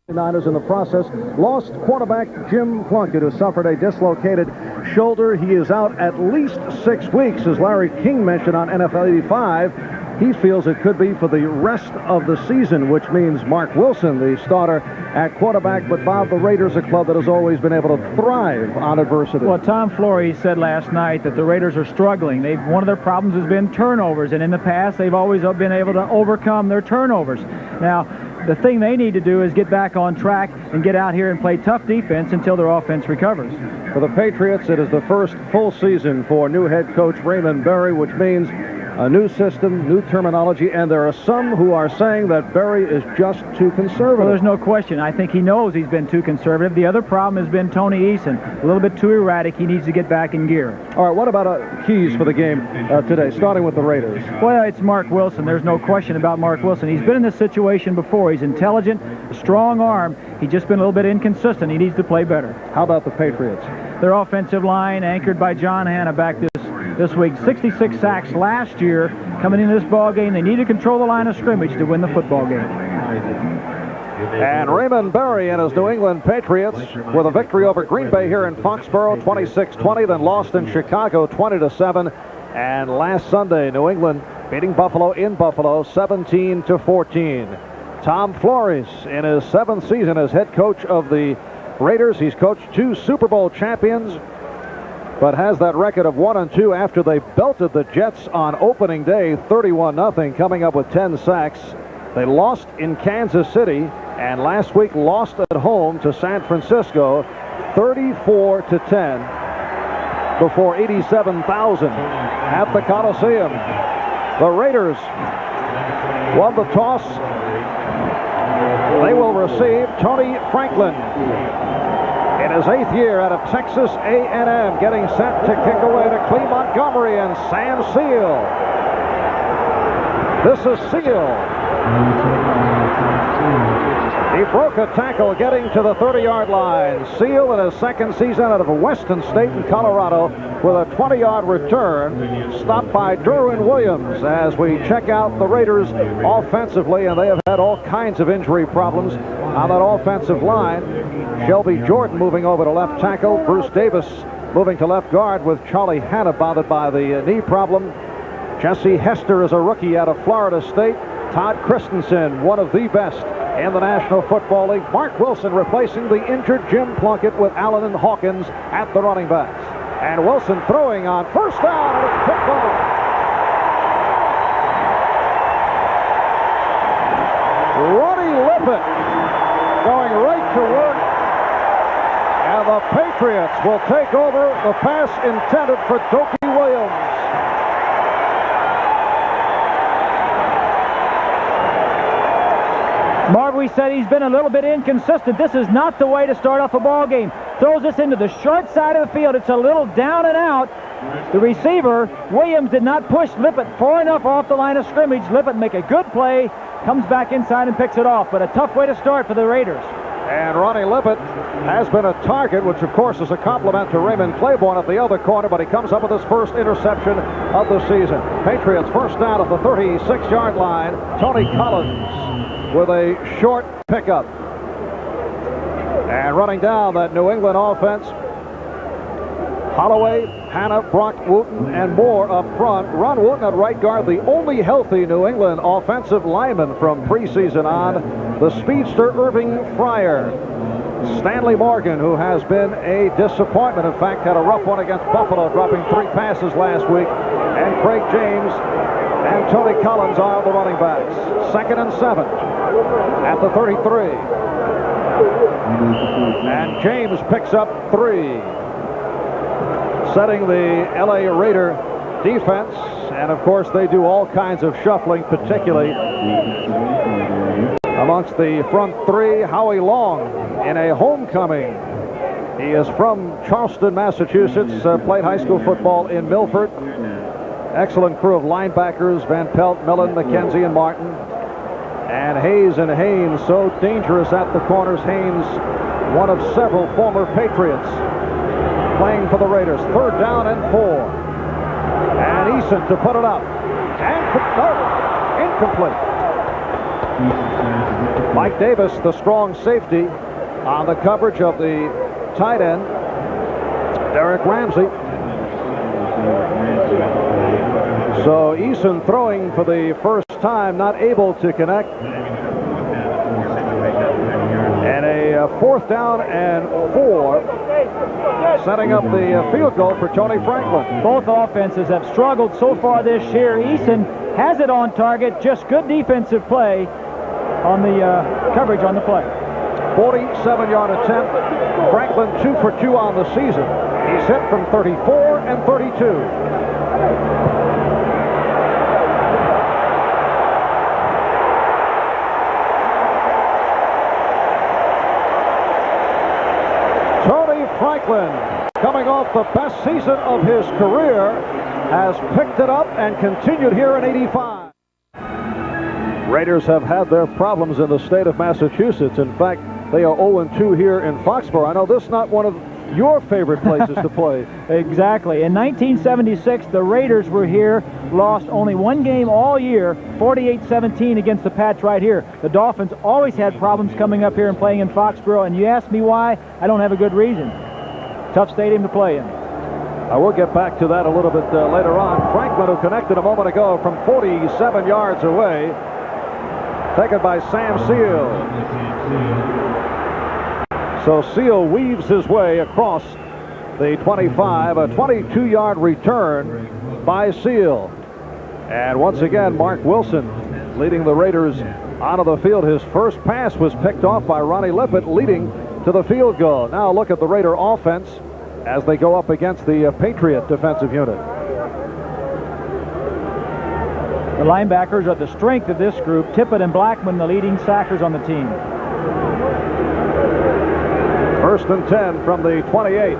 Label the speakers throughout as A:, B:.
A: Niners in the process lost quarterback Jim Plunkett, who suffered a dislocated shoulder. He is out at least 6 weeks, as Larry King mentioned on NFL 85. He feels it could be for the rest of the season, which means Mark Wilson, the starter at quarterback. But Bob, the Raiders, a club that has always been able to thrive on adversity.
B: Well, Tom Flory said last night that the Raiders are struggling. One of their problems has been turnovers, and in the past they've always been able to overcome their turnovers. Now, the thing they need to do is get back on track and get out here and play tough defense until their offense recovers.
A: For the Patriots, it is the first full season for new head coach Raymond Berry, which means a new system, new terminology, and there are some who are saying that Berry is just too conservative.
B: Well, there's no question. I think he knows he's been too conservative. The other problem has been Tony Eason, a little bit too erratic. He needs to get back in gear.
A: All right, what about keys for the game today, starting with the Raiders?
B: Well, it's Mark Wilson. There's no question about Mark Wilson. He's been in this situation before. He's intelligent, strong arm. He's just been a little bit inconsistent. He needs to play better.
A: How about the Patriots?
B: Their offensive line, anchored by John Hanna back this week. 66 sacks last year. Coming into this ball game, they need to control the line of scrimmage to win the football game.
A: And Raymond Berry and his New England Patriots with a victory over Green Bay here in Foxborough, 26-20, then lost in Chicago, 20-7. And last Sunday, New England beating Buffalo in Buffalo, 17-14. Tom Flores, in his 7th season as head coach of the Raiders, he's coached 2 Super Bowl champions, but has that record of 1-2 after they belted the Jets on opening day, 31-0, coming up with 10 sacks. They lost in Kansas City, and last week lost at home to San Francisco, 34-10, before 87,000 at the Coliseum. The Raiders won the toss. They will receive Tony Franklin in his 8th year out of Texas A&M, getting set to kick away to Cleve Montgomery and Sam Seal. This is Seal. He broke a tackle getting to the 30-yard line. Seal in his 2nd season out of Weston State in Colorado with a 20-yard return, stopped by Derwin Williams as we check out the Raiders offensively, and they have had all kinds of injury problems on that offensive line. Shelby Jordan moving over to left tackle. Bruce Davis moving to left guard with Charlie Hanna bothered by the knee problem. Jesse Hester is a rookie out of Florida State. Todd Christensen, one of the best in the National Football League. Mark Wilson replacing the injured Jim Plunkett with Allen and Hawkins at the running backs. And Wilson throwing on first down, and it's picked off. Ronnie Lippett going right to work. And the Patriots will take over the pass intended for Dopey Williams.
B: Marv, we said he's been a little bit inconsistent. This is not the way to start off a ball game. Throws this into the short side of the field. It's a little down and out. The receiver, Williams, did not push Lippett far enough off the line of scrimmage. Lippett make a good play, comes back inside and picks it off. But a tough way to start for the Raiders.
A: And Ronnie Lippett has been a target, which of course is a compliment to Raymond Claiborne at the other corner, but he comes up with his first interception of the season. Patriots first down at the 36-yard line. Tony Collins with a short pickup. And running down that New England offense, Holloway, Hanna, Brock Wooten, and more up front. Ron Wooten at right guard, the only healthy New England offensive lineman from preseason on. The speedster Irving Fryer. Stanley Morgan, who has been a disappointment. In fact, had a rough one against Buffalo, dropping 3 passes last week. And Craig James and Tony Collins are the running backs. 2nd and 7 at the 33. And James picks up 3. Setting the L.A. Raider defense, and of course they do all kinds of shuffling, particularly amongst the front 3. Howie Long in a homecoming. He is from Charleston, Massachusetts, played high school football in Milford. Excellent crew of linebackers, Van Pelt, Millen, McKenzie, and Martin. And Hayes and Haynes, so dangerous at the corners. Haynes, one of several former Patriots, playing for the Raiders. 3rd down and 4. And Eason to put it up. And incomplete. Mike Davis, the strong safety, on the coverage of the tight end, Derek Ramsey. So Eason throwing for the first time, not able to connect. And a 4th down and 4, setting up the field goal for Tony Franklin.
B: Both offenses have struggled so far this year. Eason has it on target, just good defensive play on the coverage on the play.
A: 47-yard attempt. Franklin 2 for 2 on the season. He's hit from 34 and 32. Tony Franklin, coming off the best season of his career, has picked it up and continued here in 85. Raiders have had their problems in the state of Massachusetts. In fact, they are 0-2 here in Foxborough. I know this is not one of your favorite places to play.
B: Exactly. In 1976, the Raiders were here, lost only one game all year, 48-17 against the Pats right here. The Dolphins always had problems coming up here and playing in Foxborough, and you ask me why, I don't have a good reason. Tough stadium to play in.
A: I will get back to that a little bit later on. Franklin, who connected a moment ago from 47 yards away, taken by Sam Seal. So Seal weaves his way across the 25, a 22-yard return by Seal. And once again, Mark Wilson leading the Raiders onto the field. His first pass was picked off by Ronnie Lippett, leading to the field goal. Now look at the Raider offense as they go up against the Patriot defensive unit.
B: The linebackers are the strength of this group. Tippett and Blackman, the leading sackers on the team.
A: 1st and 10 from the 28.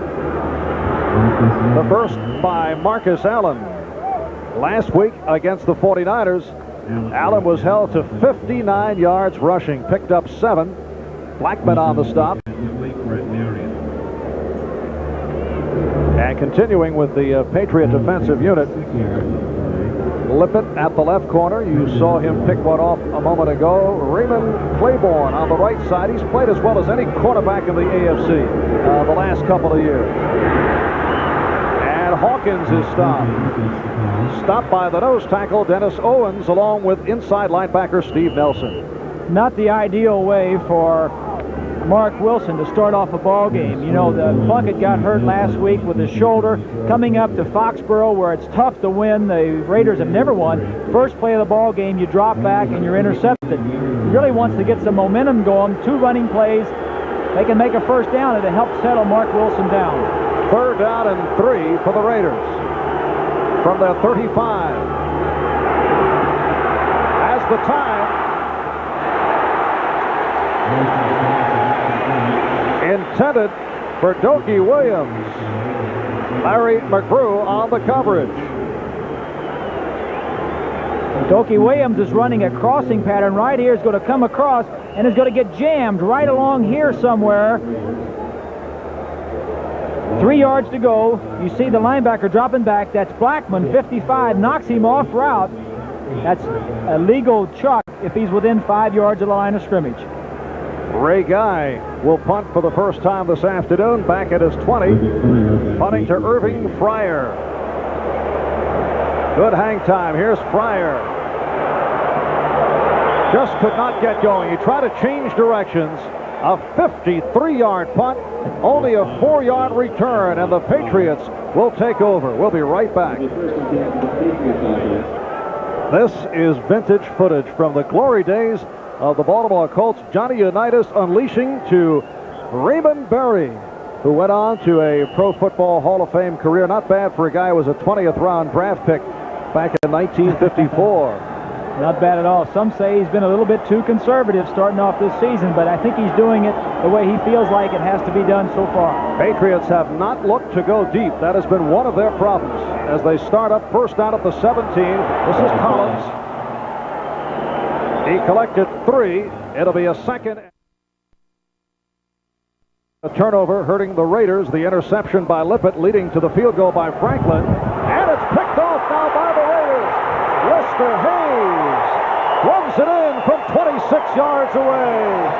A: The first by Marcus Allen. Last week against the 49ers, Allen was held to 59 yards rushing, picked up 7. Blackman on the stop. And continuing with the Patriot defensive unit, Lippett at the left corner. You saw him pick one off a moment ago. Raymond Claiborne on the right side. He's played as well as any quarterback in the AFC the last couple of years. And Hawkins is stopped. Stopped by the nose tackle, Dennis Owens, along with inside linebacker Steve Nelson.
B: Not the ideal way for Mark Wilson to start off a ball game. You know, the Plunkett got hurt last week with his shoulder. Coming up to Foxborough, where it's tough to win, the Raiders have never won. First play of the ball game, you drop back and you're intercepted. He really wants to get some momentum going. 2 running plays. They can make a first down and it helps settle Mark Wilson down.
A: 3rd down and 3 for the Raiders from their 35. As the time intended for Dokie Williams. Larry McGrew on the coverage.
B: Dokie Williams is running a crossing pattern right here. Is going to come across and is going to get jammed right along here somewhere. 3 yards to go. You see the linebacker dropping back. That's Blackman, 55, knocks him off route. That's a legal chuck if he's within 5 yards of the line of scrimmage.
A: Ray Guy will punt for the first time this afternoon, back at his 20, punting to Irving Fryer. Good hang time. Here's Fryer. Just could not get going. He tried to change directions. A 53-yard punt, only a 4-yard return, and the Patriots will take over. We'll be right back. This is vintage footage from the glory days of the Baltimore Colts. Johnny Unitas unleashing to Raymond Berry, who went on to a Pro Football Hall of Fame career. Not bad for a guy who was a 20th round draft pick back in 1954.
B: Not bad at all. Some say he's been a little bit too conservative starting off this season, but I think he's doing it the way he feels like it has to be done so far.
A: Patriots have not looked to go deep. That has been one of their problems as they start up first down at the 17. This is Collins. He collected 3. It'll be a second. A turnover hurting the Raiders. The interception by Lippett leading to the field goal by Franklin. And it's picked off now by the Raiders. Lester Hayes runs it in from 27 36 yards away.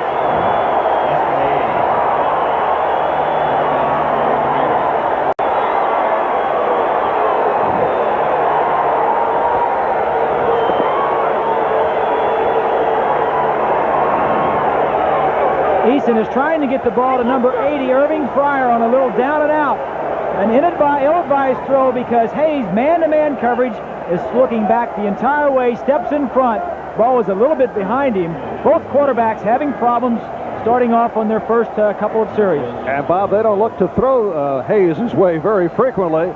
B: Eason is trying to get the ball to number 80, Irving Fryer, on a little down and out. An ill-advised throw because Hayes, man-to-man coverage, is looking back the entire way, steps in front. Ball was a little bit behind him. Both quarterbacks having problems starting off on their first couple of series.
A: And, Bob, they don't look to throw Hayes' way very frequently.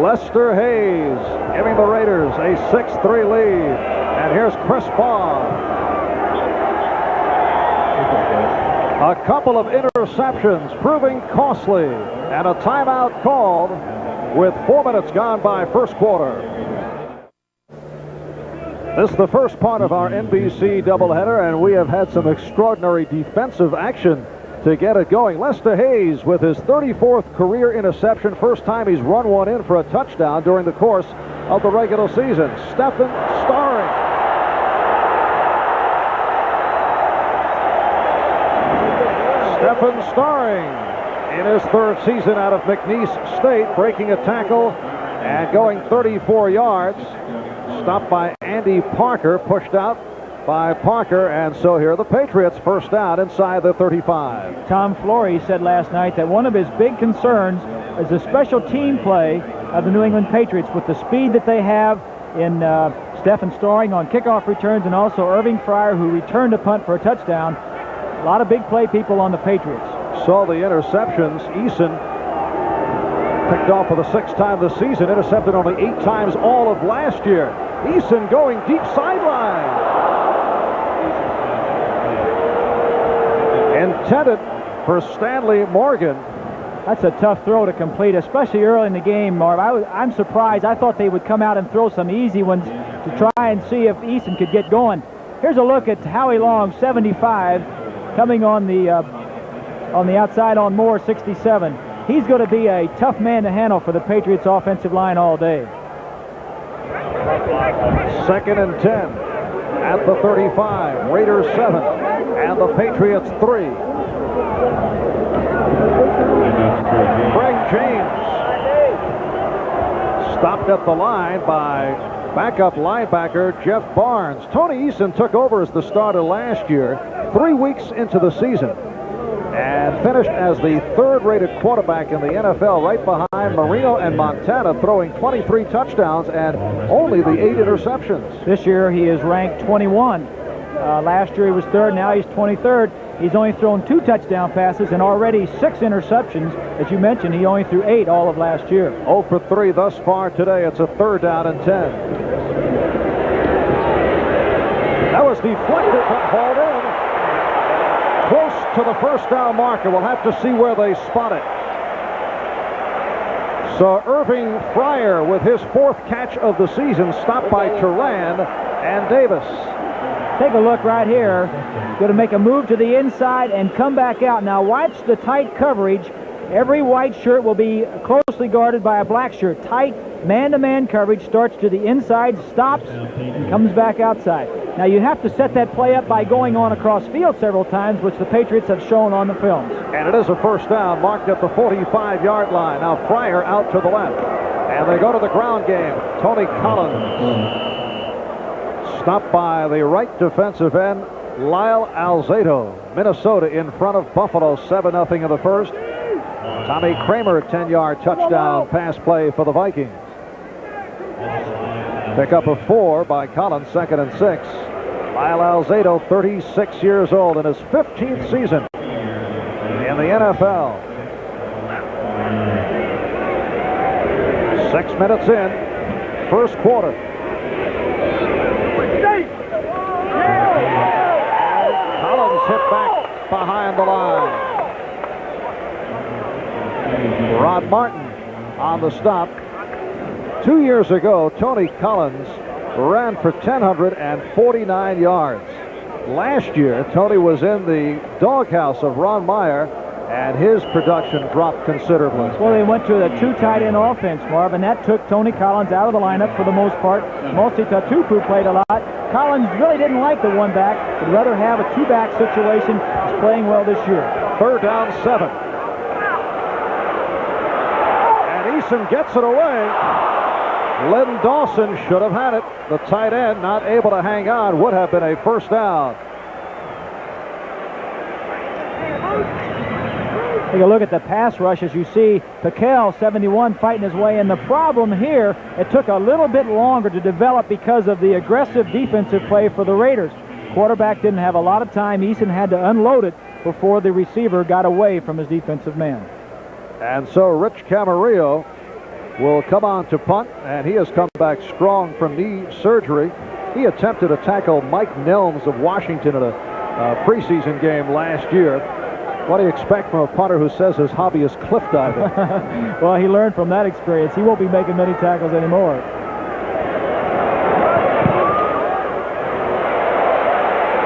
A: Lester Hayes giving the Raiders a 6-3 lead. And here's Chris Baugh. A couple of interceptions proving costly, and a timeout called with 4 minutes gone by first quarter. This is the first part of our NBC doubleheader, and we have had some extraordinary defensive action to get it going. Lester Hayes with his 34th career interception. First time he's run one in for a touchdown during the course of the regular season. Stephen Starring. Stephen Starring in his third season out of McNeese State, breaking a tackle and going 34 yards. Stopped by Andy Parker, pushed out by Parker, and so here are the Patriots first down inside the 35.
B: Tom Flory said last night that one of his big concerns is the special team play of the New England Patriots with the speed that they have in Stephen Starring on kickoff returns, and also Irving Fryer, who returned a punt for a touchdown. A lot of big play people on the Patriots.
A: Saw the interceptions. Eason picked off for the 6th time this season, intercepted only 8 times all of last year. Eason going deep sideline. Intended for Stanley Morgan.
B: That's a tough throw to complete, especially early in the game, Marv. I'm surprised. I thought they would come out and throw some easy ones to try and see if Eason could get going. Here's a look at Howie Long, 75, coming on the outside on Moore, 67. He's going to be a tough man to handle for the Patriots offensive line all day.
A: 2nd and 10 at the 35. Raiders 7 and the Patriots 3. Greg James stopped at the line by backup linebacker Jeff Barnes. Tony Eason took over as the starter last year, 3 weeks into the season, and finished as the 3rd-rated quarterback in the NFL, right behind Marino and Montana, throwing 23 touchdowns and only the 8 interceptions.
B: This year he is ranked 21. Last year he was 3rd, now he's 23rd. He's only thrown 2 touchdown passes and already 6 interceptions. As you mentioned, he only threw 8 all of last year.
A: 0 for 3 thus far today. It's a 3rd down and 10. That was deflected but hauled in. Close to the first down marker. We'll have to see where they spot it. So Irving Fryer with his 4th catch of the season, stopped by Turan and Davis.
B: Take a look right here. Going to make a move to the inside and come back out. Now watch the tight coverage. Every white shirt will be closely guarded by a black shirt. Tight man-to-man coverage, starts to the inside, stops, and comes back outside. Now you have to set that play up by going on across field several times, which the Patriots have shown on the films.
A: And it is a first down, marked at the 45-yard line. Now Fryer out to the left. And they go to the ground game. Tony Collins stopped by the right defensive end, Lyle Alzado. Minnesota in front of Buffalo, 7-0 in the first. Tommy Kramer, 10-yard touchdown pass play for the Vikings. Pickup of 4 by Collins, 2nd and 6. Lyle Alzado, 36 years old, in his 15th season in the NFL. 6 minutes in, first quarter. Collins hit back behind the line. Rod Martin on the stop. 2 years ago, Tony Collins ran for 1,049 yards. Last year, Tony was in the doghouse of Ron Meyer, and his production dropped considerably.
B: Well, they went to a 2 tight end offense, Marv, and that took Tony Collins out of the lineup for the most part. Mostly Tatupu played a lot. Collins really didn't like the one-back. Would rather have a two-back situation. He's playing well this year.
A: 3rd down, 7. And Eason gets it away. Lynn Dawson should have had it. The tight end not able to hang on. Would have been a first down.
B: Take a look at the pass rush as you see Piquel, 71, fighting his way in. The problem here, it took a little bit longer to develop because of the aggressive defensive play for the Raiders. Quarterback didn't have a lot of time. Eason had to unload it before the receiver got away from his defensive man.
A: And so Rich Camarillo will come on to punt, and he has come back strong from knee surgery. He attempted to tackle Mike Nelms of Washington in a preseason game last year. What do you expect from a punter who says his hobby is cliff diving?
B: Well, he learned from that experience. He won't be making many tackles anymore.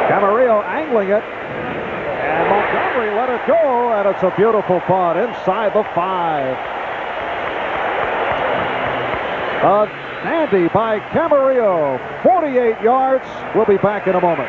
A: Camarillo angling it, and Montgomery let it go, and it's a beautiful punt inside the 5. A dandy by Camarillo, 48 yards. We'll be back in a moment.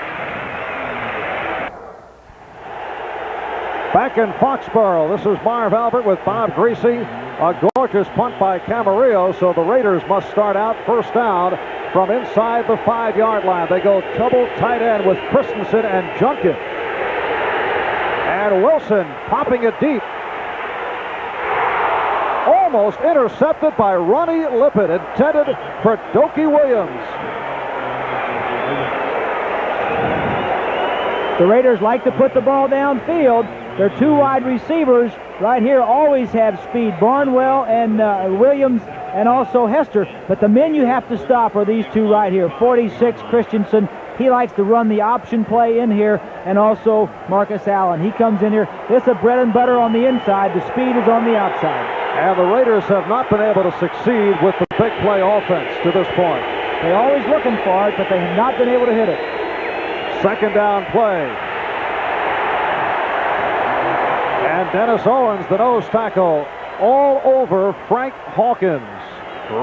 A: Back in Foxborough, this is Marv Albert with Bob Greasy. A gorgeous punt by Camarillo, so the Raiders must start out first down from inside the 5-yard line. They go double tight end with Christensen and Junkin. And Wilson popping it deep. Almost intercepted by Ronnie Lippett, intended for Dokie Williams.
B: The Raiders like to put the ball downfield. Their two wide receivers right here always have speed. Barnwell and Williams, and also Hester. But the men you have to stop are these two right here. 46, Christensen. He likes to run the option play in here, and also Marcus Allen. He comes in here. This is a bread and butter on the inside. The speed is on the outside.
A: And the Raiders have not been able to succeed with the big play offense to this point.
B: They're always looking for it, but they have not been able to hit it.
A: 2nd down play. And Dennis Owens, the nose tackle, all over Frank Hawkins.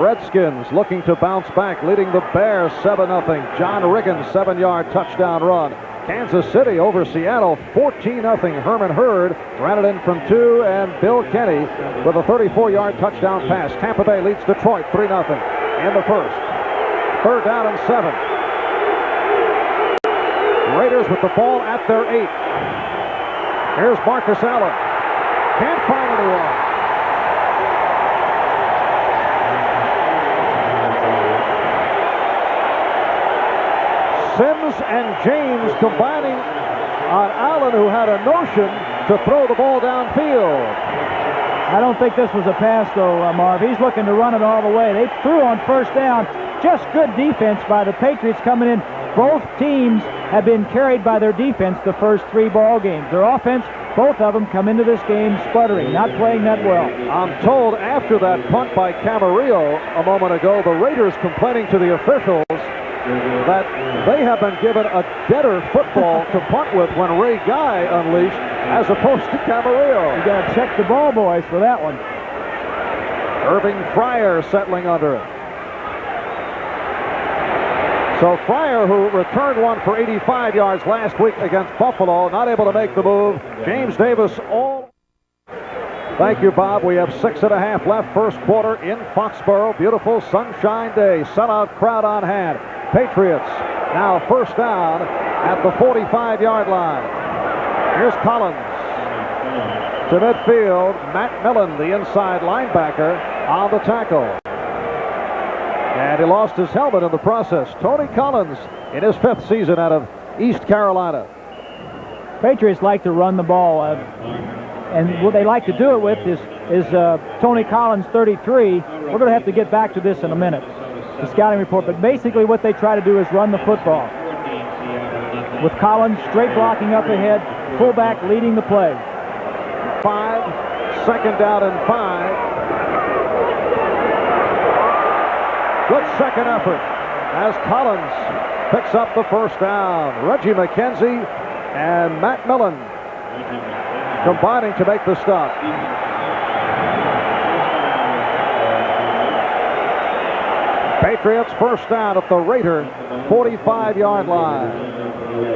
A: Redskins looking to bounce back, leading the Bears 7-0. John Riggins, 7-yard touchdown run. Kansas City over Seattle, 14-0. Herman Hurd ran it in from 2, and Bill Kenny with a 34-yard touchdown pass. Tampa Bay leads Detroit 3-0 in the first. 3rd down and 7. Raiders with the ball at their 8. Here's Marcus Allen. Can't find anyone. Sims and James combining on Allen, who had a notion to throw the ball downfield.
B: I don't think this was a pass, though, Marv. He's looking to run it all the way. They threw on first down. Just good defense by the Patriots coming in. Both teams have been carried by their defense the first 3 ball games. Their offense, both of them come into this game sputtering, not playing that well.
A: I'm told after that punt by Camarillo a moment ago, the Raiders complaining to the officials that they have been given a deader football to punt with when Ray Guy unleashed as opposed to Camarillo.
B: You got to check the ball boys for that one.
A: Irving Fryer settling under it. So Fryer, who returned one for 85 yards last week against Buffalo, not able to make the move. James Davis all. Thank you, Bob. We have 6.5 left, first quarter in Foxborough. Beautiful sunshine day. Sellout crowd on hand. Patriots now first down at the 45-yard line. Here's Collins to midfield. Matt Millen, the inside linebacker, on the tackle. And he lost his helmet in the process. Tony Collins in his 5th season out of East Carolina.
B: Patriots like to run the ball, and what they like to do it with is Tony Collins, 33. We're going to have to get back to this in a minute, the scouting report. But basically what they try to do is run the football. With Collins straight blocking up ahead, fullback leading the play.
A: 5, 2nd down and 5. Good second effort as Collins picks up the first down. Reggie McKenzie and Matt Millen combining to make the stop. Patriots first down at the Raider 45-yard line.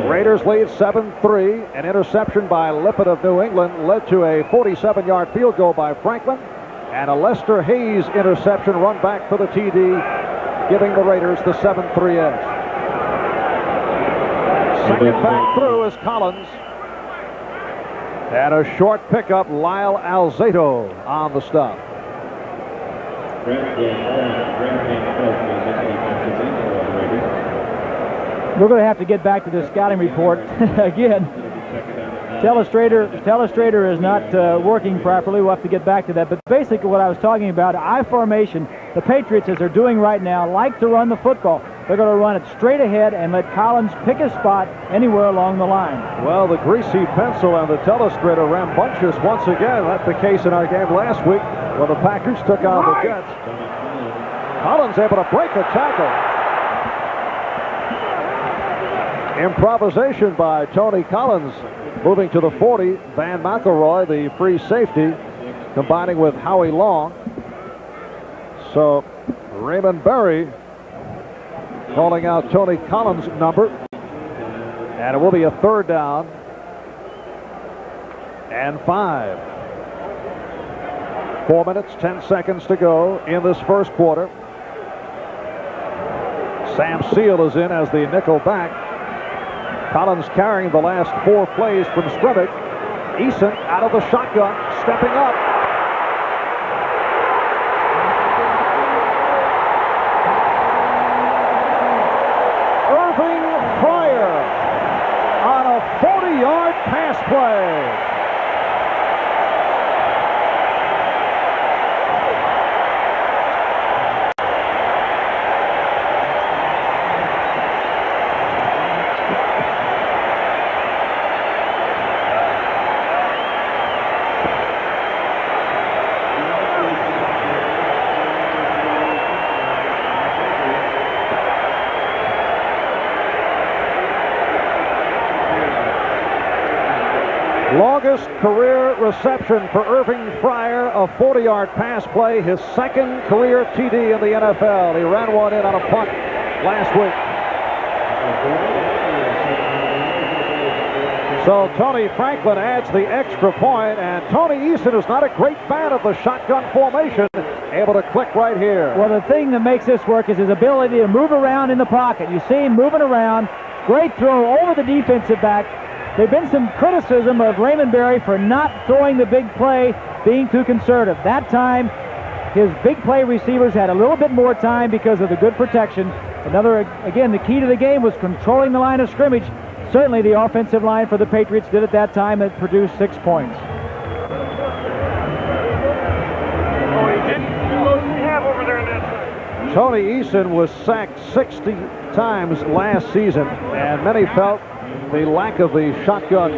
A: Raiders lead 7-3. An interception by Lippett of New England led to a 47-yard field goal by Franklin, and a Lester Hayes interception run back for the TD, giving the Raiders the 7-3 edge. Second back through is Collins. And a short pickup, Lyle Alzado on the stop.
B: We're going to have to get back to the scouting report again. Telestrator is not working properly. We'll have to get back to that. But basically what I was talking about, I formation, the Patriots, as they're doing right now, like to run the football. They're going to run it straight ahead and let Collins pick a spot anywhere along the line.
A: Well, the greasy pencil and the telestrator rambunctious once again. That's the case in our game last week when the Packers took on the Jets. Collins able to break a tackle. Improvisation by Tony Collins, moving to the 40. Van McElroy, the free safety, combining with Howie Long. So Raymond Berry calling out Tony Collins' number. And it will be a third down and 5. 4 minutes, 10 seconds to go in this first quarter. Sam Seal is in as the nickel back. Collins carrying the last 4 plays from scrimmage. Eason out of the shotgun, stepping up. Irving Fryer on a 40-yard pass play. Longest career reception for Irving Fryer, a 40-yard pass play, his second career TD in the NFL. He ran one in on a punt last week. So Tony Franklin adds the extra point, and Tony Eason is not a great fan of the shotgun formation, able to click right here.
B: Well, the thing that makes this work is his ability to move around in the pocket. You see him moving around. Great throw over the defensive back. There's been some criticism of Raymond Berry for not throwing the big play, being too conservative. That time, his big play receivers had a little bit more time because of the good protection. Again, the key to the game was controlling the line of scrimmage. Certainly the offensive line for the Patriots did at that time. It produced 6 points.
A: Tony Eason was sacked 60 times last season, and many felt the lack of the shotgun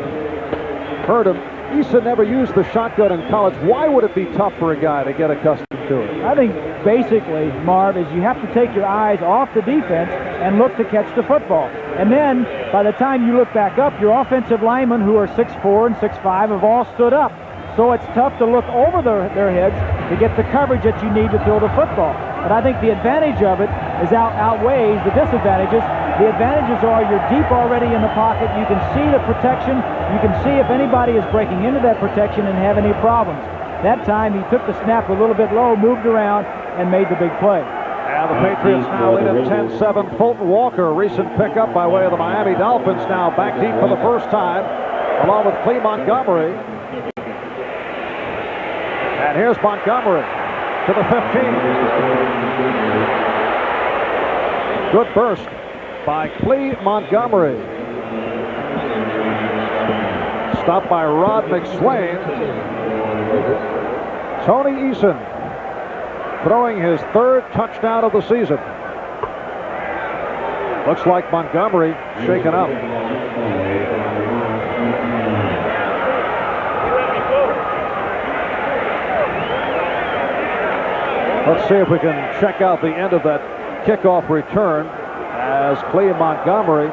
A: hurt him. Eason never used the shotgun in college. Why would it be tough for a guy to get accustomed to it?
B: I think basically, Marv, is you have to take your eyes off the defense and look to catch the football. And then by the time you look back up, your offensive linemen who are 6'4" and 6'5" have all stood up. So it's tough to look over their heads to get the coverage that you need to throw the football. But I think the advantage of it outweighs the disadvantages. The advantages are you're deep already in the pocket. You can see the protection. You can see if anybody is breaking into that protection and have any problems. That time he took the snap a little bit low, moved around, and made the big play.
A: And the Patriots now lead at 10-7. Fulton Walker, recent pickup by way of the Miami Dolphins, now back deep for the first time, along with Clee Montgomery. And here's Montgomery to the 15. Good burst by Clee Montgomery. Stopped by Rod McSwain. Tony Eason throwing his third touchdown of the season. Looks like Montgomery shaken up. Let's see if we can check out the end of that kickoff return as Clee Montgomery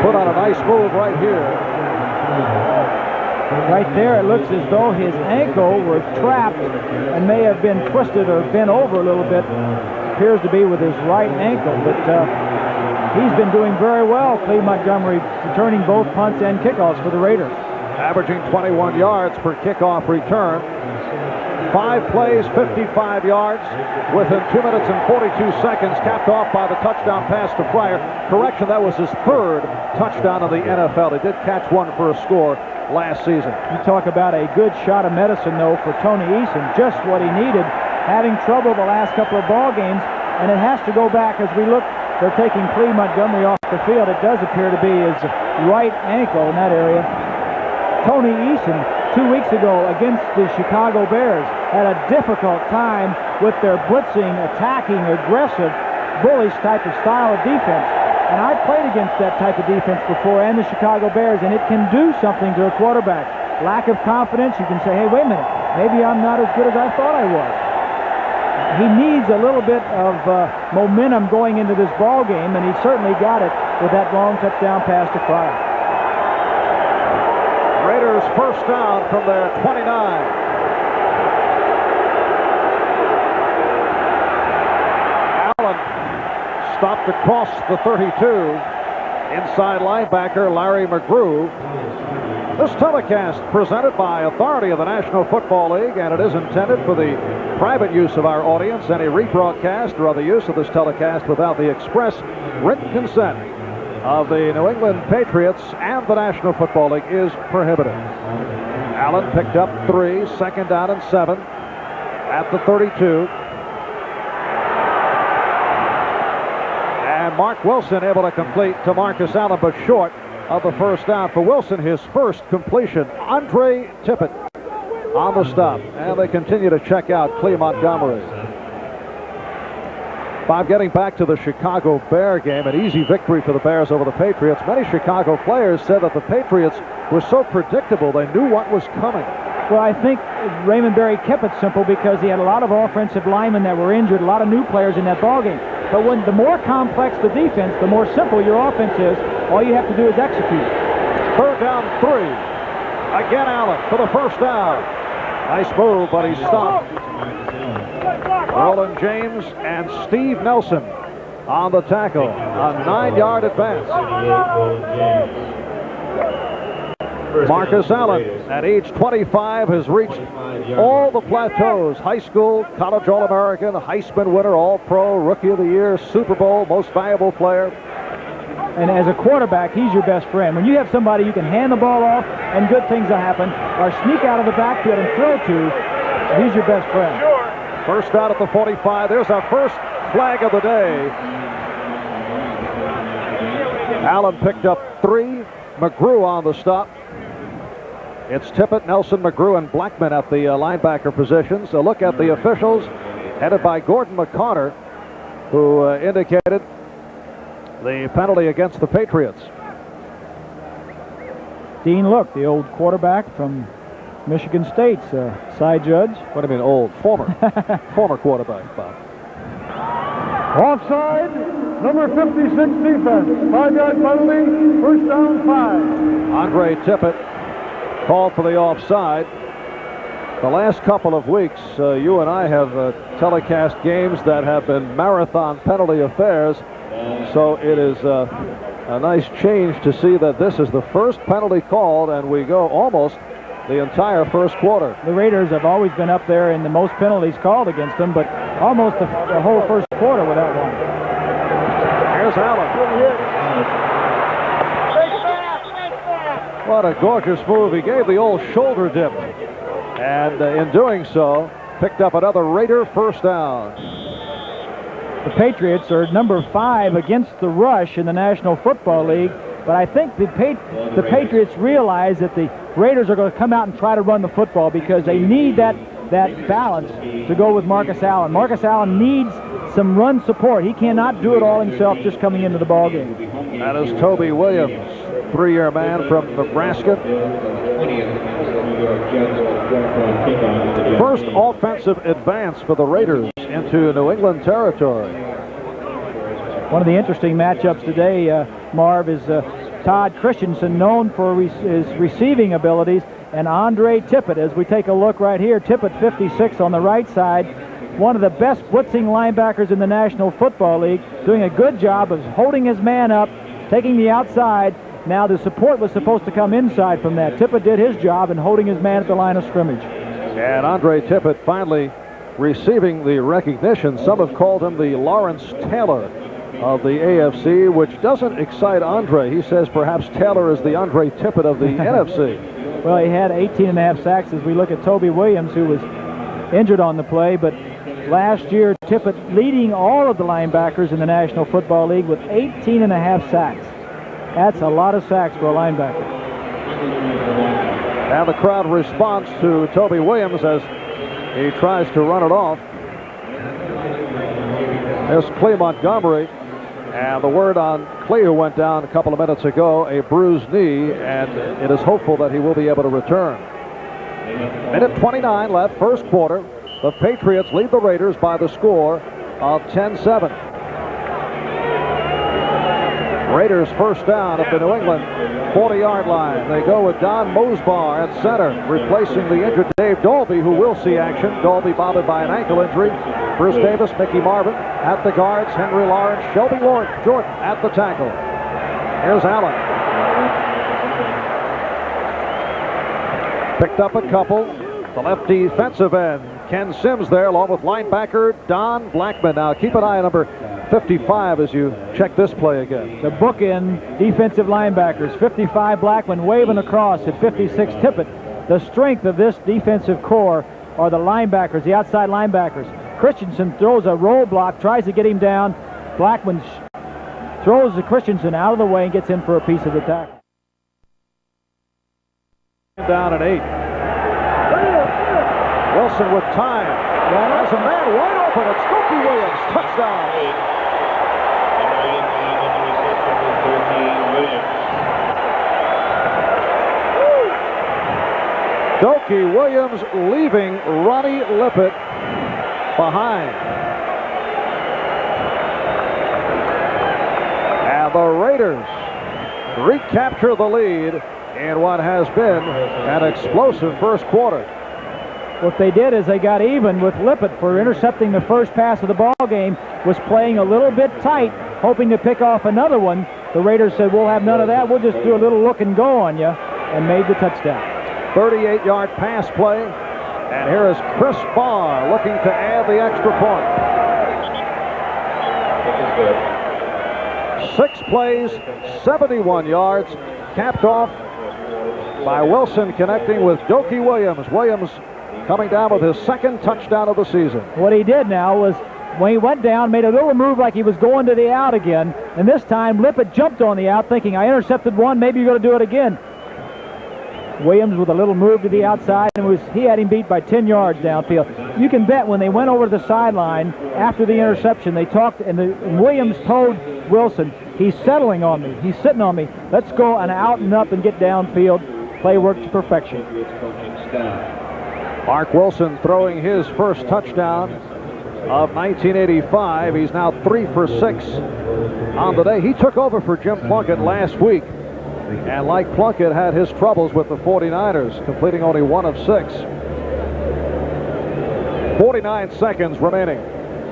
A: put on a nice move right here.
B: Right there, it looks as though his ankle was trapped and may have been twisted or bent over a little bit. appears to be with his right ankle, but he's been doing very well, Cleve Montgomery, returning both punts and kickoffs for the Raiders.
A: Averaging 21 yards per kickoff return. 5 plays, 55 yards, within 2 minutes and 42 seconds, capped off by the touchdown pass to Fryer. Correction, that was his 3rd touchdown in the NFL. He did catch one for a score last season.
B: You talk about a good shot of medicine, though, for Tony Eason, just what he needed, having trouble the last couple of ball games, and it has to go back as we look. They're taking Cleve Montgomery off the field. It does appear to be his right ankle in that area. Tony Eason, 2 weeks ago against the Chicago Bears, had a difficult time with their blitzing, attacking, aggressive, bullish type of style of defense. And I've played against that type of defense before, and the Chicago Bears, and it can do something to a quarterback. Lack of confidence, you can say, hey, wait a minute, maybe I'm not as good as I thought I was. He needs a little bit of momentum going into this ball game, and he certainly got it with that long touchdown pass to Fryer.
A: Raiders first down from their 29. Allen stopped across the 32. Inside linebacker Larry McGrew. This telecast presented by authority of the National Football League, and it is intended for the private use of our audience. Any rebroadcast or other use of this telecast without the express written consent of the New England Patriots and the National Football League is prohibited. Allen picked up 3, 2nd down and 7 at the 32. And Mark Wilson able to complete to Marcus Allen, but short of the first down. For Wilson, his first completion. Andre Tippett on the stop. And they continue to check out Cleve Montgomery. Bob, getting back to the Chicago Bear game, an easy victory for the Bears over the Patriots. Many Chicago players said that the Patriots were so predictable, they knew what was coming.
B: Well, I think Raymond Berry kept it simple because he had a lot of offensive linemen that were injured, a lot of new players in that ballgame. But when the more complex the defense, the more simple your offense is. All you have to do is execute.
A: 3rd down, 3. Again, Allen for the first down. Nice move, but he stopped. Roland James and Steve Nelson on the tackle. A 9-yard advance. Marcus Allen, at age 25, has reached all the plateaus. High school, college All-American, Heisman winner, All-Pro, Rookie of the Year, Super Bowl, Most Valuable Player.
B: And as a quarterback, he's your best friend. When you have somebody you can hand the ball off and good things will happen, or sneak out of the backfield and throw to, he's your best friend.
A: First down at the 45. There's our first flag of the day. Allen picked up 3. McGrew on the stop. It's Tippett, Nelson, McGrew, and Blackman at the linebacker positions. A look at the officials, headed by Gordon McCarter, who indicated the penalty against the Patriots.
B: Dean Look, the old quarterback from Michigan State's side judge.
A: What do you mean old? Former. Former quarterback, Bob.
C: Offside, number 56 defense. 5-yard penalty, first down 5.
A: Andre Tippett called for the offside. The last couple of weeks, you and I have telecast games that have been marathon penalty affairs. So it is a nice change to see that this is the first penalty called, and we go almost the entire first quarter.
B: The Raiders have always been up there in the most penalties called against them, but almost the whole first quarter without one.
A: Here's Allen. What a gorgeous move. He gave the old shoulder dip, and in doing so, picked up another Raider first down.
B: The Patriots are number 5 against the rush in the National Football League, but I think the Patriots realize that the Raiders are going to come out and try to run the football because they need that balance to go with Marcus Allen. Marcus Allen needs some run support. He cannot do it all himself just coming into the ball game.
A: That is Toby Williams, 3-year man from Nebraska. First offensive advance for the Raiders into New England territory.
B: One of the interesting matchups today, Marv, is Todd Christensen, known for his receiving abilities, and Andre Tippett. As we take a look right here, Tippett 56 on the right side, one of the best blitzing linebackers in the National Football League, doing a good job of holding his man up, taking the outside. Now the support was supposed to come inside from that. Tippett did his job in holding his man at the line of scrimmage.
A: And Andre Tippett finally receiving the recognition. Some have called him the Lawrence Taylor of the AFC, which doesn't excite Andre. He says perhaps Taylor is the Andre Tippett of the NFC.
B: Well, he had 18.5 sacks as we look at Toby Williams, who was injured on the play, but last year Tippett leading all of the linebackers in the National Football League with 18.5 sacks. That's a lot of sacks for a linebacker.
A: Now the crowd responds to Toby Williams as he tries to run it off. There's Clee Montgomery, and the word on Clee, who went down a couple of minutes ago, a bruised knee, and it is hopeful that he will be able to return. Minute 29 left, first quarter. The Patriots lead the Raiders by the score of 10-7. Raiders first down at the New England 40-yard line. They go with Don Mosbar at center, replacing the injured Dave Dolby, who will see action. Dolby bothered by an ankle injury. Bruce Davis, Mickey Marvin at the guards. Henry Lawrence, Shelby Jordan at the tackle. Here's Allen. Picked up a couple. The left defensive end, Ken Sims there, along with linebacker Don Blackman. Now keep an eye on number 55 as you check this play again.
B: The bookend defensive linebackers, 55 Blackman waving across at 56 Tippett. The strength of this defensive core are the linebackers, the outside linebackers. Christensen throws a roll block, tries to get him down. Blackman throws the Christensen out of the way and gets in for a piece of the tackle.
A: Down at 8. Wilson with time. There's a man wide open. It's Dookie Williams. Touchdown. Dookie Williams leaving Ronnie Lippett behind. And the Raiders recapture the lead in what has been an explosive first quarter.
B: What they did is they got even with Lippett for intercepting the first pass of the ball game, was playing a little bit tight, hoping to pick off another one. The Raiders said, we'll have none of that. We'll just do a little look and go on you, and made the touchdown.
A: 38-yard pass play. And here is Chris Barr looking to add the extra point. 6 plays, 71 yards, capped off by Wilson connecting with Dookie Williams. Williams coming down with his second touchdown of the season.
B: What he did now was, when he went down, made a little move like he was going to the out again, and this time Lippett jumped on the out thinking, I intercepted one, maybe you're going to do it again. Williams with a little move to the outside, and he had him beat by 10 yards downfield. You can bet when they went over to the sideline after the interception, they talked, and Williams told Wilson, he's settling on me, he's sitting on me, let's go and out and up and get downfield. Play worked to perfection.
A: Mark Wilson throwing his first touchdown of 1985. He's now 3 for 6 on the day. He took over for Jim Plunkett last week, and like Plunkett, had his troubles with the 49ers, completing only 1 of 6. 49 seconds remaining.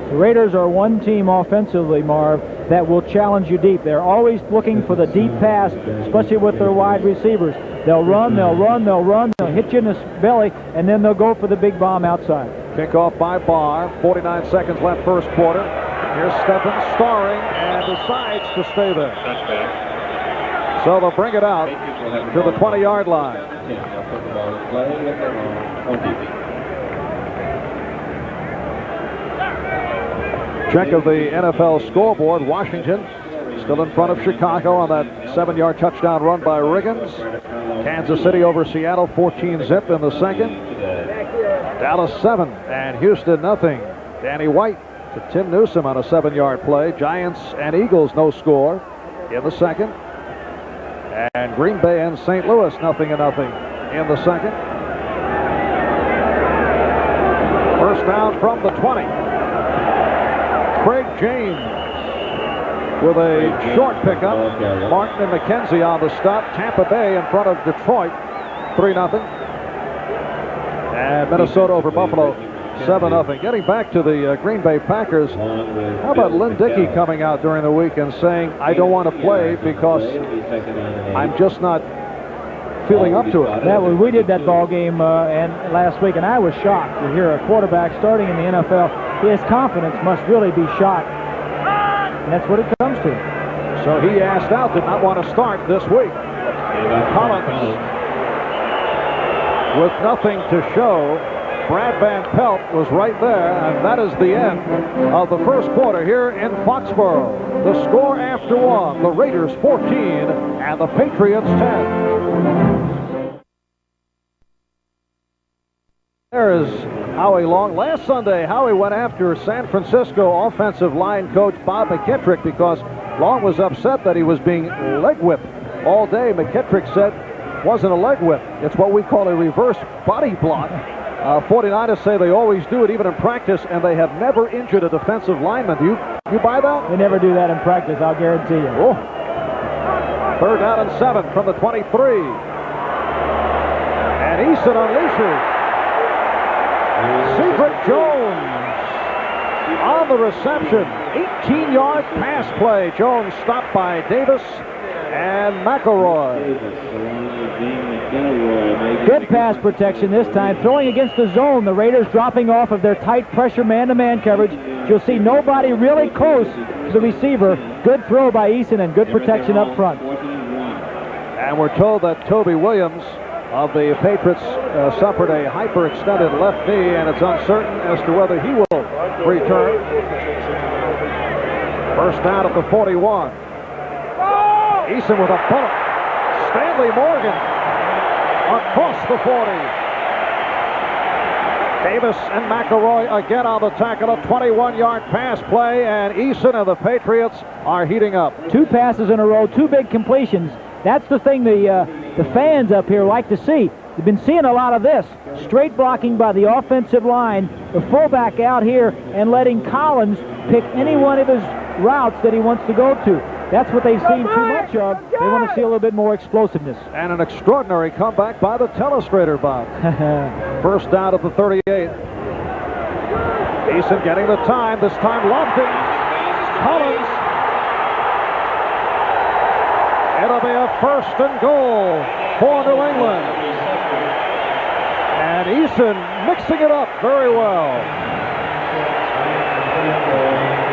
B: The Raiders are one team offensively, Marv, that will challenge you deep. They're always looking for the deep pass, especially with their wide receivers. They'll run, they'll run, they'll run, they'll hit you in the belly, and then they'll go for the big bomb outside.
A: Kickoff by Barr. 49 seconds left first quarter. Here's Stephens starring and decides to stay there. So they'll bring it out to the 20-yard line. Check of the NFL scoreboard. Washington still in front of Chicago on that 7-yard touchdown run by Riggins. Kansas City over Seattle 14-zip in the second. Dallas 7 and Houston nothing. Danny White to Tim Newsom on a 7-yard play. Giants and Eagles no score in the second. And Green Bay and St. Louis nothing in the second. First down from the 20. Craig James with a short pickup. Martin and McKenzie on the stop. Tampa Bay in front of Detroit, 3-0. And Minnesota over Buffalo, 7-0. Getting back to the Green Bay Packers, how about Lynn Dickey coming out during the week and saying, I don't want to play because I'm just not feeling up to it.
B: We did that ball game and last week, and I was shocked to hear a quarterback starting in the NFL. His confidence must really be shot, and that's what it comes to.
A: So he asked out, did not want to start this week. Collins with nothing to show. Brad Van Pelt was right there, and that is the end of the first quarter here in Foxborough. The score after one, the Raiders 14 and the Patriots 10. There is Howie Long. Last Sunday, Howie went after San Francisco offensive line coach Bob McKittrick because Long was upset that he was being leg whipped all day. McKittrick said it wasn't a leg whip. It's what we call a reverse body block. 49ers say they always do it, even in practice, and they have never injured a defensive lineman. Do you buy that?
B: They never do that in practice, I'll guarantee you.
A: Oh. 3rd down and 7 from the 23. And Eason unleashes. Cedric Jones on the reception. 18-yard pass play. Jones stopped by Davis and McElroy.
B: Good pass protection this time. Throwing against the zone. The Raiders dropping off of their tight pressure man-to-man coverage. You'll see nobody really close to the receiver. Good throw by Eason and good protection up front.
A: And we're told that Toby Williams of the Patriots suffered a hyperextended left knee, and it's uncertain as to whether he will return. First down at the 41. Eason with a bullet. Stanley Morgan across the 40. Davis and McElroy again on the tackle. A 21-yard pass play, and Eason and the Patriots are heating up. 2 passes in a row, 2 big completions. That's the thing the fans up here like to see. They've been seeing a lot of this. Straight blocking by the offensive line, the fullback out here, and letting Collins pick any one of his routes that he wants to go to. That's what they've seen too much of. They want to see a little bit more explosiveness. And an extraordinary comeback by the telestrator, Bob. First down at the 38. Eason getting the time. This time Lofton. Collins. It'll be a 1st and goal for New England. And Eason mixing it up very well.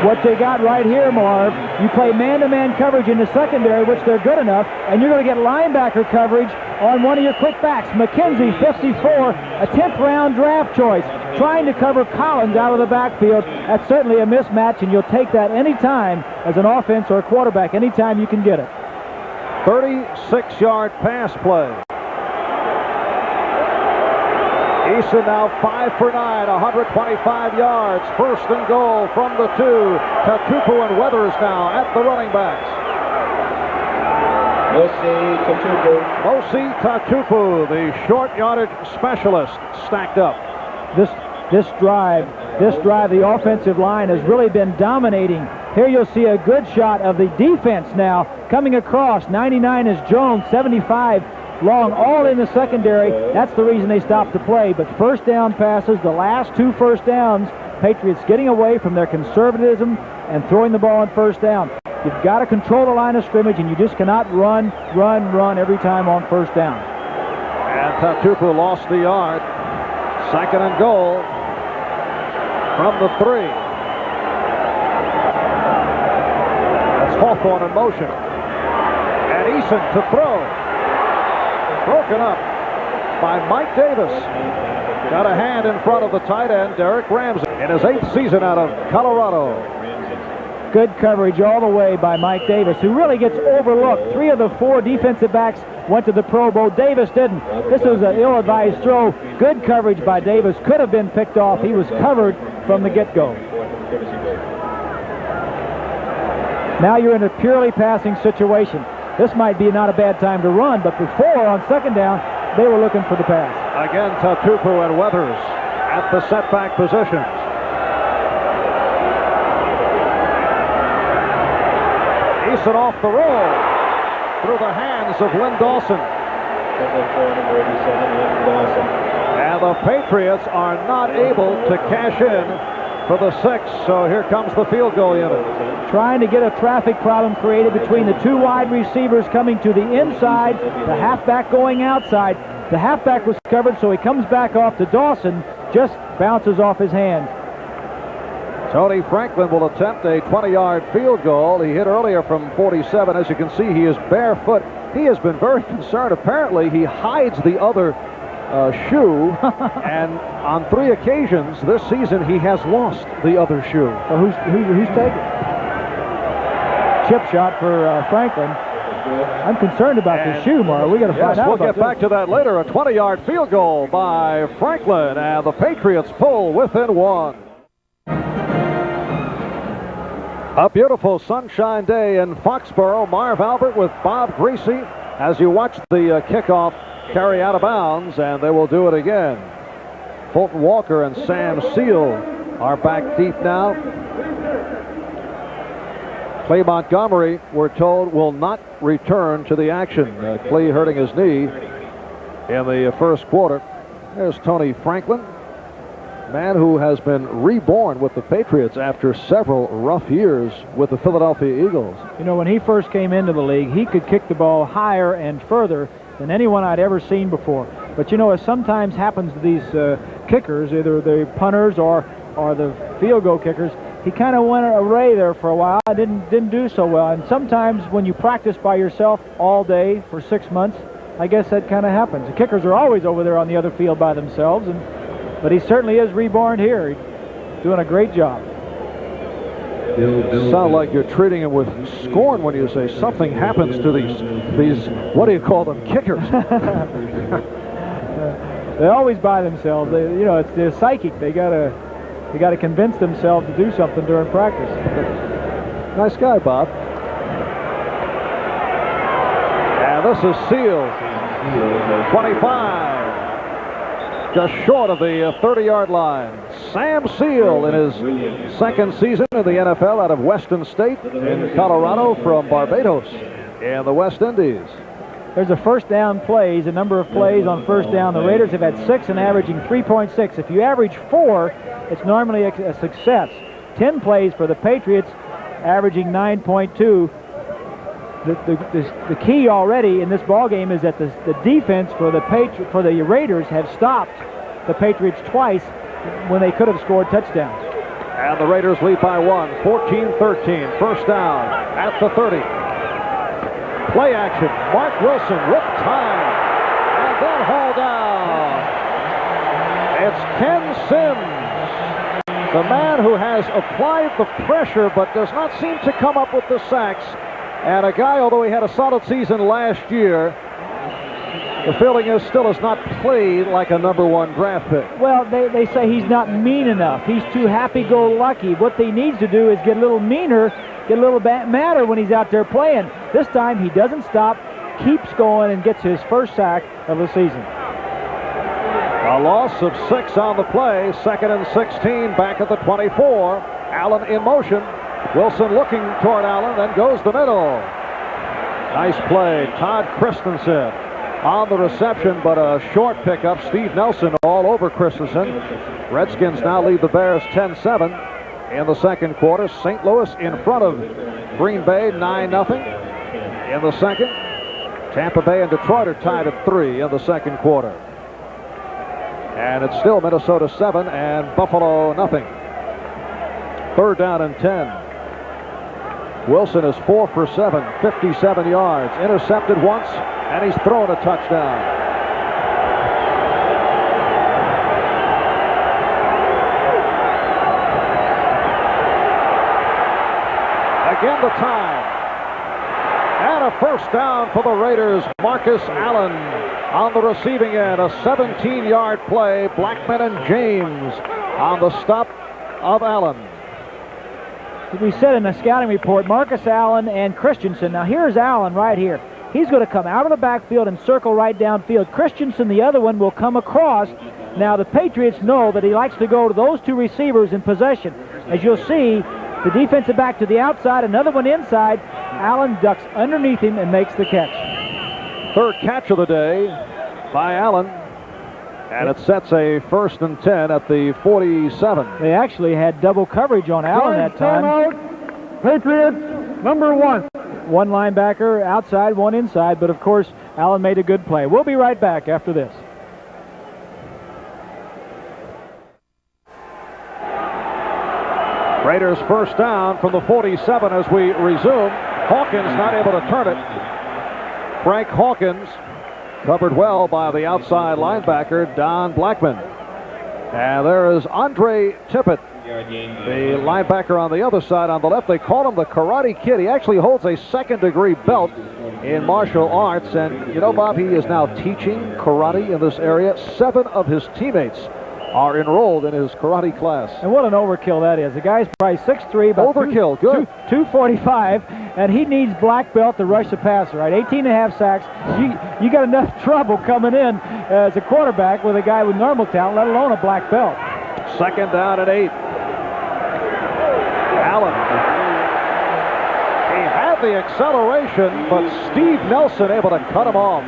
B: What they got right here, Marv, you play man-to-man coverage in the secondary, which they're good enough, and you're going to get linebacker coverage on one of your quick backs. McKenzie, 54, a 10th round draft choice, trying to cover Collins out of the backfield. That's certainly a mismatch, and you'll take that anytime as an offense or a quarterback, anytime you can get it.
A: 36-yard pass play. Eason now 5 for 9, 125 yards. 1st and goal from the 2. Tatupu and Weathers now at the running backs. Mosi Tatupu, the short yardage specialist, stacked up.
B: This drive, the offensive line has really been dominating. Here you'll see a good shot of the defense now coming across. 99 is Jones, 75 Long, all in the secondary. That's the reason they stopped the play. But first down passes, the last 2 first downs, Patriots getting away from their conservatism and throwing the ball on first down. You've got to control the line of scrimmage, and you just cannot run every time on first down.
A: And Tatupu lost the yard. 2nd and goal from the 3. That's Hawthorne in motion. And Eason to throw. Broken up by Mike Davis. Got a hand in front of the tight end, Derek Ramsey, in his 8th season out of Colorado.
B: Good coverage all the way by Mike Davis, who really gets overlooked. 3 of the 4 defensive backs went to the Pro Bowl. Davis didn't. This was an ill-advised throw. Good coverage by Davis. Could have been picked off. He was covered from the get-go. Now you're in a purely passing situation. This might be not a bad time to run, but before, on 2nd down, they were looking for the pass.
A: Again, Tatupu and Weathers at the setback positions. Eason off the roll through the hands of Lynn Dawson. And And the Patriots are not able to cash in for the 6th, so here comes the field goal unit.
B: Trying to get a traffic problem created between the two wide receivers coming to the inside, the halfback going outside. The halfback was covered, so he comes back off to Dawson, just bounces off his hand.
A: Tony Franklin will attempt a 20-yard field goal. He hit earlier from 47. As you can see, he is barefoot. He has been very concerned. Apparently, he hides the other shoe, and on 3 occasions this season he has lost the other shoe.
B: So who's taking? Chip shot for Franklin. I'm concerned about the shoe, Mara. We got to find out.
A: We'll get back to that later. A 20-yard field goal by Franklin, and the Patriots pull within 1. A beautiful sunshine day in Foxborough. Marv Albert with Bob Greasy as you watch the kickoff carry out of bounds, and they will do it again. Fulton Walker and Sam Seal are back deep now. Clay Montgomery, we're told, will not return to the action. Clay hurting his knee in the first quarter. There's Tony Franklin, man who has been reborn with the Patriots after several rough years with the Philadelphia Eagles.
B: You know, when he first came into the league, he could kick the ball higher and further than anyone I'd ever seen before. But you know, as sometimes happens to these kickers, either the punters or the field goal kickers, he kind of went away there for a while. Didn't do so well. And sometimes when you practice by yourself all day for 6 months, I guess that kind of happens. The kickers are always over there on the other field by themselves, but he certainly is reborn here. He's doing a great job.
A: You sound like you're treating him with scorn when you say something happens to these what do you call them, kickers?
B: They're always by themselves. They're psychic. They gotta convince themselves to do something during practice.
A: Nice guy, Bob. And this is Seal, 25. Just short of the 30-yard line. Sam Seal in his second season in the NFL out of Weston State in Colorado from Barbados in the West Indies.
B: There's a first down plays, a number of plays on first down. The Raiders have had 6 and averaging 3.6. If you average 4, it's normally a success. 10 plays for the Patriots, averaging 9.2. The key already in this ball game is that the defense for the Raiders have stopped the Patriots twice when they could have scored touchdowns.
A: And the Raiders lead by 1, 14-13. First down at the 30. Play action. Mark Wilson with time, and then hauled down. It's Ken Sims, the man who has applied the pressure but does not seem to come up with the sacks. And a guy, although he had a solid season last year, the feeling is still has not played like a #1 draft pick.
B: Well, they say he's not mean enough. He's too happy-go-lucky. What he needs to do is get a little meaner, get a little madder when he's out there playing. This time he doesn't stop, keeps going, and gets his first sack of the season.
A: A loss of 6 on the play. 2nd and 16 back at the 24. Allen in motion. Wilson looking toward Allen, then goes the middle. Nice play. Todd Christensen on the reception, but a short pickup. Steve Nelson all over Christensen. Redskins now lead the Bears 10-7 in the second quarter. St. Louis in front of Green Bay 9-0 in the second. Tampa Bay and Detroit are tied at 3 in the second quarter. And it's still Minnesota 7 and Buffalo nothing. 3rd down and 10. Wilson is 4 for 7, 57 yards. Intercepted once, and he's thrown a touchdown. Again the time. And a first down for the Raiders. Marcus Allen on the receiving end. A 17-yard play. Blackman and James on the stop of Allen.
B: We said in the scouting report, Marcus Allen and Christensen. Now here's Allen right here. He's going to come out of the backfield and circle right downfield. Christensen, the other one, will come across. Now the Patriots know that he likes to go to those two receivers in possession. As you'll see, the defensive back to the outside, another one inside. Allen ducks underneath him and makes the catch.
A: 3rd catch of the day by Allen. And it sets a 1st and 10 at the 47.
B: They actually had double coverage on Allen that time.
C: Timeout. Patriots, number 1.
B: One linebacker outside, one inside, but of course, Allen made a good play. We'll be right back after this.
A: Raiders first down from the 47 as we resume. Hawkins not able to turn it. Frank Hawkins covered well by the outside linebacker, Don Blackman. And there is Andre Tippett, the linebacker on the other side on the left. They call him the Karate Kid. He actually holds a second-degree belt in martial arts. And, you know, Bob, he is now teaching karate in this area. 7 of his teammates are enrolled in his karate class.
B: And what an overkill that is. The guy's probably 6'3", about
A: overkill, good.
B: 245, and he needs black belt to rush the passer, right? 18.5 sacks. You got enough trouble coming in as a quarterback with a guy with normal talent, let alone a black belt.
A: 2nd down and 8. Allen. He had the acceleration, but Steve Nelson able to cut him off.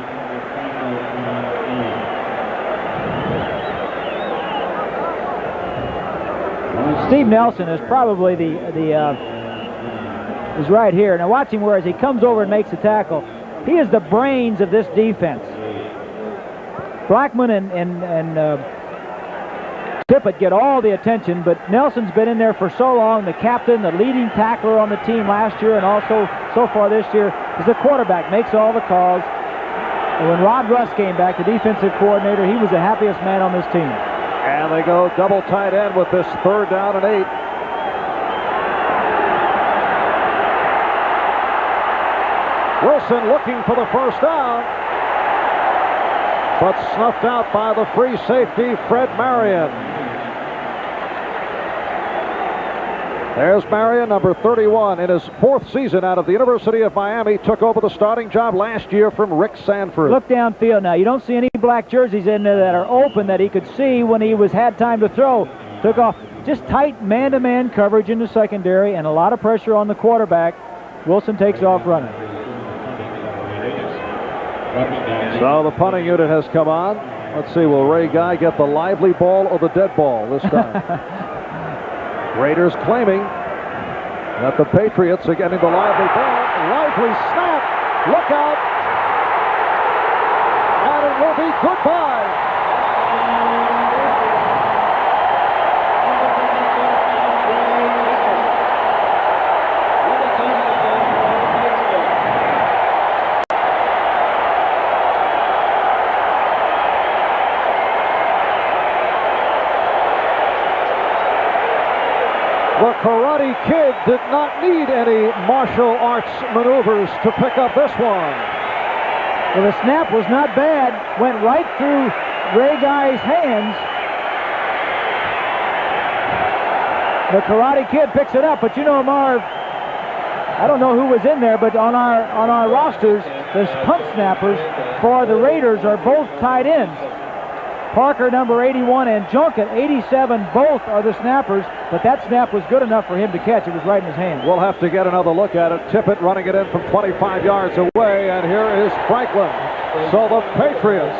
B: Steve Nelson is probably is right here. Now watch him where as he comes over and makes a tackle. He is the brains of this defense. Blackman and Tippett get all the attention, but Nelson's been in there for so long. The captain, the leading tackler on the team last year and also so far this year, is the quarterback, makes all the calls. And when Rod Russ came back, the defensive coordinator, he was the happiest man on this team.
A: And they go double tight end with this 3rd down and 8. Wilson looking for the first down, but snuffed out by the free safety, Fred Marion. There's Marion, number 31, in his 4th season out of the University of Miami. Took over the starting job last year from Rick Sanford.
B: Look downfield now. You don't see any black jerseys in there that are open that he could see when he had time to throw. Took off. Just tight man-to-man coverage in the secondary and a lot of pressure on the quarterback. Wilson takes off running.
A: So the punting unit has come on. Let's see, will Ray Guy get the lively ball or the dead ball this time? Raiders claiming that the Patriots are getting the lively ball. Lively snap. Look out. And it will be goodbye. The Karate Kid did not need any martial arts maneuvers to pick up this one.
B: Well, the snap was not bad. Went right through Ray Guy's hands. The Karate Kid picks it up, but you know, Marv, I don't know who was in there, but on our rosters, the punt snappers for the Raiders are both tight ends. Parker, number 81, and Junket, 87, both are the snappers, but that snap was good enough for him to catch. It was right in his hand.
A: We'll have to get another look at it. Tippett running it in from 25 yards away, and here is Franklin. So the Patriots,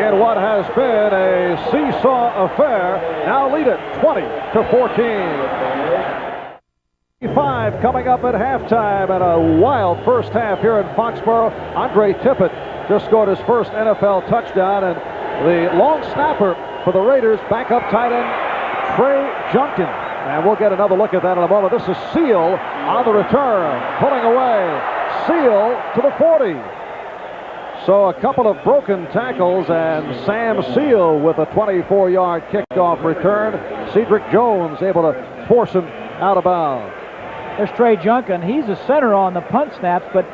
A: in what has been a seesaw affair, now lead it 20-14. 5 coming up at halftime, and a wild first half here in Foxborough. Andre Tippett just scored his first NFL touchdown, and the long snapper for the Raiders, backup tight end, Trey Junkin. And we'll get another look at that in a moment. This is Seal on the return, pulling away. Seal to the 40. So a couple of broken tackles, and Sam Seal with a 24-yard kickoff return. Cedric Jones able to force him out of bounds.
B: There's Trey Junkin. He's a center on the punt snaps, but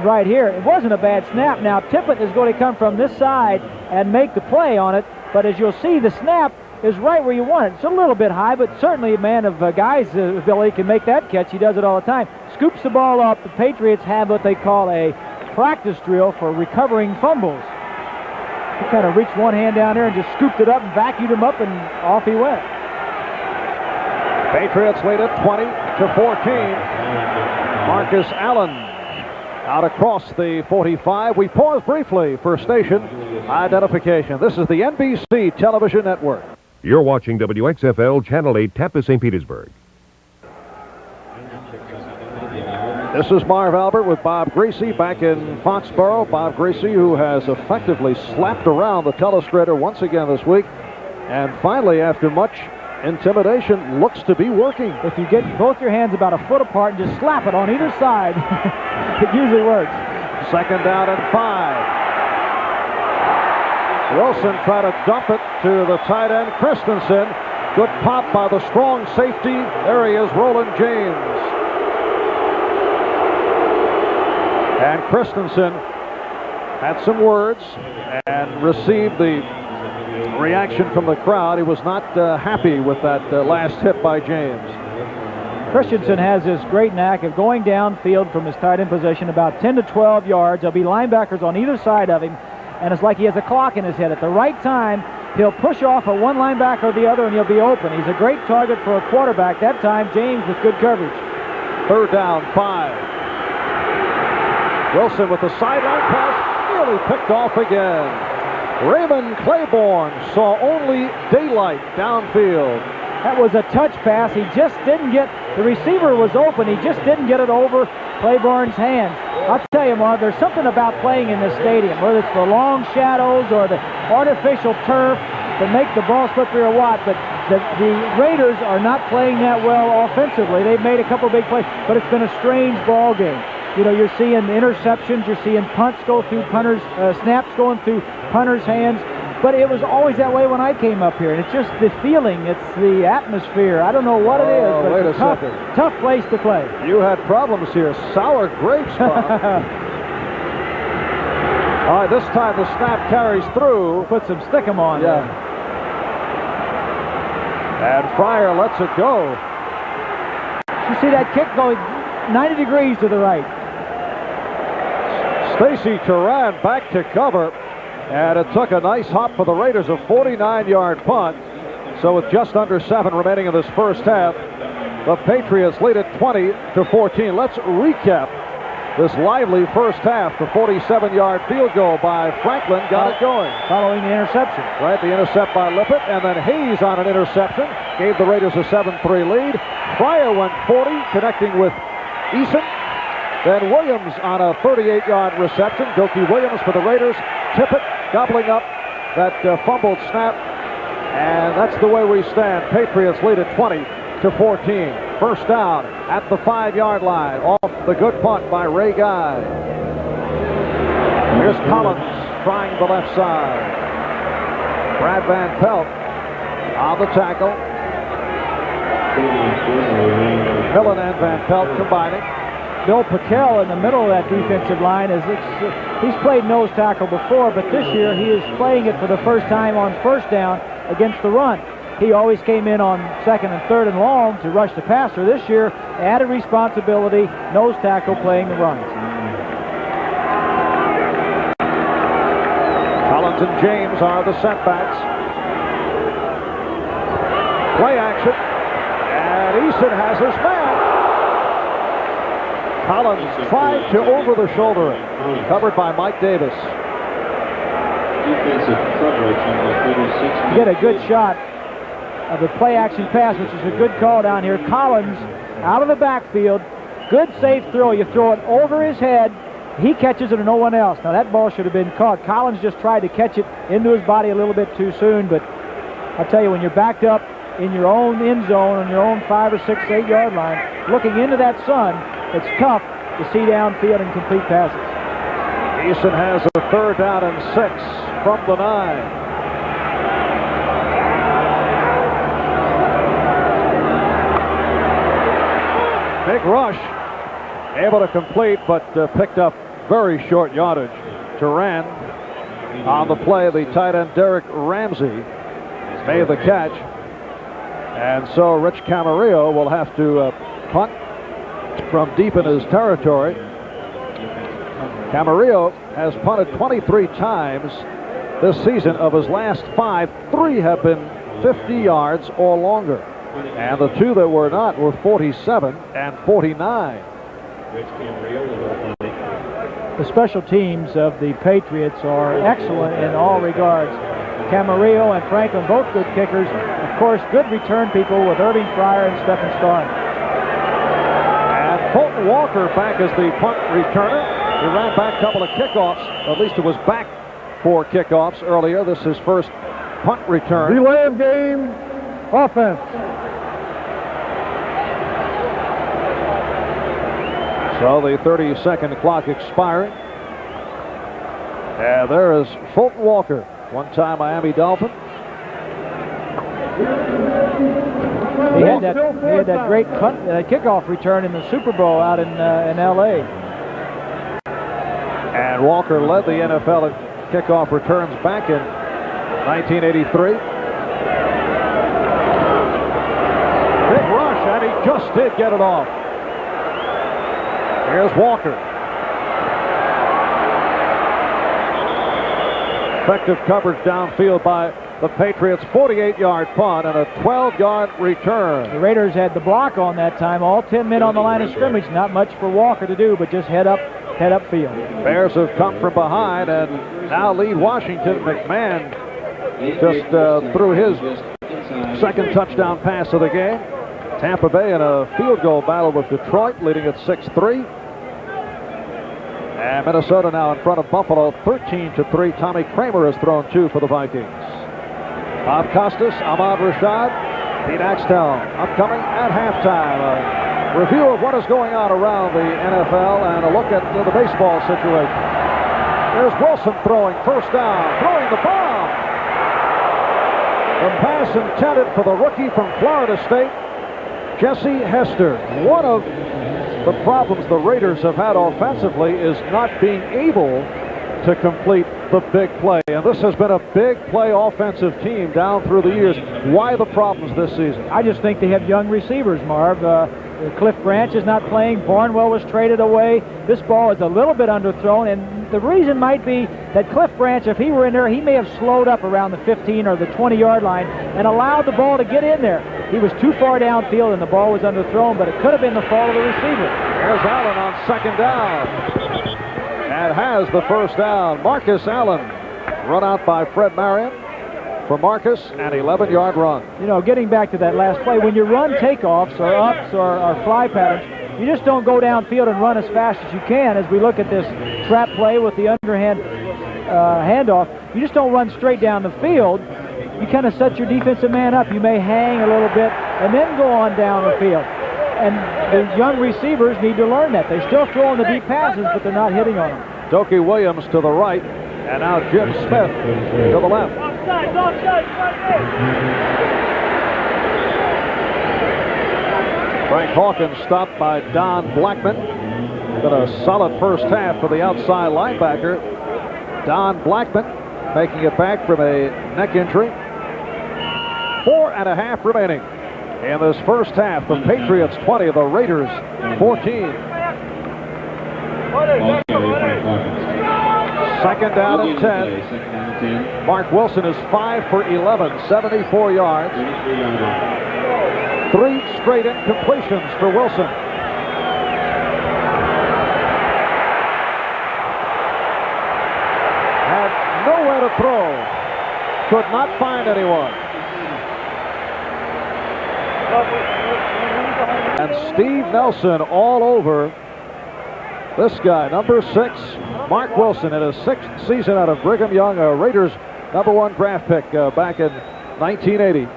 B: right here, it wasn't a bad snap. Now, Tippett is going to come from this side and make the play on it, but as you'll see, the snap is right where you want it. It's a little bit high, but certainly a man of Guy's ability can make that catch. He does it all the time. Scoops the ball up. The Patriots have what they call a practice drill for recovering fumbles. He kind of reached one hand down there and just scooped it up and vacuumed him up, and off he went.
A: Patriots lead it 20-14. Marcus Allen out across the 45. We pause briefly for station identification. This is the NBC Television Network.
D: You're watching WXFL Channel 8, Tampa, St. Petersburg.
A: This is Marv Albert with Bob Greasy back in Foxborough. Bob Greasy, who has effectively slapped around the telestrator once again this week. And finally, after much intimidation, looks to be working.
B: If you get both your hands about a foot apart and just slap it on either side, it usually works.
A: Second down and 5. Wilson tried to dump it to the tight end, Christensen. Good pop by the strong safety. There he is, Roland James. And Christensen had some words and received the reaction from the crowd. He was not happy with that last hit by James.
B: Christensen has this great knack of going downfield from his tight end position about 10 to 12 yards. There'll be linebackers on either side of him, and it's like he has a clock in his head. At the right time, he'll push off of one linebacker or the other, and he'll be open. He's a great target for a quarterback. That time, James with good coverage.
A: Third down, 5. Wilson with the sideline pass, nearly picked off again. Raymond Claiborne saw only daylight downfield.
B: That was a touch pass. He just didn't get, the receiver was open. He just didn't get it over Claiborne's hands. I'll tell you, Marv, there's something about playing in this stadium, whether it's the long shadows or the artificial turf that make the ball slippery or what, but the Raiders are not playing that well offensively. They've made a couple big plays, but it's been a strange ball game. You know, you're seeing interceptions, you're seeing punts go through punters, snaps going through punters' hands. But it was always that way when I came up here. And it's just the feeling, it's the atmosphere. I don't know what it is, but it's a tough place to play.
A: You had problems here. Sour grapes, Bob. All right, this time the snap carries through.
B: Put some stickum on.
A: Yeah. And Fryer lets it go.
B: You see that kick going 90 degrees to the right.
A: Stacy Turan back to cover, and it took a nice hop for the Raiders, a 49-yard punt. So with just under 7 remaining in this first half, the Patriots lead it 20-14. Let's recap this lively first half. The 47-yard field goal by Franklin got it going.
B: Following the interception.
A: Right, the intercept by Lippett, and then Hayes on an interception gave the Raiders a 7-3 lead. Fryer went 40, connecting with Eason. Then Williams on a 38-yard reception. Goki Williams for the Raiders. Tippett gobbling up that fumbled snap. And that's the way we stand. Patriots lead it 20-14. First down at the 5-yard line. Off the good punt by Ray Guy. Here's Collins trying the left side. Brad Van Pelt on the tackle. Millen and Van Pelt combining.
B: Bill Pickell in the middle of that defensive line he's played nose tackle before, but this year he is playing it for the first time on first down against the run. He always came in on second and third and long to rush the passer. This year, added responsibility, nose tackle playing the runs.
A: Collins and James are the setbacks. Play action. And Eason has his man. Collins tried to over the shoulder it. Covered by Mike Davis.
E: Defensive coverage on the 36.
B: Get a good shot of the play action pass, which is a good call down here. Collins out of the backfield. Good safe throw. You throw it over his head. He catches it and no one else. Now that ball should have been caught. Collins just tried to catch it into his body a little bit too soon, but I'll tell you, when you're backed up in your own end zone, on your own 5 or 6, 8 yard line, looking into that sun, it's tough to see downfield and complete passes.
A: Eason has a third down and 6 from the 9. Big rush, able to complete, but picked up very short yardage. Turan on the play. The tight end Derek Ramsey made the catch, and so Rich Camarillo will have to punt from deep in his territory. Camarillo has punted 23 times this season. Of his last 5, 3 have been 50 yards or longer. And the 2 that were not were 47 and 49.
B: The special teams of the Patriots are excellent in all regards. Camarillo and Franklin, both good kickers. Of course, good return people with Irving Fryer and Stephen Starr.
A: And Fulton Walker back as the punt returner. He ran back a couple of kickoffs. At least it was back for kickoffs earlier. This is his first punt return.
C: Delay of game, offense.
A: So the 30-second clock expiring. And there is Fulton Walker, one-time Miami Dolphin.
B: He had that great kickoff return in the Super Bowl out in L.A.
A: And Walker led the NFL in kickoff returns back in 1983. Big rush, and he just did get it off. Here's Walker. Effective coverage downfield by the Patriots. 48-yard punt and a 12-yard return.
B: The Raiders had the block on that time. All 10 men on the line of scrimmage. Not much for Walker to do, but just head upfield.
A: Bears have come from behind and now lead Washington. McMahon just threw his second touchdown pass of the game. Tampa Bay in a field goal battle with Detroit, leading at 6-3. And Minnesota now in front of Buffalo, 13-3. Tommy Kramer has thrown 2 for the Vikings. Bob Costas, Ahmad Rashad, Pete Axtell, upcoming at halftime. A review of what is going on around the NFL and a look at the baseball situation. There's Wilson throwing, first down, throwing the bomb. The pass intended for the rookie from Florida State, Jesse Hester. One of the problems the Raiders have had offensively is not being able to complete the big play. And this has been a big play offensive team down through the years. Why the problems this season?
B: I just think they have young receivers, Marv. Cliff Branch is not playing. Barnwell was traded away. This ball is a little bit underthrown, and the reason might be that Cliff Branch, if he were in there, he may have slowed up around the 15 or the 20-yard line and allowed the ball to get in there. He was too far downfield and the ball was underthrown, but it could have been the fault of the receiver.
A: There's Allen on second down and has the first down. Marcus Allen run out by Fred Marion. For Marcus, an 11-yard run.
B: You know, getting back to that last play, when you run takeoffs or ups or fly patterns, you just don't go downfield and run as fast as you can. As we look at this trap play with the underhand handoff, you just don't run straight down the field. You kind of set your defensive man up. You may hang a little bit and then go on down the field. And the young receivers need to learn that. They're still throwing the deep passes, but they're not hitting on them.
A: Dokie Williams to the right, and now Jim Smith to the left. Frank Hawkins stopped by Don Blackman. Been a solid first half for the outside linebacker. Don Blackman making it back from a neck injury. 4.5 remaining in this first half. The Patriots 20, the Raiders 14. Second down and 10. Mark Wilson is 5 for 11, 74 yards. 3 straight incompletions for Wilson. Had nowhere to throw. Could not find anyone. And Steve Nelson all over this guy, number 6, Mark Wilson, in his 6th season out of Brigham Young, a Raiders #1 draft pick back in 1980.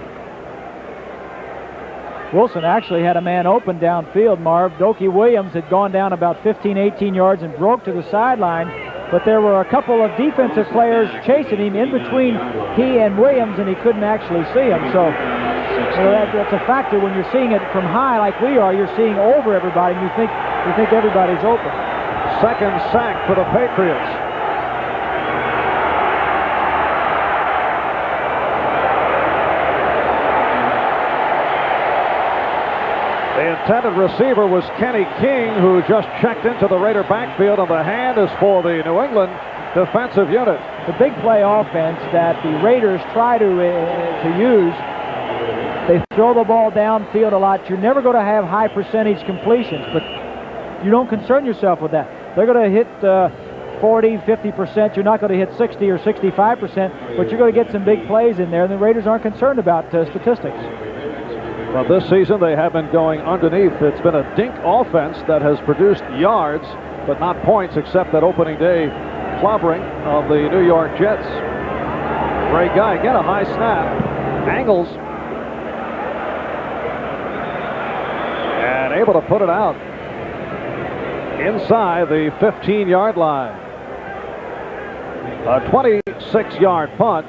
B: Wilson actually had a man open downfield, Marv. Dokie Williams had gone down about 15, 18 yards and broke to the sideline, but there were a couple of defensive players chasing him in between he and Williams, and he couldn't actually see him. So that's a factor when you're seeing it from high like we are. You're seeing over everybody, and you think everybody's open.
A: Second sack for the Patriots. The intended receiver was Kenny King, who just checked into the Raider backfield, and the hand is for the New England defensive unit.
B: The big play offense that the Raiders try to use, they throw the ball downfield a lot. You're never going to have high percentage completions, but you don't concern yourself with that. They're going to hit 40, 50%. You're not going to hit 60 or 65%, but you're going to get some big plays in there, and the Raiders aren't concerned about statistics.
A: Well, this season they have been going underneath. It's been a dink offense that has produced yards, but not points, except that opening day clobbering of the New York Jets. Ray Guy, again a high snap, angles, and able to put it out inside the 15-yard line. A 26-yard punt,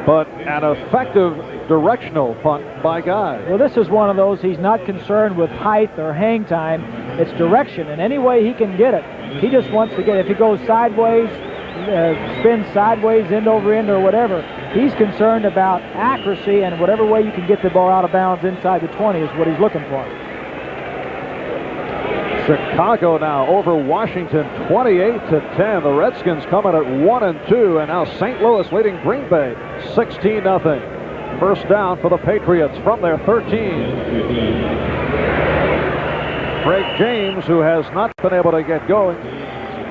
A: but an effective directional punt by Guy.
B: Well, this is one of those, he's not concerned with height or hang time. It's direction, and any way he can get it, he just wants to get it. If he goes sideways, spins sideways, end over end, or whatever, he's concerned about accuracy, and whatever way you can get the ball out of bounds inside the 20 is what he's looking for.
A: Chicago now over Washington 28-10. The Redskins coming at 1-2, and now St. Louis leading Green Bay 16-0. First down for the Patriots from their 13. Craig James, who has not been able to get going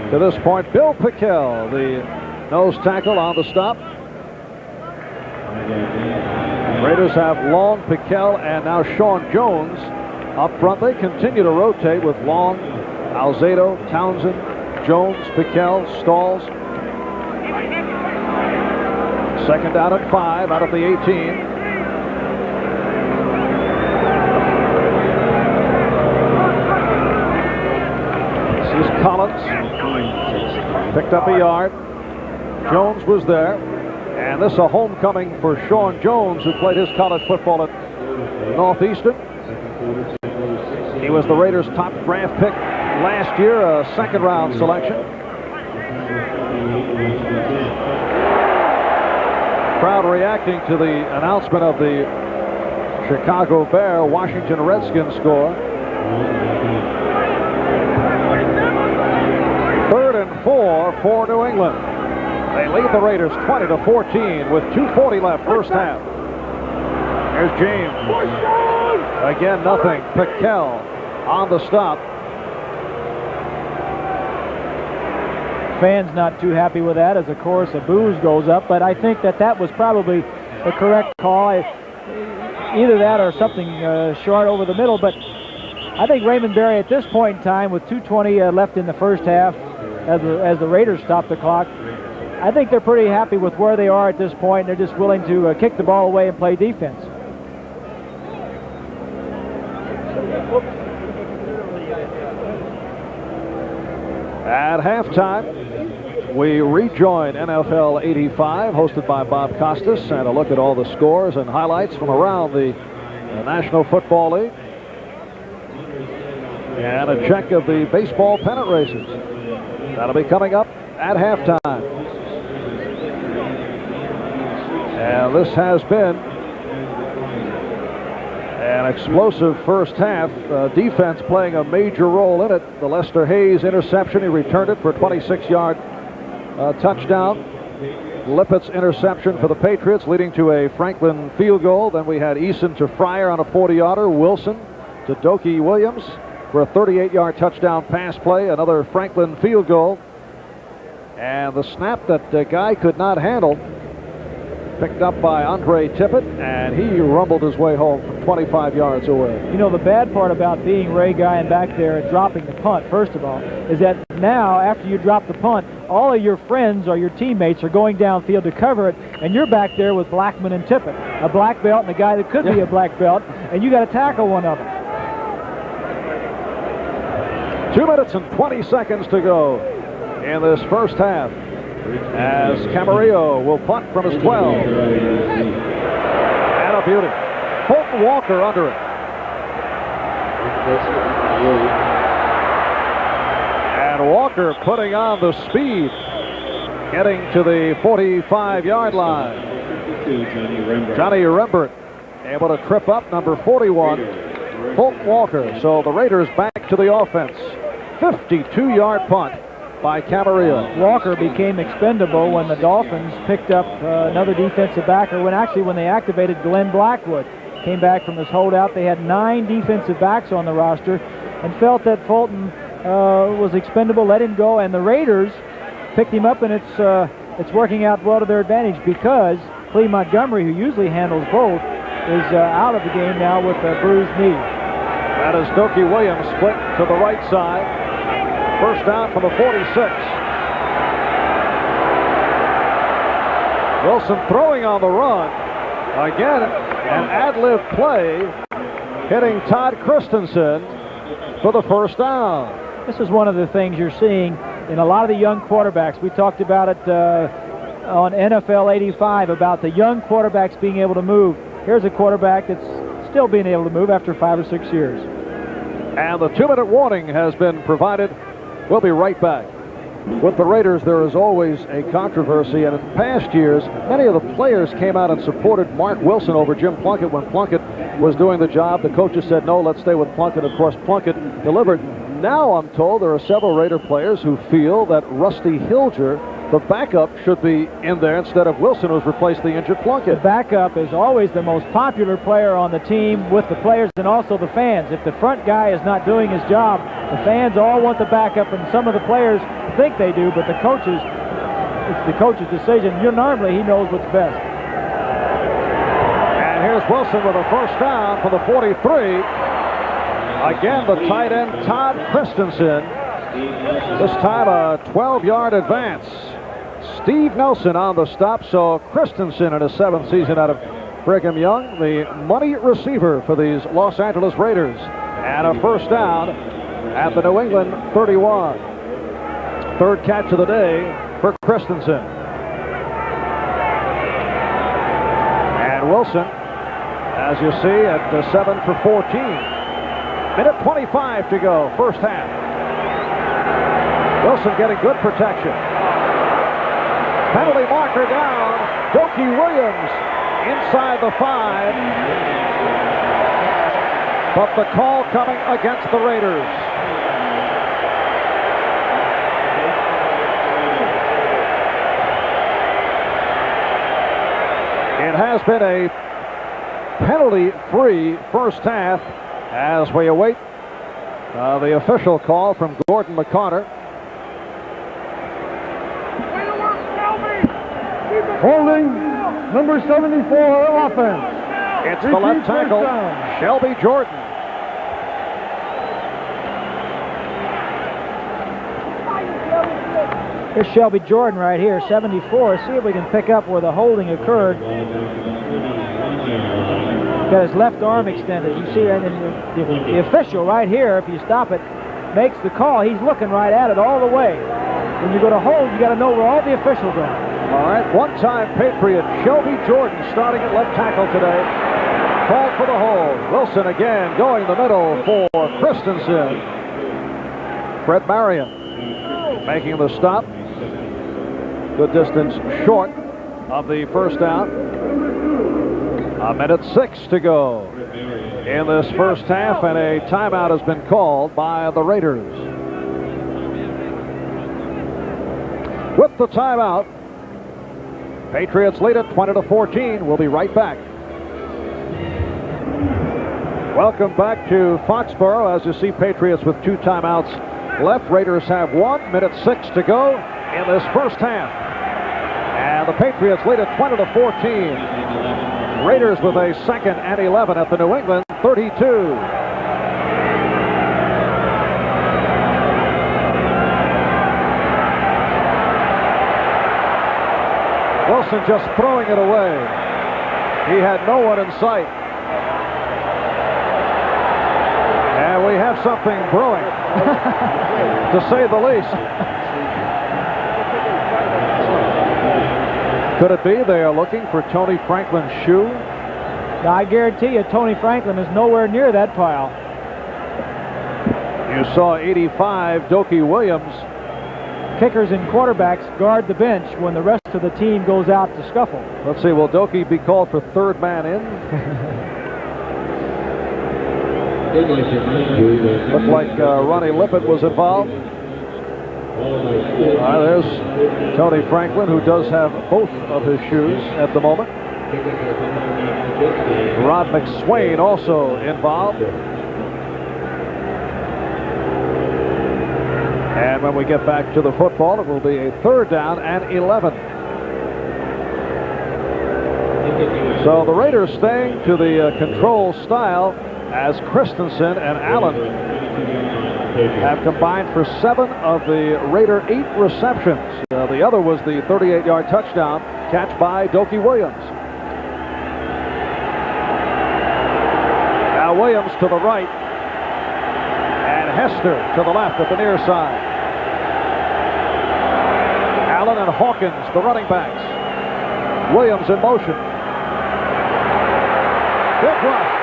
A: to this point. Bill Pickell, the nose tackle, on the stop. Raiders have Long, Pickell, and now Sean Jones up front. They continue to rotate with Long, Alzado, Townsend, Jones, Pickell, Stalls. Second down at 5 out of the 18. This is Collins. Picked up a yard. Jones was there. And this is a homecoming for Sean Jones, who played his college football at Northeastern. He was the Raiders' top draft pick last year, a second-round selection. Crowd reacting to the announcement of the Chicago Bear Washington Redskins score. 3rd and 4 for New England. They lead the Raiders 20-14 with 2:40 left, first half. Here's James. Again, nothing. Pickell on the stop.
B: Fans not too happy with that, as of course a booze goes up, but I think that was probably the correct call. Either that or something short over the middle, but I think Raymond Berry at this point in time, with 2:20 left in the first half, as the Raiders stop the clock, I think they're pretty happy with where they are at this point. They're just willing to kick the ball away and play defense.
A: At halftime, we rejoin NFL 85, hosted by Bob Costas, and a look at all the scores and highlights from around the National Football League. And a check of the baseball pennant races. That'll be coming up at halftime. And this has been an explosive first half. Defense playing a major role in it. The Lester Hayes interception, he returned it for a 26-yard touchdown. Lippett's interception for the Patriots, leading to a Franklin field goal. Then we had Eason to Fryer on a 40-yarder. Wilson to Dokie Williams for a 38-yard touchdown pass play. Another Franklin field goal. And the snap that Guy could not handle, picked up by Andre Tippett, and he rumbled his way home from 25 yards away.
B: You know, the bad part about being Ray Guy and back there and dropping the punt, first of all, is that now, after you drop the punt, all of your friends or your teammates are going downfield to cover it, and you're back there with Blackman and Tippett, a black belt and a guy that could be a black belt, and you got to tackle one of them.
A: 2 minutes and 20 seconds to go in this first half, as Camarillo will punt from his 12. And a beauty. Fulton Walker under it. And Walker putting on the speed, getting to the 45-yard line. Johnny Rembert able to trip up number 41, Fulton Walker. So the Raiders back to the offense. 52-yard punt by Camarillo.
B: Walker became expendable when the Dolphins picked up another defensive backer, when they activated Glenn Blackwood. Came back from his holdout. They had 9 defensive backs on the roster and felt that Fulton was expendable, let him go, and the Raiders picked him up, and it's working out well to their advantage because Cleve Montgomery, who usually handles both, is out of the game now with a bruised knee.
A: That is Dokie Williams split to the right side. First down from the 46. Wilson throwing on the run. Again, an ad-lib play, hitting Todd Christensen for the first down.
B: This is one of the things you're seeing in a lot of the young quarterbacks. We talked about it on NFL 85, about the young quarterbacks being able to move. Here's a quarterback that's still being able to move after 5 or 6 years.
A: And the 2-minute warning has been provided. We'll be right back. With the Raiders, there is always a controversy, and in past years, many of the players came out and supported Mark Wilson over Jim Plunkett when Plunkett was doing the job. The coaches said, no, let's stay with Plunkett. Of course, Plunkett delivered. Now I'm told there are several Raider players who feel that Rusty Hilger, the backup, should be in there instead of Wilson, who's replaced the injured Plunkett.
B: The backup is always the most popular player on the team with the players and also the fans. If the front guy is not doing his job, the fans all want the backup, and some of the players think they do, but the coaches, it's the coach's decision. Normally, he knows what's best.
A: And here's Wilson with a first down for the 43. Again, the tight end, Todd Christensen. This time a 12-yard advance. Steve Nelson on the stop, so Christensen in his 7th season out of Brigham Young, the money receiver for these Los Angeles Raiders. And a first down at the New England 31. Third catch of the day for Christensen. And Wilson, as you see, at 7 for 14. Minute 25 to go, first half. Wilson getting good protection. Penalty marker down. Dokie Williams inside the 5. But the call coming against the Raiders. It has been a penalty-free first half as we await the official call from Gordon McCarter.
C: Holding number 74 offense.
A: It's the left tackle, Shelby Jordan.
B: Here's Shelby Jordan right here, 74. See if we can pick up where the holding occurred. Got his left arm extended. You see, and the official right here, if you stop it, makes the call. He's looking right at it all the way. When you go to hold, you got to know where all the officials are.
A: All right, one-time Patriot Shelby Jordan starting at left tackle today. Called for the hold. Wilson again going the middle for Christensen. Fred Marion making the stop. Good distance short of the first down. A minute 6 to go in this first half, and a timeout has been called by the Raiders. With the timeout, Patriots lead it 20-14. We'll be right back. Welcome back to Foxborough. As you see, Patriots with 2 timeouts left. Raiders have 1. Minute 6 to go in this first half. And the Patriots lead it 20-14. Raiders with a 2nd and 11 at the New England 32. Wilson just throwing it away. He had no one in sight. And we have something brewing, to say the least. Could it be they are looking for Tony Franklin's shoe?
B: Now, I guarantee you, Tony Franklin is nowhere near that pile.
A: You saw 85, Dokie Williams.
B: Kickers and quarterbacks guard the bench when the rest of the team goes out to scuffle.
A: Let's see, will Dokie be called for third man in? Looked like Ronnie Lippett was involved. There's Tony Franklin, who does have both of his shoes at the moment. Rod McSwain also involved. And when we get back to the football, it will be a 3rd down and 11. So the Raiders staying to the control style as Christensen and Allen have combined for 7 of the Raider 8 receptions. The other was the 38-yard touchdown catch by Dokie Williams. Now Williams to the right, and Hester to the left at the near side. Allen and Hawkins, the running backs. Williams in motion. Big rush.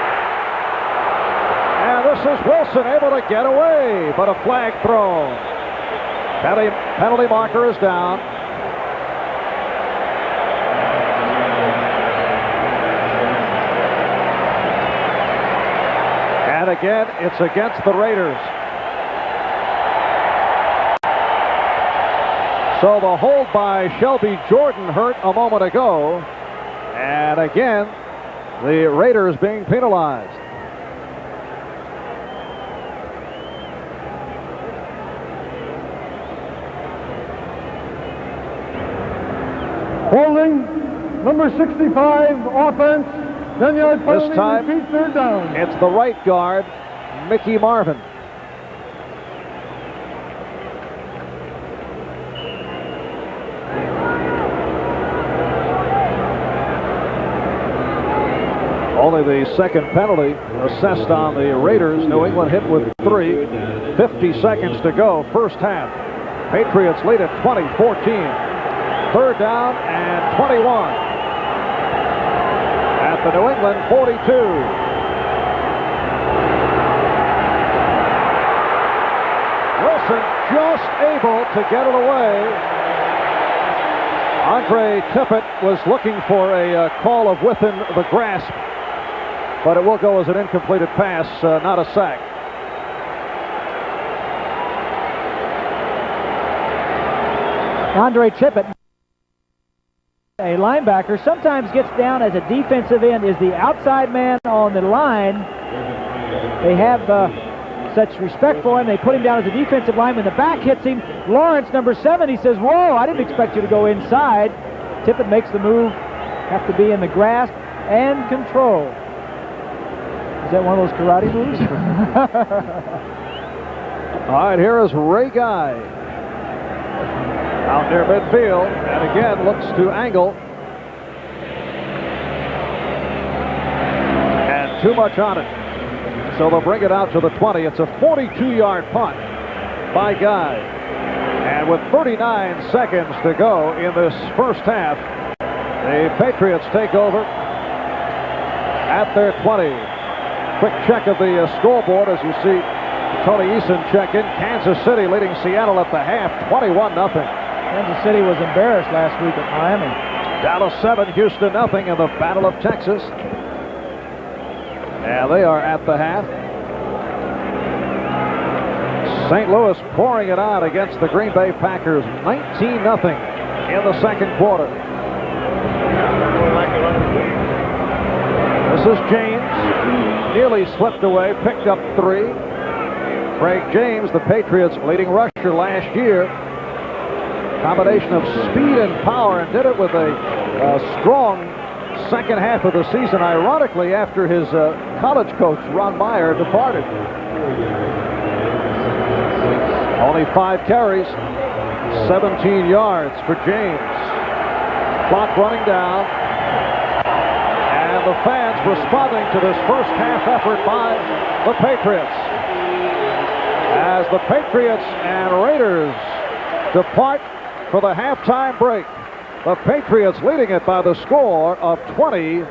A: And this is Wilson able to get away, but a flag thrown. Penalty marker is down. And again, it's against the Raiders. So the hold by Shelby Jordan hurt a moment ago. And again, the Raiders being penalized.
C: Holding, number 65, offense. 10-yard penalty.
A: This time,
C: repeat, 3rd down.
A: It's the right guard, Mickey Marvin. Only the 2nd penalty assessed on the Raiders. New England hit with 3. 50 seconds to go, first half. Patriots lead at 20-14. 3rd down and 21. At the New England 42. Wilson just able to get it away. Andre Tippett was looking for a call of within the grasp, but it will go as an incompleted pass, not a sack.
B: Andre Tippett, a linebacker, sometimes gets down as a defensive end, is the outside man on the line. They have such respect for him. They put him down as a defensive lineman. The back hits him. Lawrence, number 7, he says, whoa, I didn't expect you to go inside. Tippett makes the move. Have to be in the grasp and control. Is that one of those karate moves?
A: All right, here is Ray Guy. Out near midfield, and again looks to angle. And too much on it. So they'll bring it out to the 20. It's a 42-yard punt by Guy. And with 39 seconds to go in this first half, the Patriots take over at their 20. Quick check of the scoreboard as you see Tony Eason check in. Kansas City leading Seattle at the half, 21-0.
B: Kansas City was embarrassed last week at Miami.
A: Dallas 7, Houston 0 in the Battle of Texas. And they are at the half. St. Louis pouring it on against the Green Bay Packers, 19-0 in the second quarter. This is James, nearly slipped away, picked up 3. Craig James, the Patriots' leading rusher last year. Combination of speed and power, and did it with a strong second half of the season, ironically after his college coach Ron Meyer departed. Only 5 carries, 17 yards for James. Clock running down, and the fans responding to this first half effort by the Patriots as the Patriots and Raiders depart for the halftime break. The Patriots leading it by the score of 20-14.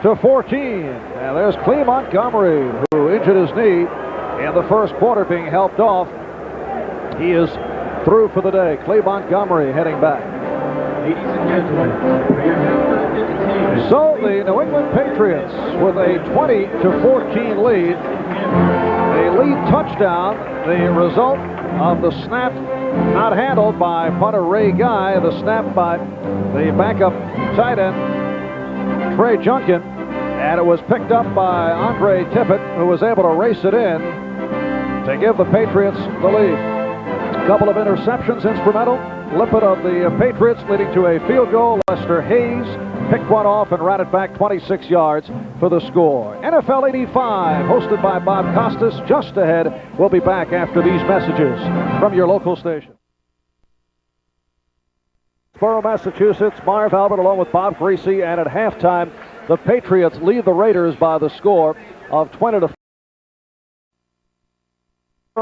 A: And there's Clee Montgomery, who injured his knee in the first quarter, being helped off. He is through for the day. Clee Montgomery heading back.
E: Ladies and gentlemen, we are now at the
A: So the New England Patriots with a 20-14 lead. A lead touchdown, the result of the snap not handled by punter Ray Guy, the snap by the backup tight end Trey Junkin, and it was picked up by Andre Tippett, who was able to race it in to give the Patriots the lead. Couple of interceptions instrumental. Lippett of the Patriots leading to a field goal. Lester Hayes picked one off and ran it back 26 yards for the score. NFL 85, hosted by Bob Costas, just ahead. We'll be back after these messages from your local station. Foxborough, Massachusetts, Marv Albert along with Bob Greasy, and at halftime, the Patriots lead the Raiders by the score of 20-4.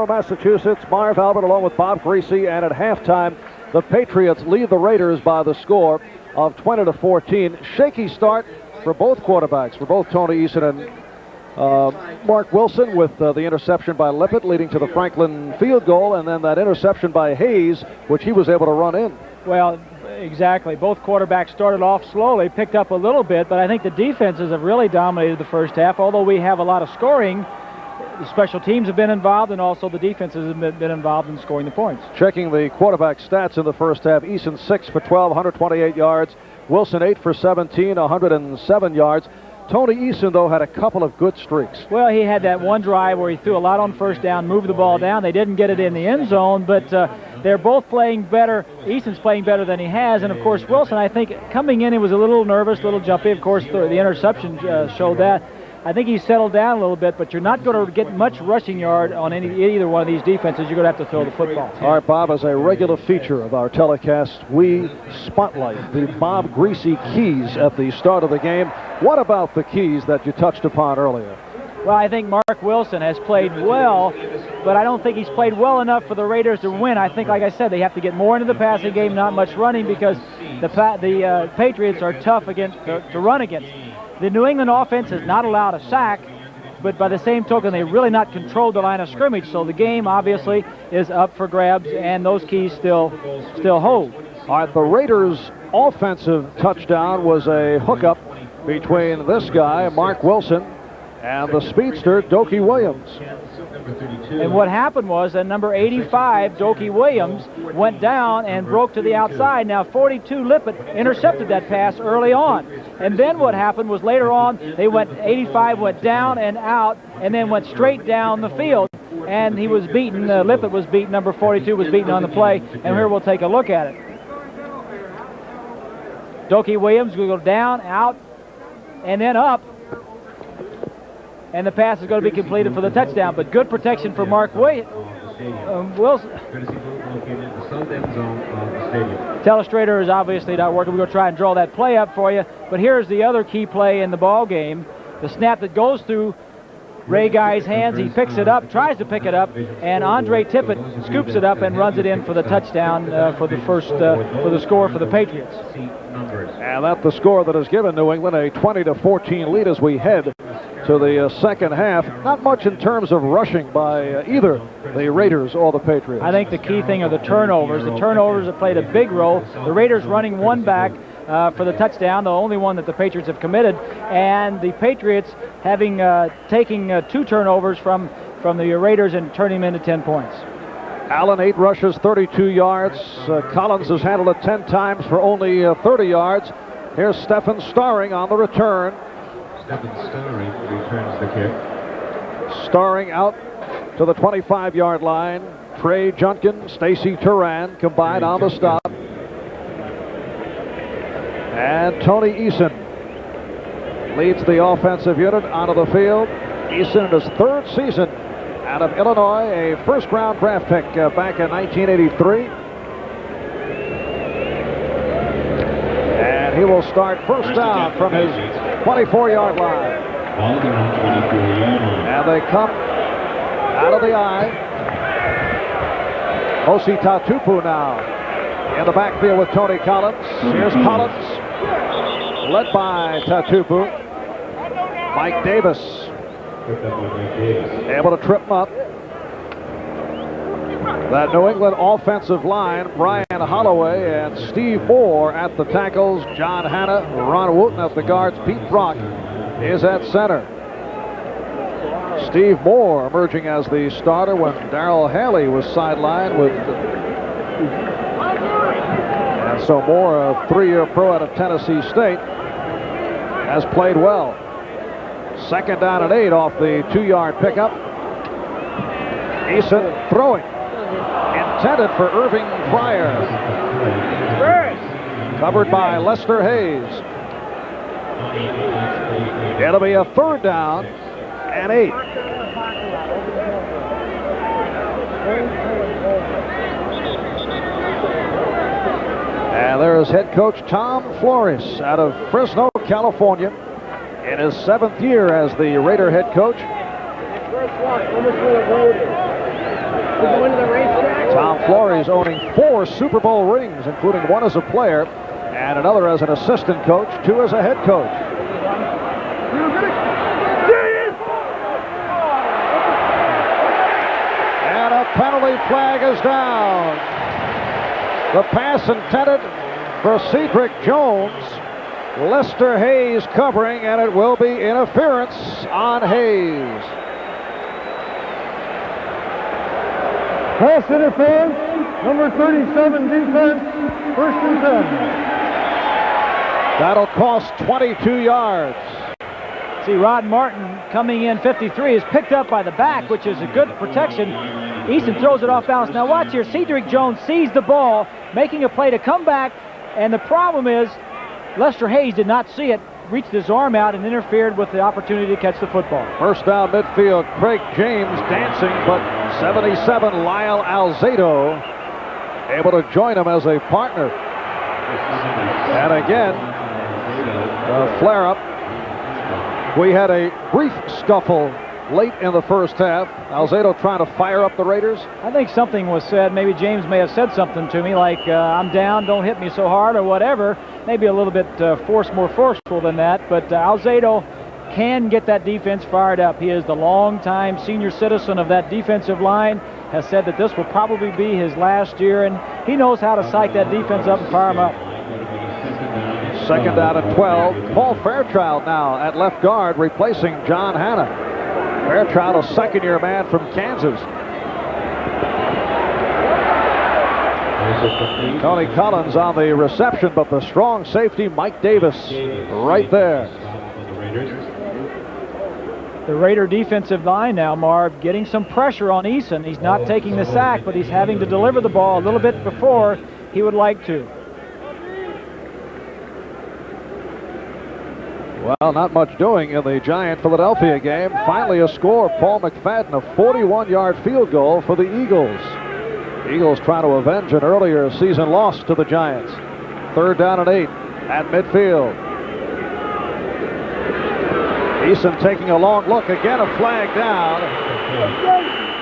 A: Massachusetts, Marv Albert along with Bob Greasy, and at halftime, the Patriots lead the Raiders by the score of 20-14. Shaky start for both quarterbacks, for both Tony Eason and Mark Wilson, with the interception by Lippett leading to the Franklin field goal, and then that interception by Hayes, which he was able to run in.
B: Well, exactly. Both quarterbacks started off slowly, picked up a little bit, but I think the defenses have really dominated the first half. Although we have a lot of scoring, the special teams have been involved, and also the defenses have been involved in scoring the points. Checking the quarterback stats in the first half, Eason 6 for 12, 128 yards. Wilson 8 for 17, 107 yards. Tony Eason, though, had a couple of good streaks. Well, he had that one drive where he threw a lot on first down, moved the ball down. They didn't get it in the end zone, but they're both playing better. Eason's playing better than he has, and, of course, Wilson, I think, coming in, he was a little nervous, a little jumpy. Of course, the interception showed that. I think he's settled down a little bit, but you're not going to get much rushing yard on either one of these defenses. You're going to have to throw the football. All right, Bob, as a regular feature of our telecast, we spotlight the Bob Greasy keys at the start of the game. What about the keys that you touched upon earlier? Well, I think Mark Wilson has played well, but I don't think he's played well enough for the Raiders to win. I think, like I said, they have to get more into the passing game, not much running, because the Patriots are tough to run against. The New England offense has not allowed a sack, but by the same token, they really not controlled the line of scrimmage. So the game, obviously, is up for grabs, and those keys still hold. All right, the Raiders' offensive touchdown was a hookup between this guy, Mark Wilson, and the speedster, Dokie Williams. And what happened was that number 85, Dokie Williams, went down and broke to the outside. Now, 42, Lippett, intercepted that pass early on. And then what happened was later on, 85 went down and out, and then went straight down the field. And he was beaten, Lippett was beaten, number 42 was beaten on the play, and here we'll take a look at it. Dokie Williams will go down, out, and then up. And the pass is going to be completed for the touchdown. But good protection for Mark Wilson. Telestrator is obviously not working. We're going to try and draw that play up for you. But here's the other key play in the ball game. The snap that goes through Ray Guy's hands. He picks it up, tries to pick it up, and Andre Tippett scoops it up and runs it in for the touchdown for the score for the Patriots. And that's the score that has given New England a 20-14 lead as we head to the second half. Not much in terms of rushing by either the Raiders or the Patriots. I think the key thing are the turnovers. The turnovers have played a big role. The Raiders running one back for the touchdown, the only one that the Patriots have committed, and the Patriots having taking 2 turnovers from the Raiders and turning them into 10 points. Allen, 8 rushes, 32 yards. Collins has handled it 10 times for only 30 yards. Here's Stephen Starring on the return.
E: Stephen Starring returns the kick.
A: Starring out to the 25-yard line. Trey Junkin, Stacy Turan combined on the stop. And Tony Eason leads the offensive unit onto the field. Eason in his 3rd season out of Illinois, a first-round draft pick back in 1983. And he will start first down from his 24-yard line. And they come out of the eye. Osi Tatupu now in the backfield with Tony Collins. Here's Collins, led by Tatupu. Mike Davis able to trip him up. That New England offensive line, Brian Holloway and Steve Moore at the tackles. John Hanna, Ron Wooten at the guards. Pete Brock is at center. Steve Moore emerging as the starter when Darrell Haley was sidelined with... And so Moore, a 3-year pro out of Tennessee State, has played well. Second down and 8 off the 2-yard pickup. Eason throwing. intended for Irving Pryor. Covered by Lester Hayes. It'll be a 3rd down and 8. And there's head coach Tom Flores out of Fresno, California, in his 7th year as the Raider head coach. Tom Flores owning 4 Super Bowl rings, including 1 as a player and another as an assistant coach, 2 as a head coach. And a penalty flag is down. The pass intended for Cedric Jones. Lester Hayes covering, and it will be interference on Hayes.
C: Pass interference, number 37 defense, 1st and 10.
A: That'll cost 22 yards.
B: See, Rod Martin coming in 53 is picked up by the back, which is a good protection. Easton throws it off balance. Now watch here. Cedric Jones sees the ball, making a play to come back, and the problem is Lester Hayes did not see it, reached his arm out and interfered with the opportunity to catch the football.
A: 1st down midfield, Craig James dancing, but 77 Lyle Alzado able to join him as a partner. And again, the flare-up. We had a brief scuffle late in the 1st half. Alzado trying to fire up the Raiders.
B: I think something was said. Maybe James may have said something to me like, I'm down, don't hit me so hard, or whatever. Maybe a little bit more forceful than that. But Alzado can get that defense fired up. He is the longtime senior citizen of that defensive line, has said that this will probably be his last year, and he knows how to psych that defense up and fire them up.
A: 2nd down and 12. Paul Fairchild now at left guard, replacing John Hanna. Fairchild, a 2nd-year man from Kansas. Tony Collins on the reception, but the strong safety, Mike Davis, right there.
B: The Raider defensive line now, Marv, getting some pressure on Eason. He's not taking the sack, but he's having to deliver the ball a little bit before he would like to.
A: Well, not much doing in the Giant-Philadelphia game. Finally a score. Paul McFadden, a 41-yard field goal for the Eagles. Eagles trying to avenge an earlier season loss to the Giants. 3rd down and 8 at midfield. Eason taking a long look. Again, a flag down.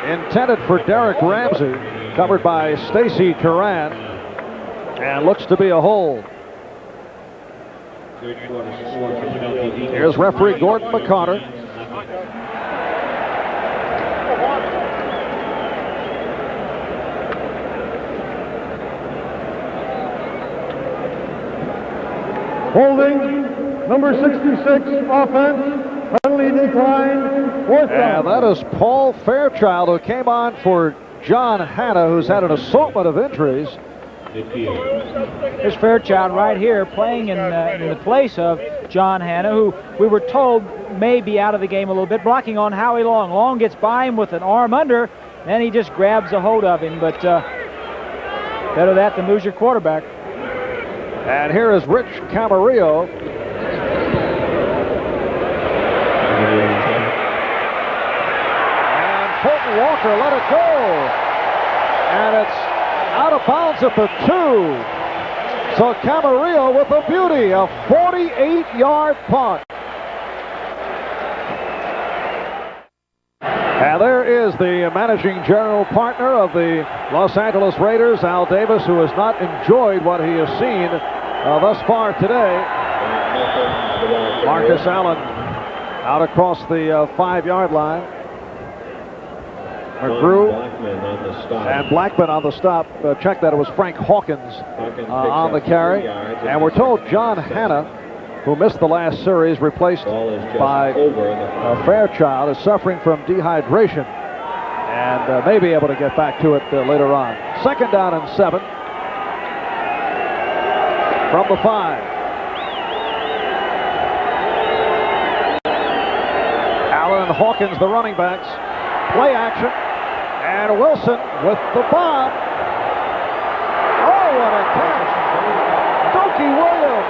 A: Intended for Derek Ramsey. Covered by Stacy Turan. And looks to be a hold. Here's referee Gordon McConnor.
C: Holding, number 66, offense, penalty decline, 4th down.
A: And that is Paul Fairchild, who came on for John Hanna, who's had an assortment of injuries.
B: Here's Fairchild right here playing in the place of John Hanna, who we were told may be out of the game a little bit, blocking on Howie Long. Long gets by him with an arm under, and he just grabs a hold of him. But better that than lose your quarterback.
A: And here is Rich Camarillo. And Fulton Walker let it go. And it's out of bounds at the 2. So Camarillo with a beauty, a 48-yard punt. And there is the managing general partner of the Los Angeles Raiders, Al Davis, who has not enjoyed what he has seen thus far today. Marcus Allen out across the 5-yard line. McGrew and Blackman on the stop. Check that it was Frank Hawkins on the carry. And we're told John Hanna, who missed the last series, replaced by Fairchild, is suffering from dehydration and may be able to get back to it later on. 2nd down and 7 from the 5. Allen and Hawkins, the running backs. Play action. And Wilson with the bomb. what a catch! Dokey Williams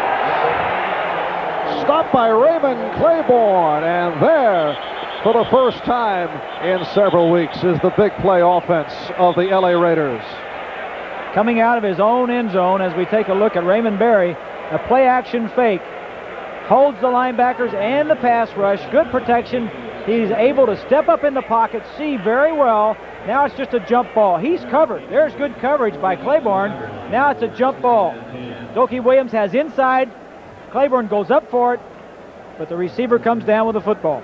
A: stopped by Raymond Claiborne, and there, for the first time in several weeks, is the big play offense of the LA Raiders.
B: Coming out of his own end zone as we take a look at Raymond Berry, a play action fake. Holds the linebackers and the pass rush. Good protection. He's able to step up in the pocket, see very well. Now it's just a jump ball. He's covered. There's good coverage by Claiborne. Now it's a jump ball. Dokey Williams has inside. Claiborne goes up for it, but the receiver comes down with the football.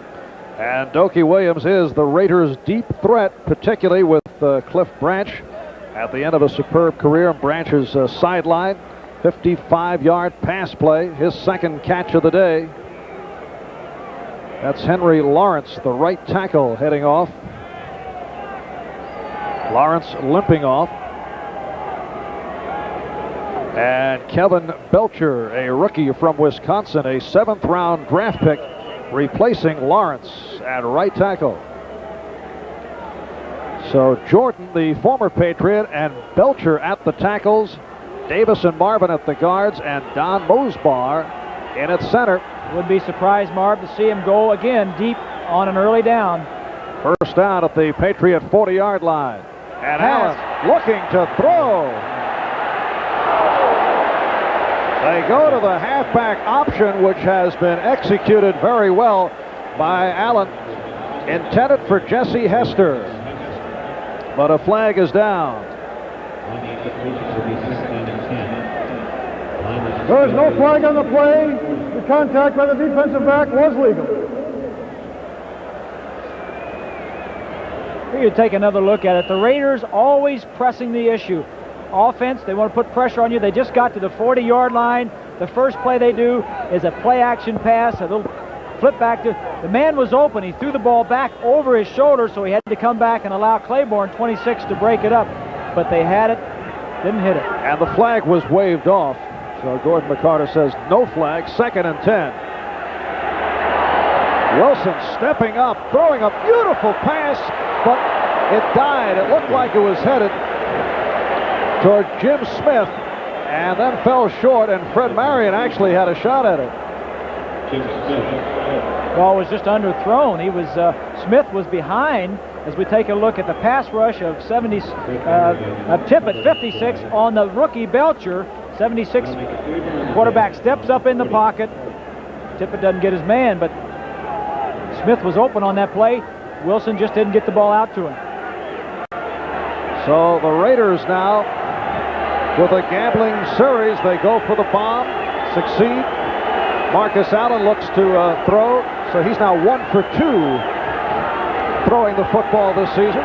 A: And Dokey Williams is the Raiders' deep threat, particularly with Cliff Branch at the end of a superb career on Branch's sideline. 55-yard pass play, his second catch of the day. That's Henry Lawrence, the right tackle, heading off. Lawrence limping off. And Kevin Belcher, a rookie from Wisconsin, a 7th-round draft pick, replacing Lawrence at right tackle. So Jordan, the former Patriot, and Belcher at the tackles. Davis and Marvin at the guards, and Don Mosbar in at center.
B: Would be surprised, Marv, to see him go again deep on an early down.
A: First down at the Patriot 40-yard line. And Allen looking to throw. They go to the halfback option, which has been executed very well by Allen. Intended for Jesse Hester. But a flag is down.
C: There is no flag on the play. The contact by the defensive back was legal.
B: Here you take another look at it. The Raiders always pressing the issue. Offense, they want to put pressure on you. They just got to the 40-yard line. The first play they do is a play-action pass, a little flip back to... The man was open. He threw the ball back over his shoulder, so he had to come back and allow Claiborne, 26, to break it up. But they had it, didn't hit it.
A: And the flag was waved off. So Gordon McCarter says no flag, 2nd and 10. Wilson stepping up, throwing a beautiful pass, but it died. It looked like it was headed toward Jim Smith and then fell short, and Fred Marion actually had a shot at it.
B: Ball was just underthrown. He was Smith was behind. As we take a look at the pass rush of Tippett, 56 on the rookie Belcher. 76 quarterback steps up in the pocket. Tippett doesn't get his man, but Smith was open on that play. Wilson just didn't get the ball out to him.
A: So the Raiders now with a gambling series. They go for the bomb, succeed. Marcus Allen looks to throw, so he's now 1 for 2 throwing the football this season.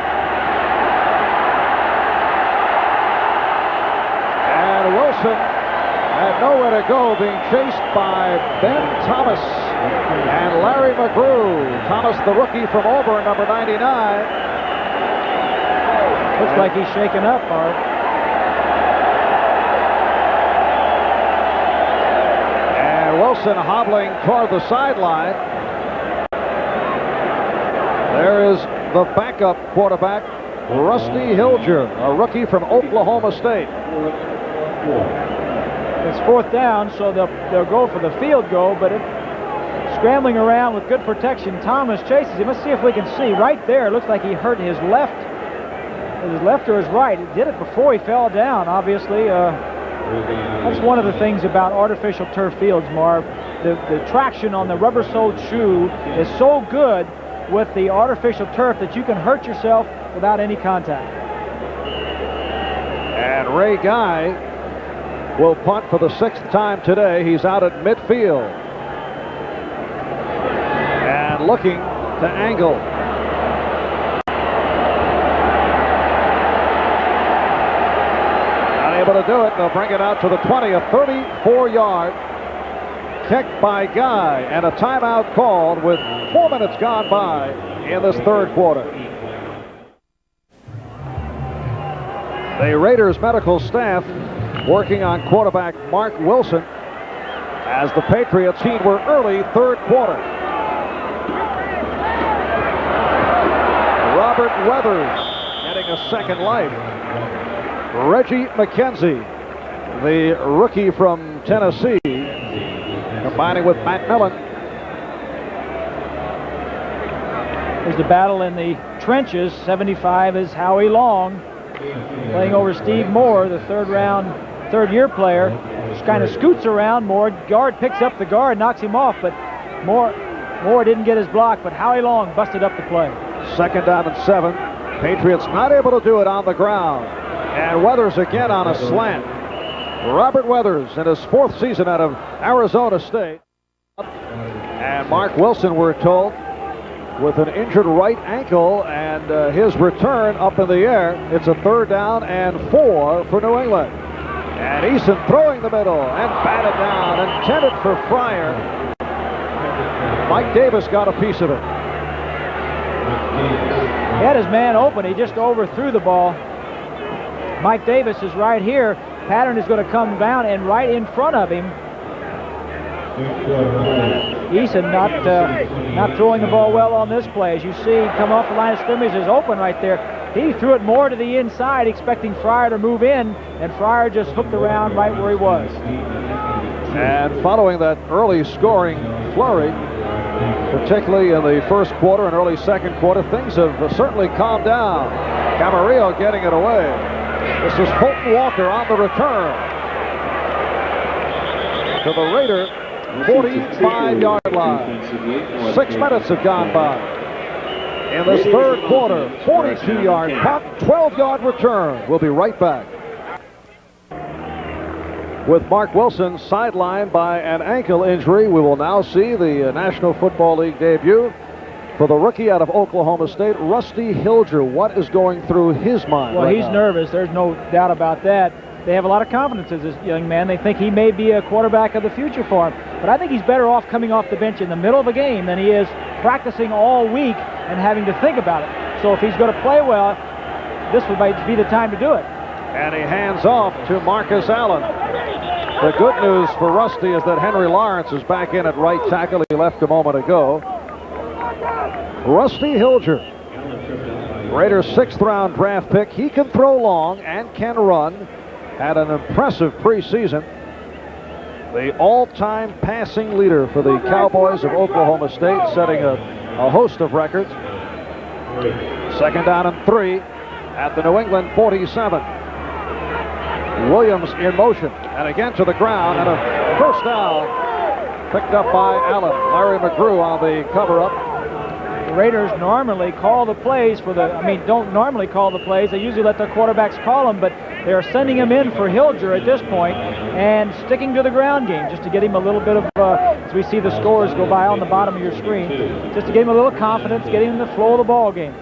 A: And Wilson had nowhere to go, being chased by Ben Thomas and Larry McGrew. Thomas, the rookie from Auburn, number 99.
B: Looks like he's shaken up, Art.
A: And Wilson hobbling toward the sideline. There is the backup quarterback, Rusty Hilger, a rookie from Oklahoma State.
B: It's 4th down, so they'll go for the field goal, but scrambling around with good protection. Thomas chases him. Let's see if we can see. Right there, it looks like he hurt his left or his right. He did it before he fell down, obviously. That's one of the things about artificial turf fields, Marv. The traction on the rubber-soled shoe is so good with the artificial turf that you can hurt yourself without any contact.
A: And Ray Guy will punt for the 6th time today. He's out at midfield. And looking to angle. Unable to do it. They'll bring it out to the 20, a 34-yard kick by Guy, and a timeout called with 4 minutes gone by in this 3rd quarter. The Raiders medical staff working on quarterback Mark Wilson as the Patriots team were early 3rd quarter. Robert Weathers getting a second life. Reggie McKenzie the rookie from Tennessee, combining with Matt Millen.
B: There's the battle in the trenches. 75 is Howie Long, playing over Steve Moore, the third-year player. Just kind of scoots around. Moore, guard picks up the guard, knocks him off, but Moore didn't get his block, but Howie Long busted up the play.
A: 2nd down and 7. Patriots not able to do it on the ground. And Weathers again on a slant. Robert Weathers in his 4th season out of Arizona State. And Mark Wilson, we're told, with an injured right ankle, and his return up in the air. It's a 3rd down and 4 for New England. And Eason throwing the middle and batted down, intended for Fryer. Mike Davis got a piece of it.
B: He had his man open. He just overthrew the ball. Mike Davis is right here. Pattern is going to come down and right in front of him. Eason not throwing the ball well on this play. As you see, come off the line of scrimmage, is open right there. He threw it more to the inside, expecting Fryer to move in, and Fryer just hooked around right where he was.
A: And following that early scoring flurry, particularly in the 1st quarter and early 2nd quarter, things have certainly calmed down. Camarillo getting it away. This is Fulton Walker on the return to the Raider 45-yard line. 6 minutes have gone by. In this 3rd quarter, 42-yard punt, 12-yard return. We'll be right back. With Mark Wilson sidelined by an ankle injury, we will now see the National Football League debut for the rookie out of Oklahoma State, Rusty Hilger. What is going through his mind?
B: Well,
A: right
B: he's
A: now?
B: nervous. There's no doubt about that. They have a lot of confidence in this young man. They think he may be a quarterback of the future for him. But I think he's better off coming off the bench in the middle of a game than he is practicing all week and having to think about it. So if he's going to play well, this would be the time to do it.
A: And he hands off to Marcus Allen. The good news for Rusty is that Henry Lawrence is back in at right tackle. He left a moment ago. Rusty Hilger, Raiders' 6th round draft pick. He can throw long and can run. Had an impressive preseason. The all-time passing leader for the Cowboys of Oklahoma State, setting a host of records. 2nd down and 3 at the New England 47. Williams in motion, and again to the ground, and a 1st down picked up by Allen. Larry McGrew on the cover-up.
B: The Raiders normally call the plays don't normally call the plays. They usually let their quarterbacks call them, but they're sending him in for Hilger at this point and sticking to the ground game just to get him a little bit of, as we see the scores go by on the bottom of your screen, just to get him a little confidence, get him in the flow of the ball game.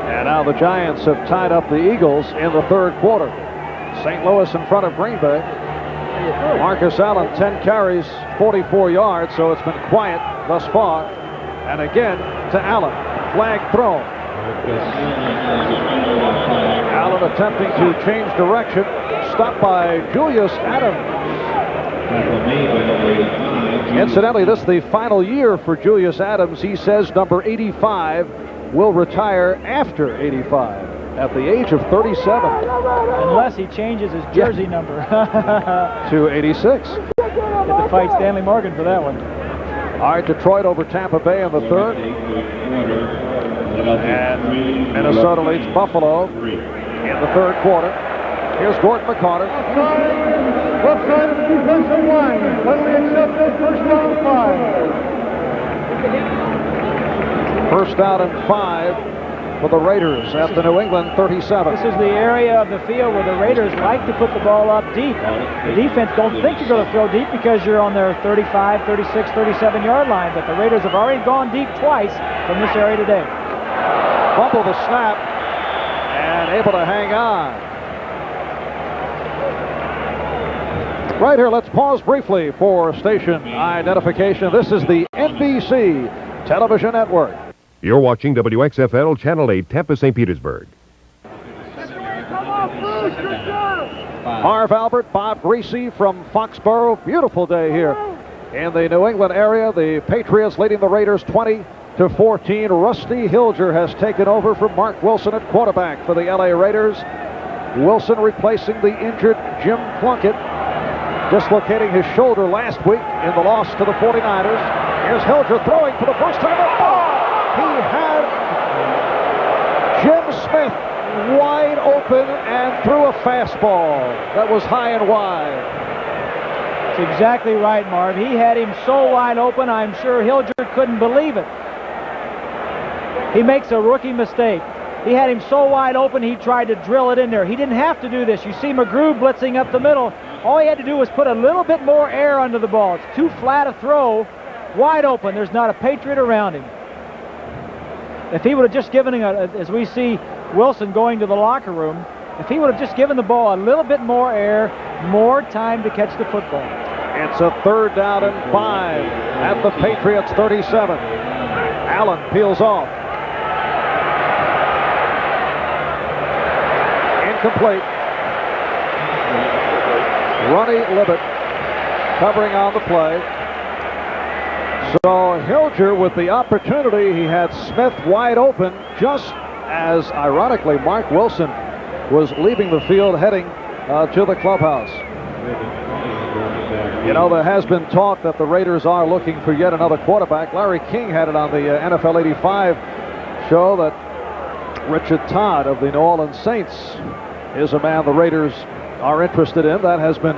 A: And now the Giants have tied up the Eagles in the 3rd quarter. St. Louis in front of Green Bay. Marcus Allen, 10 carries, 44 yards, so it's been quiet thus far. And again to Allen. Flag thrown. Allen attempting to change direction. Stopped by Julius Adams. Incidentally, this is the final year for Julius Adams. He says number 85 will retire after 85 at the age of 37.
B: Unless he changes his jersey number.
A: To 86.
B: Get to fight Stanley Morgan for that one.
A: All right, Detroit over Tampa Bay in the 3rd. And Minnesota leads Buffalo in the 3rd quarter. Here's Gordon McCarter.
C: Left side of the defensive line. Penalty accepted. 1st down and 5.
A: 1st down and 5 for the Raiders at the New England 37.
B: This is the area of the field where the Raiders like to put the ball up deep. The defense don't think you're going to throw deep because you're on their 35, 36, 37-yard line, but the Raiders have already gone deep twice from this area today.
A: Fumble the snap and able to hang on. Right here, let's pause briefly for station identification. This is the NBC Television Network.
D: You're watching WXFL Channel 8, Tampa, St. Petersburg.
A: Harv Albert, Bob Greasy from Foxborough. Beautiful day here in the New England area. The Patriots leading the Raiders 20-14. Rusty Hilger has taken over from Mark Wilson at quarterback for the LA Raiders. Wilson replacing the injured Jim Plunkett, dislocating his shoulder last week in the loss to the 49ers. Here's Hilger throwing for the first time. He had Jim Smith wide open and threw a fastball that was high and wide.
B: That's exactly right, Marv. He had him so wide open, I'm sure Hilger couldn't believe it. He makes a rookie mistake. He had him so wide open, he tried to drill it in there. He didn't have to do this. You see McGrew blitzing up the middle. All he had to do was put a little bit more air under the ball. It's too flat a throw, wide open. There's not a Patriot around him. If he would have just given him, as we see Wilson going to the locker room, if he would have just given the ball a little bit more air, more time to catch the football.
A: It's a 3rd down and 5 at the Patriots 37. Allen peels off. Incomplete. Ronnie Libet covering on the play. So Hilger with the opportunity, he had Smith wide open just as, ironically, Mark Wilson was leaving the field heading to the clubhouse. You know, there has been talk that the Raiders are looking for yet another quarterback. Larry King had it on the NFL 85 show that Richard Todd of the New Orleans Saints is a man the Raiders are interested in. That has been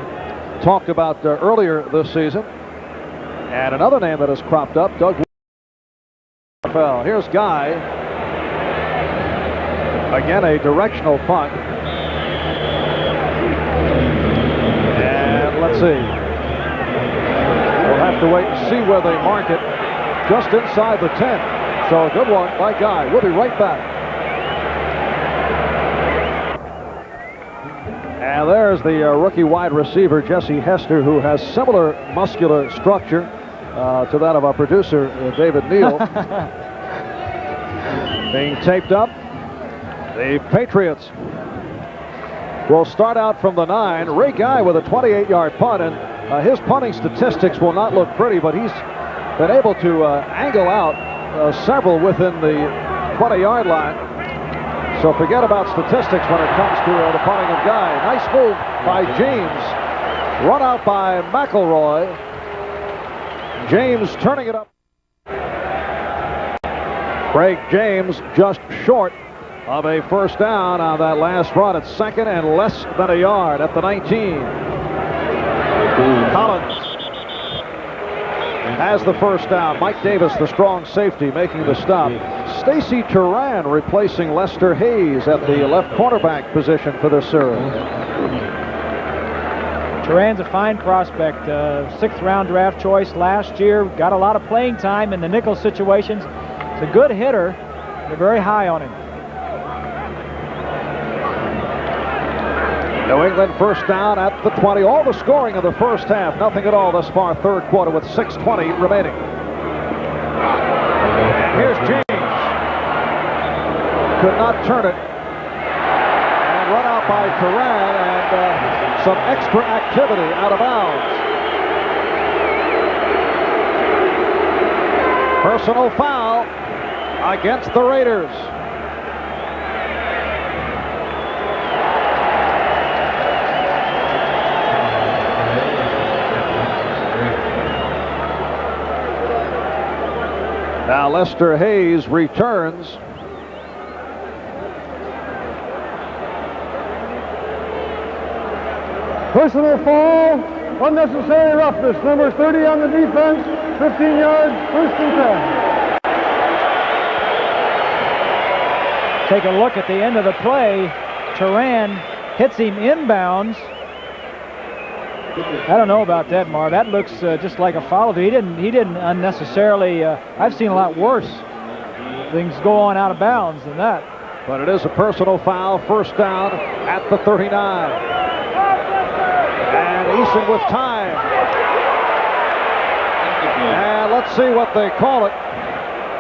A: talked about earlier this season. And another name that has cropped up, Doug. Here's Guy. Again, a directional punt. And let's see. We'll have to wait and see where they mark it. Just inside the 10. So a good one by Guy. We'll be right back. And there's the rookie wide receiver, Jesse Hester, who has similar muscular structure to that of our producer, David Neal. Being taped up. The Patriots will start out from the 9. Ray Guy with a 28-yard punt, and his punting statistics will not look pretty, but he's been able to angle out several within the 20-yard line. So forget about statistics when it comes to the punting of Guy. Nice move by James. Run out by McElroy. James turning it up. Craig James just short of a first down on that last run. It's 2nd and less than a yard at the 19. Collins has the first down. Mike Davis, the strong safety, making the stop. Stacy Turan replacing Lester Hayes at the left cornerback position for this series.
B: Turan's a fine prospect, 6th round draft choice last year. Got a lot of playing time in the nickel situations. He's a good hitter. They're very high on him.
A: New England first down at the 20. All the scoring of the first half. Nothing at all thus far. 3rd quarter with 6:20 remaining. And here's James. Could not turn it. And run out by Turan, and some extra activity out of bounds. Personal foul against the Raiders. Now Lester Hayes returns.
C: Personal foul, unnecessary roughness, number 30 on the defense, 15 yards, 1st and 10.
B: Take a look at the end of the play. Turan hits him inbounds. I don't know about that, Marv. That looks just like a foul. He didn't unnecessarily. I've seen a lot worse things go on out of bounds than that.
A: But it is a personal foul. First down at the 39. And Eason with time. And let's see what they call it.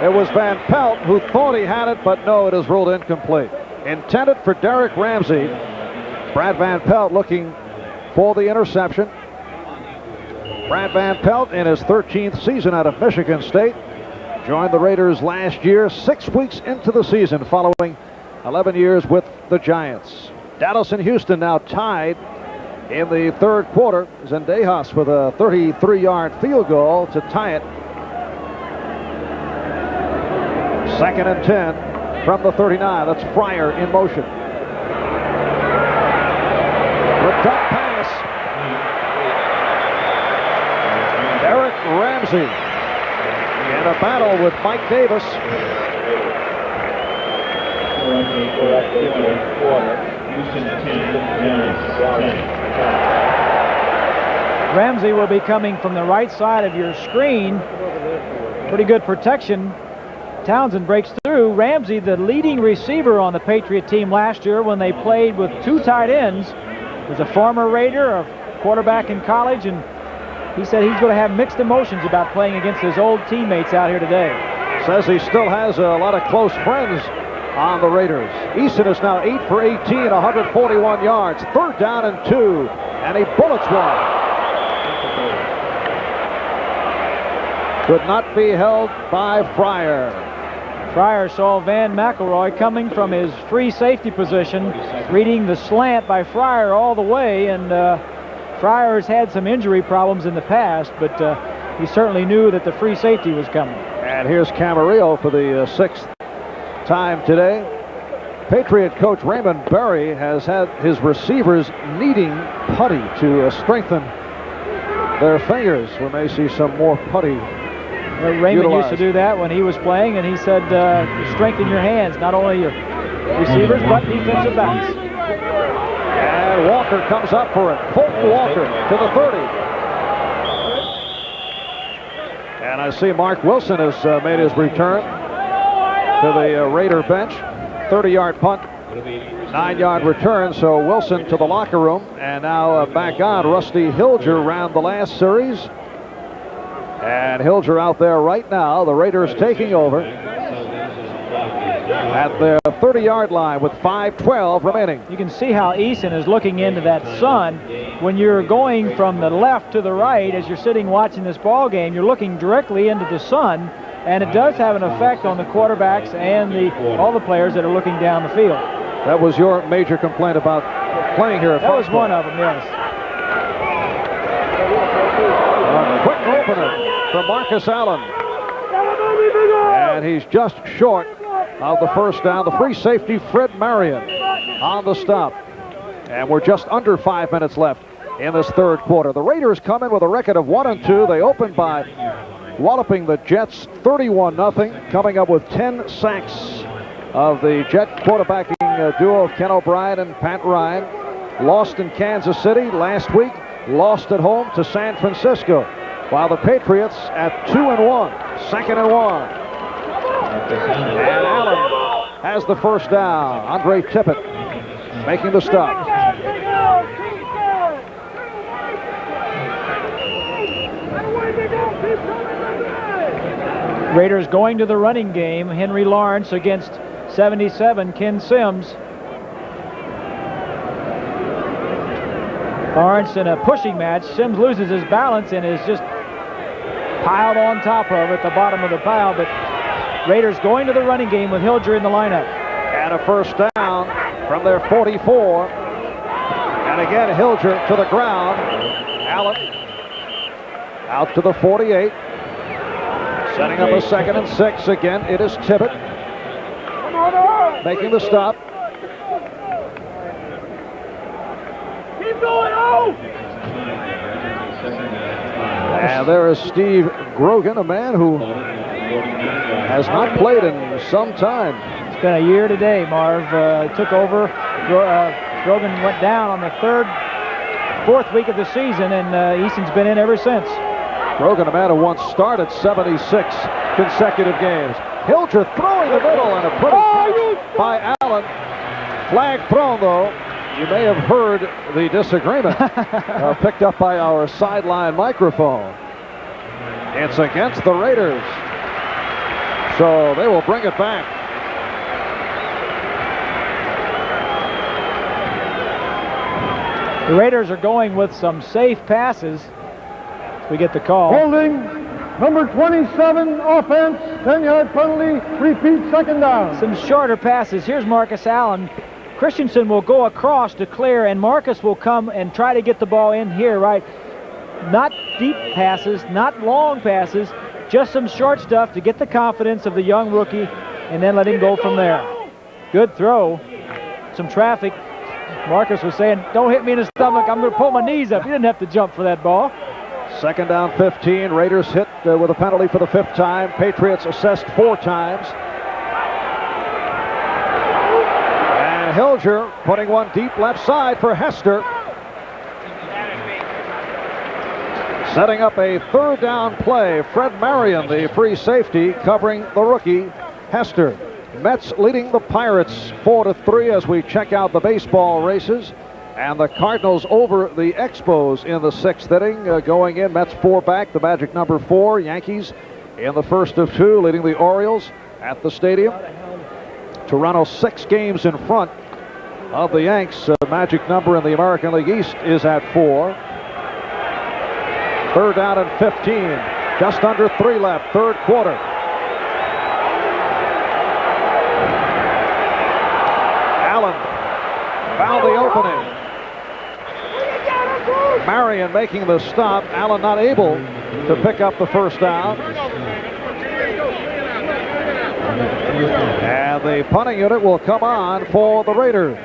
A: It was Van Pelt who thought he had it, but no, it is ruled incomplete. Intended for Derek Ramsey. Brad Van Pelt looking for the interception. Brad Van Pelt in his 13th season out of Michigan State. Joined the Raiders last year, 6 weeks into the season following 11 years with the Giants. Dallas and Houston now tied in the third quarter. Zendejas with a 33-yard field goal to tie it. 2nd and 10 from the 39. That's Fryer in motion. The dump pass. Eric Ramsey in a battle with Mike Davis.
B: Ramsey will be coming from the right side of your screen. Pretty good protection. Townsend breaks through. Ramsey, the leading receiver on the Patriot team last year when they played with 2 tight ends, was a former Raider, a quarterback in college, and he said he's going to have mixed emotions about playing against his old teammates out here today.
A: Says he still has a lot of close friends on the Raiders. Eason is now 8 for 18, 141 yards. 3rd down and 2, and he bullets one. Could not be held by Fryer.
B: Fryer saw Van McElroy coming from his free safety position, reading the slant by Fryer all the way, and Fryer has had some injury problems in the past, but he certainly knew that the free safety was coming.
A: And here's Camarillo for the 6th time today. Patriot coach Raymond Berry has had his receivers needing putty to strengthen their fingers. We may see some more putty.
B: Raymond used to do that when he was playing, and he said strengthen your hands, not only your receivers but defensive backs.
A: And Walker comes up for it. Fulton Walker to the 30. And I see Mark Wilson has made his return to the Raider bench. 30-yard punt, 9-yard return. So Wilson to the locker room, and now back on. Rusty Hilger ran the last series. And Hilger out there right now. The Raiders taking over at the 30-yard line with 5:12 remaining.
B: You can see how Eason is looking into that sun. When you're going from the left to the right as you're sitting watching this ball game, you're looking directly into the sun, and it does have an effect on the quarterbacks and all the players that are looking down the field.
A: That was your major complaint about playing here at
B: That was
A: Foxborough.
B: one of them, yes.
A: A quick opener from Marcus Allen. And he's just short of the first down. The free safety, Fred Marion, on the stop. And we're just under 5 minutes left in this third quarter. The Raiders come in with a record of 1-2. They open by walloping the Jets 31-0, coming up with 10 sacks of the Jet quarterbacking duo of Ken O'Brien and Pat Ryan. Lost in Kansas City last week, lost at home to San Francisco, while the Patriots at 2-1, 2nd and 1. And Allen has the first down. Andre Tippett making the stop.
B: Raiders going to the running game. Henry Lawrence against 77, Ken Sims. Lawrence in a pushing match. Sims loses his balance and is just piled on top of at the bottom of the pile, but Raiders going to the running game with Hilger in the lineup.
A: And a first down from their 44. And again, Hilger to the ground. Allen out to the 48. Setting up a 2nd and 6. Again, it is Tippett making the stop.
C: Keep going, oh!
A: And there is Steve Grogan, a man who has not played in some time.
B: It's been a year today, Marv. Took over. Grogan went down on the 4th week of the season, and Eason's been in ever since.
A: Grogan, a man who once started 76 consecutive games. Hilger throwing the middle, and a pretty catch by Allen. Flag thrown, though. You may have heard the disagreement picked up by our sideline microphone. It's against the Raiders, so they will bring it back.
B: The Raiders are going with some safe passes. We get the call.
C: Holding, number 27, offense, 10-yard penalty, repeat, 2nd down.
B: Some shorter passes. Here's Marcus Allen Christensen will go across to clear, and Marcus will come and try to get the ball in here, right? Not deep passes, not long passes, just some short stuff to get the confidence of the young rookie, and then let him go from there. Good throw. Some traffic. Marcus was saying, don't hit me in the stomach. I'm going to pull my knees up. He didn't have to jump for that ball.
A: Second down 15. Raiders hit with a penalty for the 5th time. Patriots assessed 4 times. And Hilger putting one deep left side for Hester. Setting up a 3rd down play. Fred Marion, the free safety, covering the rookie, Hester. Mets leading the Pirates 4-3 as we check out the baseball races. And the Cardinals over the Expos in the 6th inning. Going in, Mets 4 back, the magic number 4. Yankees in the first of 2, leading the Orioles at the stadium. Toronto 6 games in front of the Yanks. Magic number in the American League East is at 4. 3rd down and 15. Just under 3 left, 3rd quarter. Allen found the opening. Marion making the stop. Allen not able to pick up the 1st down. And the punting unit will come on for the Raiders.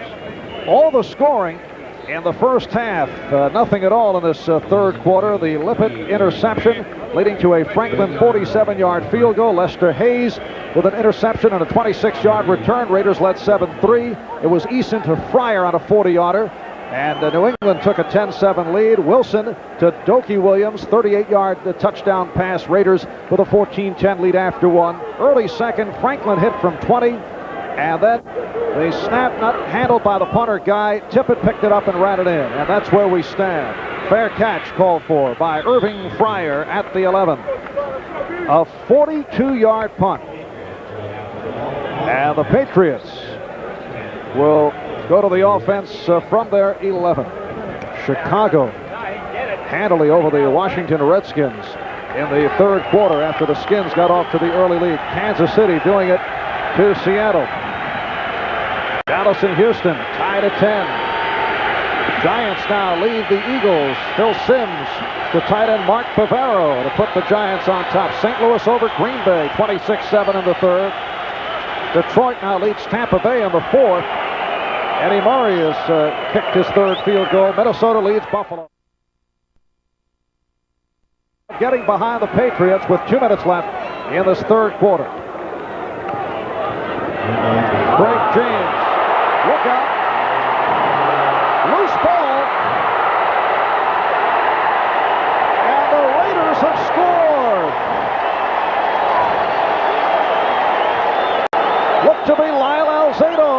A: All the scoring in the first half. Nothing at all in this 3rd quarter. The Lippett interception leading to a Franklin 47-yard field goal. Lester Hayes with an interception and a 26-yard return. Raiders led 7-3. It was Eason to Fryer on a 40-yarder. And New England took a 10-7 lead. Wilson to Dokie Williams, 38-yard touchdown pass. Raiders with a 14-10 lead after 1. Early second, Franklin hit from 20. And then the snap not handled by the punter Guy. Tippett picked it up and ran it in. And that's where we stand. Fair catch called for by Irving Fryer at the 11. A 42-yard punt. And the Patriots will go to the offense from their 11. Chicago handily over the Washington Redskins in the 3rd quarter after the Skins got off to the early lead. Kansas City doing it to Seattle. Dallas and Houston tied at 10. Giants now lead the Eagles. Phil Simms, the tight end Mark Bavaro to put the Giants on top. St. Louis over Green Bay, 26-7 in the 3rd. Detroit now leads Tampa Bay in the 4th. Eddie Murray has kicked his 3rd field goal. Minnesota leads Buffalo. Getting behind the Patriots with 2 minutes left in this 3rd quarter. Craig James, look out. Loose ball. And the Raiders have scored. Look to be Lyle Alzado.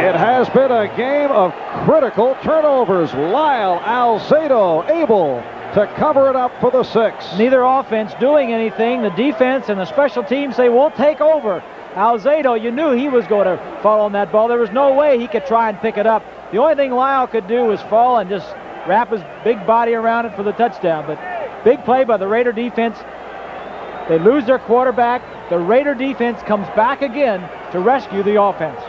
A: It has been a game of critical turnovers. Lyle Alzado able to cover it up for the 6.
B: Neither offense doing anything. The defense and the special teams say, we'll take over. Alzado, you knew he was going to fall on that ball. There was no way he could try and pick it up. The only thing Lyle could do was fall and just wrap his big body around it for the touchdown. But big play by the Raider defense. They lose their quarterback. The Raider defense comes back again to rescue the offense.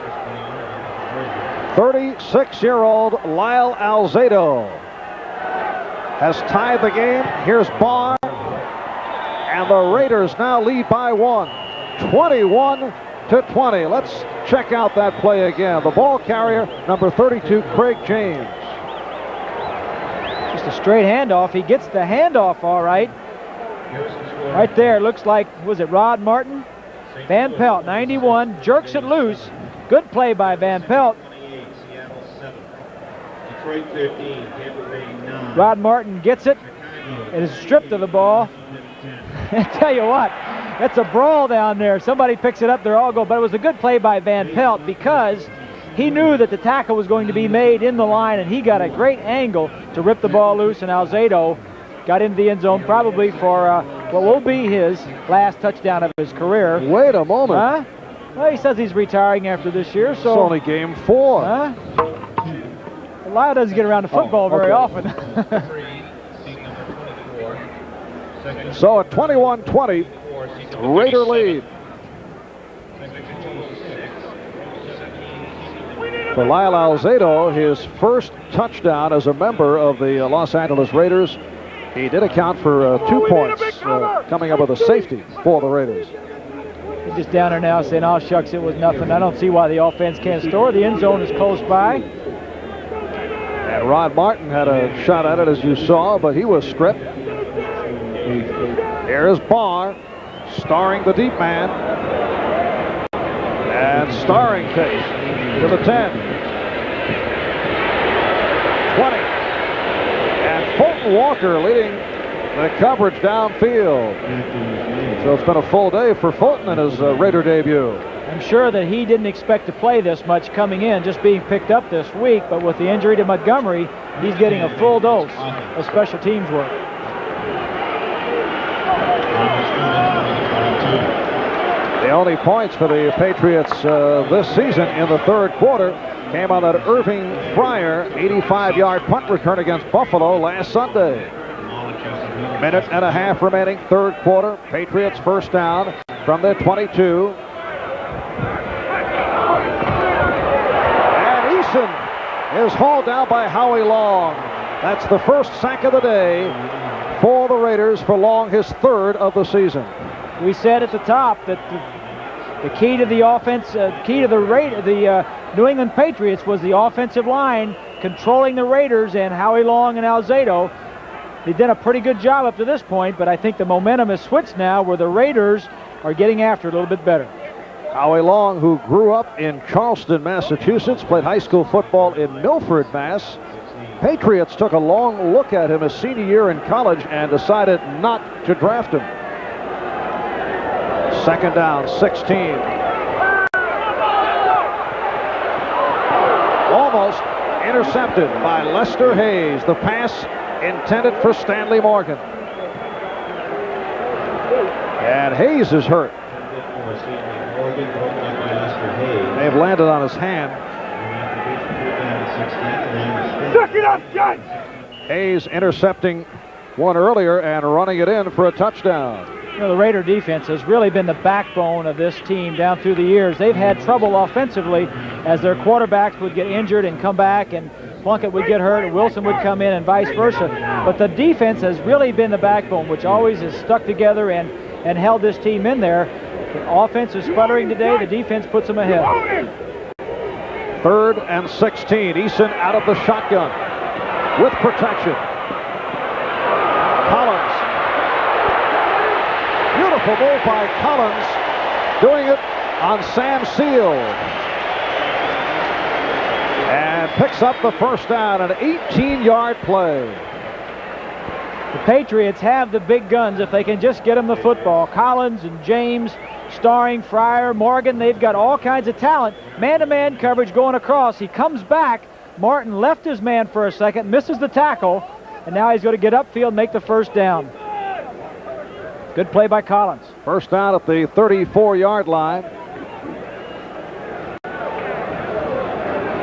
A: 36-year-old Lyle Alzado has tied the game. Here's Barr. And the Raiders now lead by 1. 21-20. Let's check out that play again. The ball carrier, number 32, Craig James.
B: Just a straight handoff. He gets the handoff all right. Right there, looks like, was it Rod Martin? Van Pelt, 91, jerks it loose. Good play by Van Pelt. Rod Martin gets it and is stripped of the ball. I tell you what, that's a brawl down there. Somebody picks it up, they're all go. But it was a good play by Van Pelt because he knew that the tackle was going to be made in the line, and he got a great angle to rip the ball loose, and Alzado got into the end zone probably for what will be his last touchdown of his career.
A: Wait a moment.
B: Huh? Well, he says he's retiring after this year, so...
A: It's only game 4.
B: Huh? Lyle doesn't get around to football very often.
A: So a 21-20 Raider lead. For Lyle Alzado, his first touchdown as a member of the Los Angeles Raiders. He did account for 2 points coming up with a safety for the Raiders.
B: He's just down there now saying, oh, shucks, it was nothing. I don't see why the offense can't score. The end zone is close by.
A: And Rod Martin had a shot at it, as you saw, but he was stripped. Here's Barr, starring the deep man. And starring takes to the 10. 20. And Fulton Walker leading the coverage downfield. So it's been a full day for Fulton in his Raider debut.
B: I'm sure that he didn't expect to play this much coming in, just being picked up this week, but with the injury to Montgomery, he's getting a full dose of special teams work.
A: The only points for the Patriots this season in the third quarter came on that Irving Fryer 85-yard punt return against Buffalo last Sunday. Minute and a half remaining, third quarter. Patriots first down from their 22. And Eason is hauled down by Howie Long. That's the first sack of the day for the Raiders for Long, his third of the season.
B: We said at the top that the key to the offense, key to the New England Patriots was the offensive line controlling the Raiders, and Howie Long and Alzado. They've done a pretty good job up to this point, but I think the momentum has switched now where the Raiders are getting after it a little bit better.
A: Howie Long, who grew up in Charleston, Massachusetts, played high school football in Milford, Mass. Patriots took a long look at him his senior year in college and decided not to draft him. Second down, 16. Almost intercepted by Lester Hayes. The pass intended for Stanley Morgan. And Hayes is hurt. They've landed on his hand. Hayes intercepting one earlier and running it in for a touchdown.
B: You know, the Raider defense has really been the backbone of this team down through the years. They've had trouble offensively as their quarterbacks would get injured and come back, and Plunkett would get hurt and Wilson would come in and vice versa. But the defense has really been the backbone, which always has stuck together and held this team in there. The offense is sputtering today. The defense puts them ahead.
A: Third and 16. Eason out of the shotgun with protection. Collins. Beautiful move by Collins, doing it on Sam Seal. And picks up the first down, an 18-yard play.
B: The Patriots have the big guns if they can just get them the football. Collins and James, starring Fryer, Morgan, they've got all kinds of talent. Man-to-man coverage going across. He comes back. Martin left his man for a second, misses the tackle, and now he's going to get upfield and make the first down. Good play by Collins.
A: First down at the 34-yard line.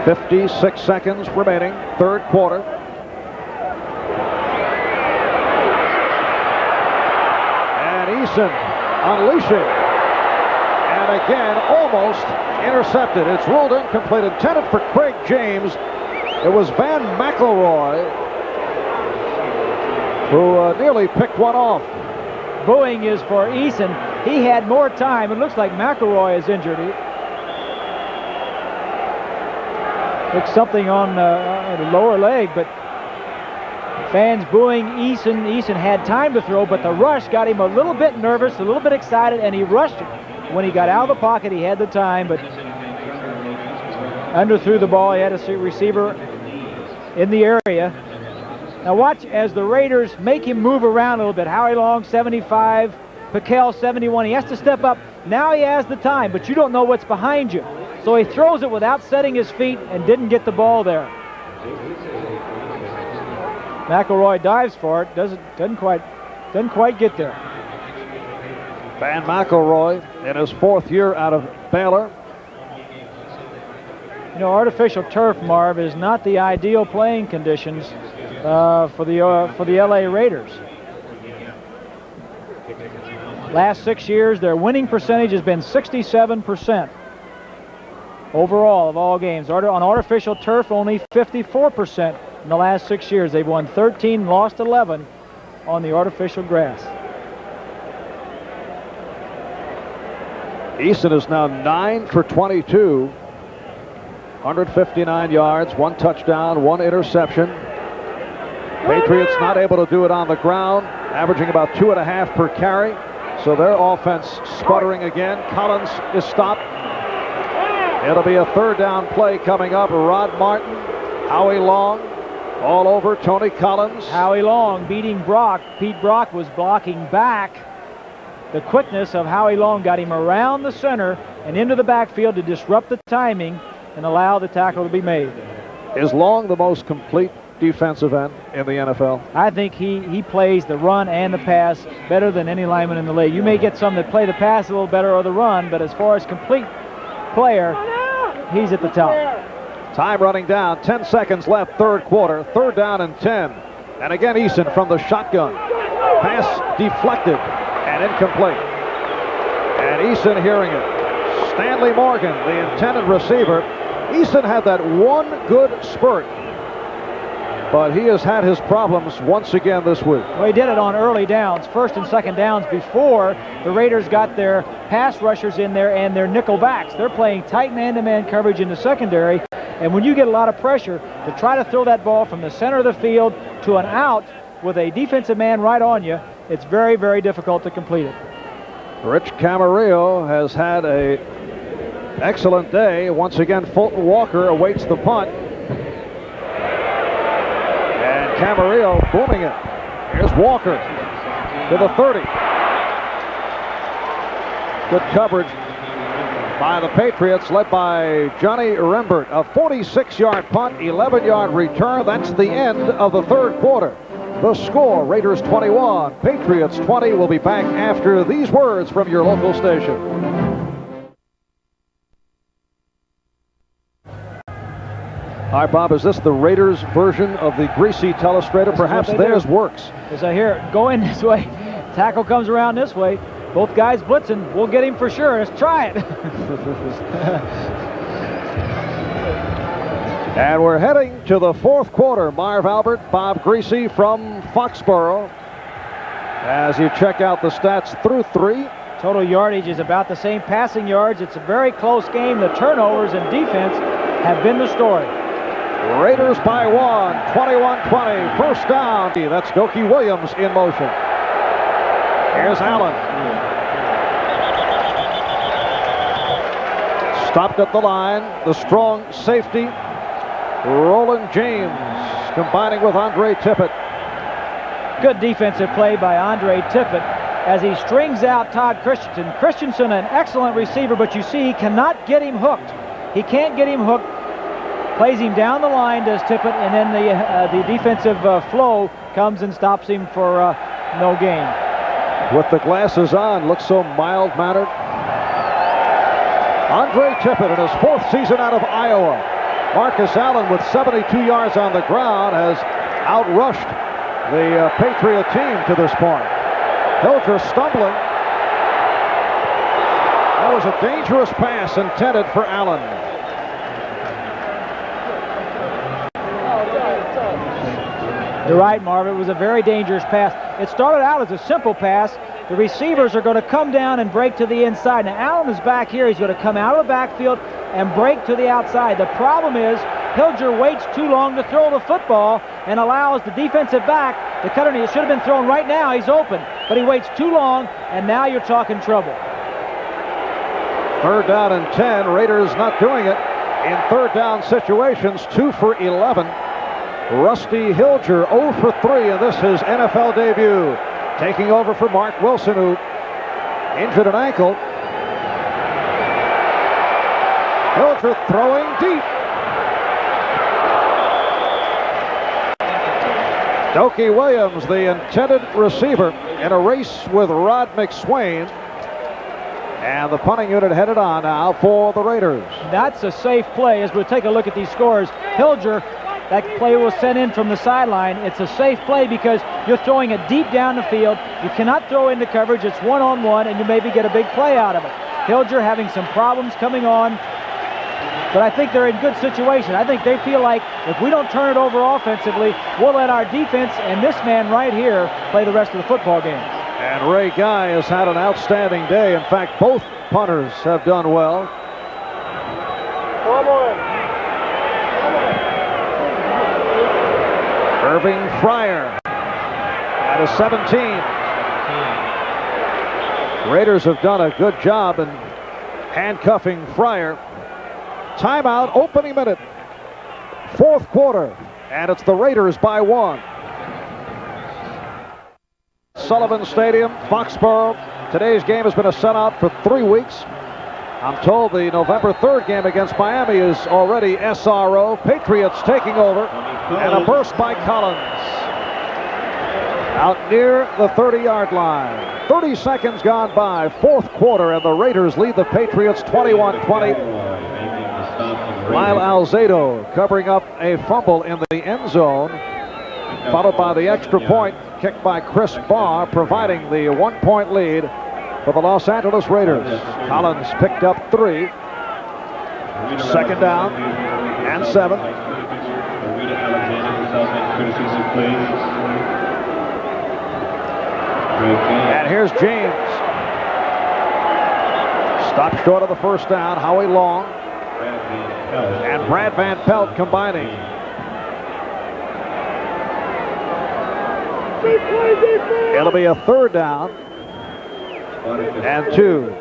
A: 56 seconds remaining, third quarter. And Eason unleashing. And again, almost intercepted. It's ruled incomplete, intended for Craig James. It was Van McElroy who nearly picked one off.
B: Booing is for Eason. He had more time. It looks like McElroy is injured. Looks something on the lower leg, but fans booing Eason. Eason had time to throw, but the rush got him a little bit nervous, a little bit excited, and he rushed it. When he got out of the pocket, he had the time, but underthrew the ball. He had a receiver in the area. Now watch as the Raiders make him move around a little bit. Howie Long, 75. Piquel, 71. He has to step up. Now he has the time, but you don't know what's behind you. So he throws it without setting his feet and didn't get the ball there. McElroy dives for it. Doesn't quite get there.
A: Van McElroy in his fourth year out of Baylor.
B: You know, artificial turf, Marv, is not the ideal playing conditions for the LA Raiders. Last 6 years, their winning percentage has been 67%. Overall of all games. On artificial turf, only 54% in the last 6 years. They've won 13, lost 11 on the artificial grass.
A: Eason is now 9 for 22. 159 yards, 1 touchdown, 1 interception. Patriots not able to do it on the ground, averaging about 2.5 per carry. So their offense sputtering again. Collins is stopped. It'll be a 3rd down play coming up. Rod Martin, Howie Long, all over Tony Collins.
B: Howie Long beating Brock. Pete Brock was blocking back. The quickness of Howie Long got him around the center and into the backfield to disrupt the timing and allow the tackle to be made.
A: Is Long the most complete defensive end in the NFL?
B: I think he plays the run and the pass better than any lineman in the league. You may get some that play the pass a little better or the run, but as far as complete player, he's at the top.
A: Time running down, 10 seconds left, 3rd quarter, 3rd down and 10. And again, Eason from the shotgun. Pass deflected and incomplete. And Eason hearing it. Stanley Morgan, the intended receiver. Eason had that one good spurt, but he has had his problems once again this week.
B: Well, he did it on early downs, 1st and 2nd downs, before the Raiders got their pass rushers in there and their nickel backs. They're playing tight man-to-man coverage in the secondary, and when you get a lot of pressure to try to throw that ball from the center of the field to an out with a defensive man right on you, it's very, very difficult to complete it.
A: Rich Camarillo has had a excellent day. Once again, Fulton Walker awaits the punt. Camarillo booming it. Here's Walker to the 30. Good coverage by the Patriots, led by Johnny Rembert. A 46-yard punt, 11-yard return. That's the end of the 3rd quarter. The score, Raiders 21, Patriots 20. We'll be back after these words from your local station. All right, Bob, is this the Raiders' version of the greasy telestrator? Perhaps theirs works.
B: As I hear it going this way, tackle comes around this way. Both guys blitzing. We'll get him for sure. Let's try it.
A: And we're heading to the 4th quarter. Marv Albert, Bob Greasy from Foxborough. As you check out the stats through 3.
B: Total yardage is about the same. Passing yards, it's a very close game. The turnovers and defense have been the story.
A: Raiders by 1, 21-20, 1st down. That's Doki Williams in motion. Here's Allen. Stopped at the line. The strong safety, Roland James, combining with Andre Tippett.
B: Good defensive play by Andre Tippett as he strings out Todd Christensen. Christensen, an excellent receiver, but you see he cannot get him hooked. He can't get him hooked. Plays him down the line, does Tippett, and then the defensive flow comes and stops him for no gain.
A: With the glasses on, looks so mild-mannered. Andre Tippett in his 4th season out of Iowa. Marcus Allen with 72 yards on the ground has outrushed the Patriot team to this point. Hilger stumbling. That was a dangerous pass intended for Allen.
B: You're right, Marv. It was a very dangerous pass. It started out as a simple pass. The receivers are going to come down and break to the inside. Now, Allen is back here. He's going to come out of the backfield and break to the outside. The problem is Hilger waits too long to throw the football and allows the defensive back to cut it. It should have been thrown right now. He's open. But he waits too long, and now you're talking trouble.
A: 3rd down and 10. Raiders not doing it in 3rd down situations. 2 for 11. Rusty Hilger 0 for 3 in this his NFL debut. Taking over for Mark Wilson, who injured an ankle. Hilger throwing deep. Doki Williams, the intended receiver, in a race with Rod McSwain. And the punting unit headed on now for the Raiders.
B: That's a safe play as we take a look at these scores. Hilger that play was sent in from the sideline. It's a safe play because you're throwing it deep down the field. You cannot throw into coverage. It's one-on-one, and you maybe get a big play out of it. Hilger having some problems coming on, but I think they're in good situation. I think they feel like if we don't turn it over offensively, we'll let our defense and this man right here play the rest of the football game.
A: And Ray Guy has had an outstanding day. In fact, both punters have done well. Irving Fryer at a 17. Raiders have done a good job in handcuffing Fryer. Timeout, opening minute, fourth quarter, and it's the Raiders by 1. Sullivan Stadium, Foxborough. Today's game has been a sellout for 3 weeks. I'm told the November 3rd game against Miami is already SRO. Patriots taking over, and a burst by Collins. Out near the 30-yard line. 30 seconds gone by, fourth quarter, and the Raiders lead the Patriots 21-20. Lyle Alzado covering up a fumble in the end zone, followed by the extra point kicked by Chris Barr, providing the 1-point lead for the Los Angeles Raiders. Collins picked up 3. Second down and 7. And here's James. Stopped short of the first down. Howie Long and Brad Van Pelt combining. It'll be a third down and 2.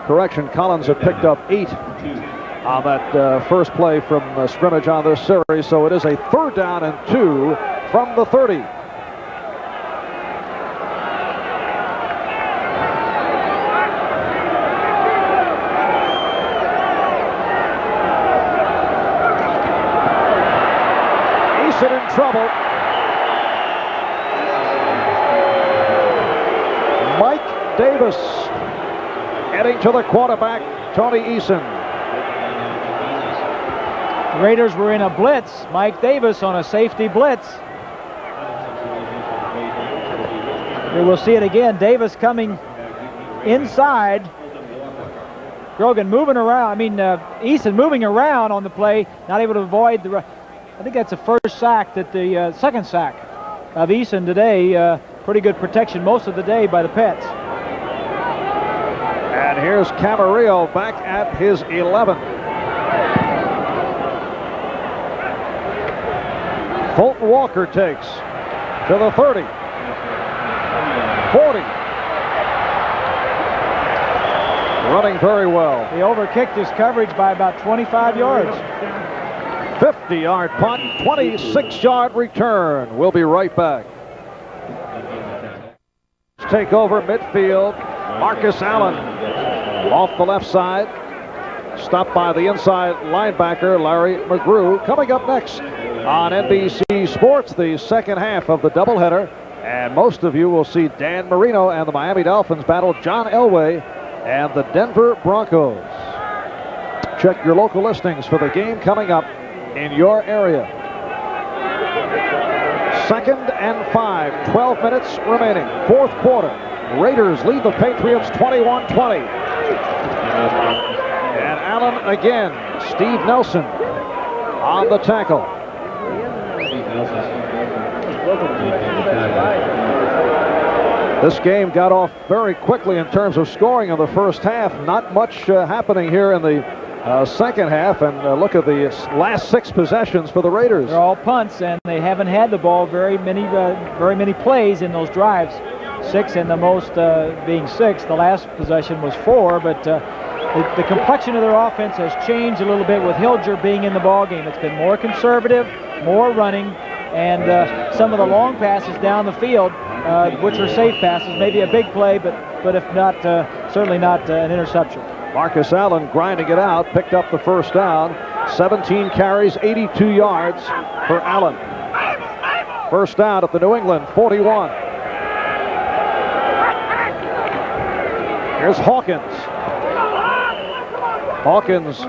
A: Correction, Collins had picked up 8 on that first play from scrimmage on this series, so it is a third down and 2 from the 30. Eason in trouble. Mike Davis heading to the quarterback, Tony Eason.
B: The Raiders were in a blitz. Mike Davis on a safety blitz. Here we'll see it again. Davis coming inside. Grogan moving around. Eason moving around on the play, not able to avoid the. I think that's the first sack, the second sack of Eason today. Pretty good protection most of the day by the Pets.
A: And here's Camarillo back at his 11. Fulton Walker takes to the 30. 40. Running very well.
B: He overkicked his coverage by about 25 yards.
A: 50-yard punt, 26-yard return. We'll be right back. Take over midfield. Marcus Allen off the left side. Stopped by the inside linebacker, Larry McGrew. Coming up next on NBC Sports, the second half of the doubleheader. And most of you will see Dan Marino and the Miami Dolphins battle John Elway and the Denver Broncos. Check your local listings for the game coming up in your area. 2nd and 5, 12 minutes remaining. Fourth quarter. Raiders lead the Patriots 21-20. And Allen again. Steve Nelson on the tackle. This game got off very quickly in terms of scoring in the first half. Not much happening here in the second half, and look at the last 6 possessions for the Raiders.
B: They're all punts, and they haven't had the ball very many plays in those drives. 6, and the most being 6. The last possession was 4, but the complexion of their offense has changed a little bit with Hilger being in the ball game. It's been more conservative, more running, and some of the long passes down the field, which are safe passes, maybe a big play, but if not, certainly not an interception.
A: Marcus Allen grinding it out, picked up the first down. 17 carries, 82 yards for Allen. First down at the New England 41. Here's Hawkins. Hawkins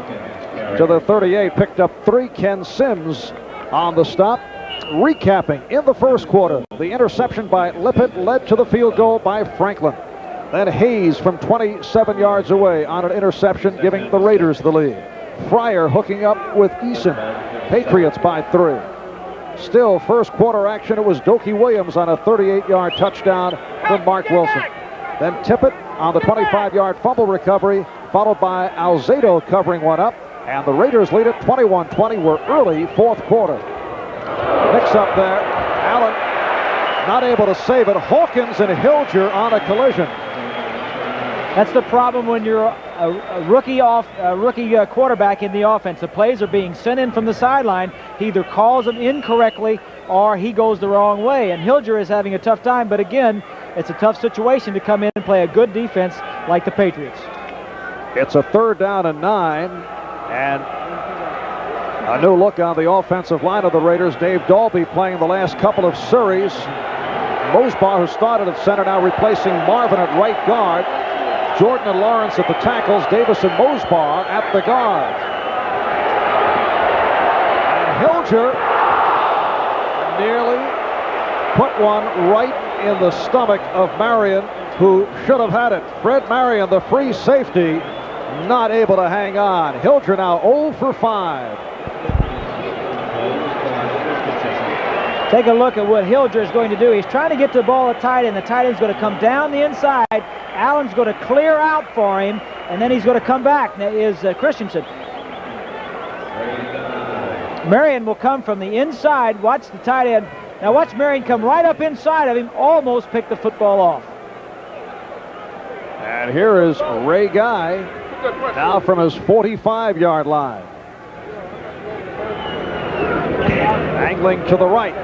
A: to the 38. Picked up 3. Ken Sims on the stop. Recapping in the first quarter, the interception by Lippett led to the field goal by Franklin. Then Hayes from 27 yards away on an interception, giving the Raiders the lead. Fryer hooking up with Eason. Patriots by 3. Still first quarter action. It was Dokie Williams on a 38-yard touchdown from Mark Wilson. Then Tippett on the 25-yard fumble recovery, followed by Alzado covering one up. And the Raiders lead it 21-20. We're early fourth quarter. Mix up there. Allen not able to save it. Hawkins and Hilger on a collision.
B: That's the problem when you're a rookie quarterback in the offense. The plays are being sent in from the sideline. He either calls them incorrectly or he goes the wrong way. And Hilger is having a tough time. But again, it's a tough situation to come in and play a good defense like the Patriots.
A: It's a 3rd down and 9. And a new look on the offensive line of the Raiders. Dave Dalby playing the last couple of series. Mosbar, who started at center, now replacing Marvin at right guard. Jordan and Lawrence at the tackles. Davis and Mosbar at the guard. And Hilger nearly put one right in the stomach of Marion, who should have had it. Fred Marion, the free safety, not able to hang on. Hilger now 0 for 5.
B: Take a look at what Hilger is going to do. He's trying to get the ball at tight end. The tight end's going to come down the inside. Allen's going to clear out for him, and then he's going to come back. That is Christensen. Marion will come from the inside. Watch the tight end. Now watch Marion come right up inside of him, almost pick the football off.
A: And here is Ray Guy, now from his 45-yard line. Angling to the right.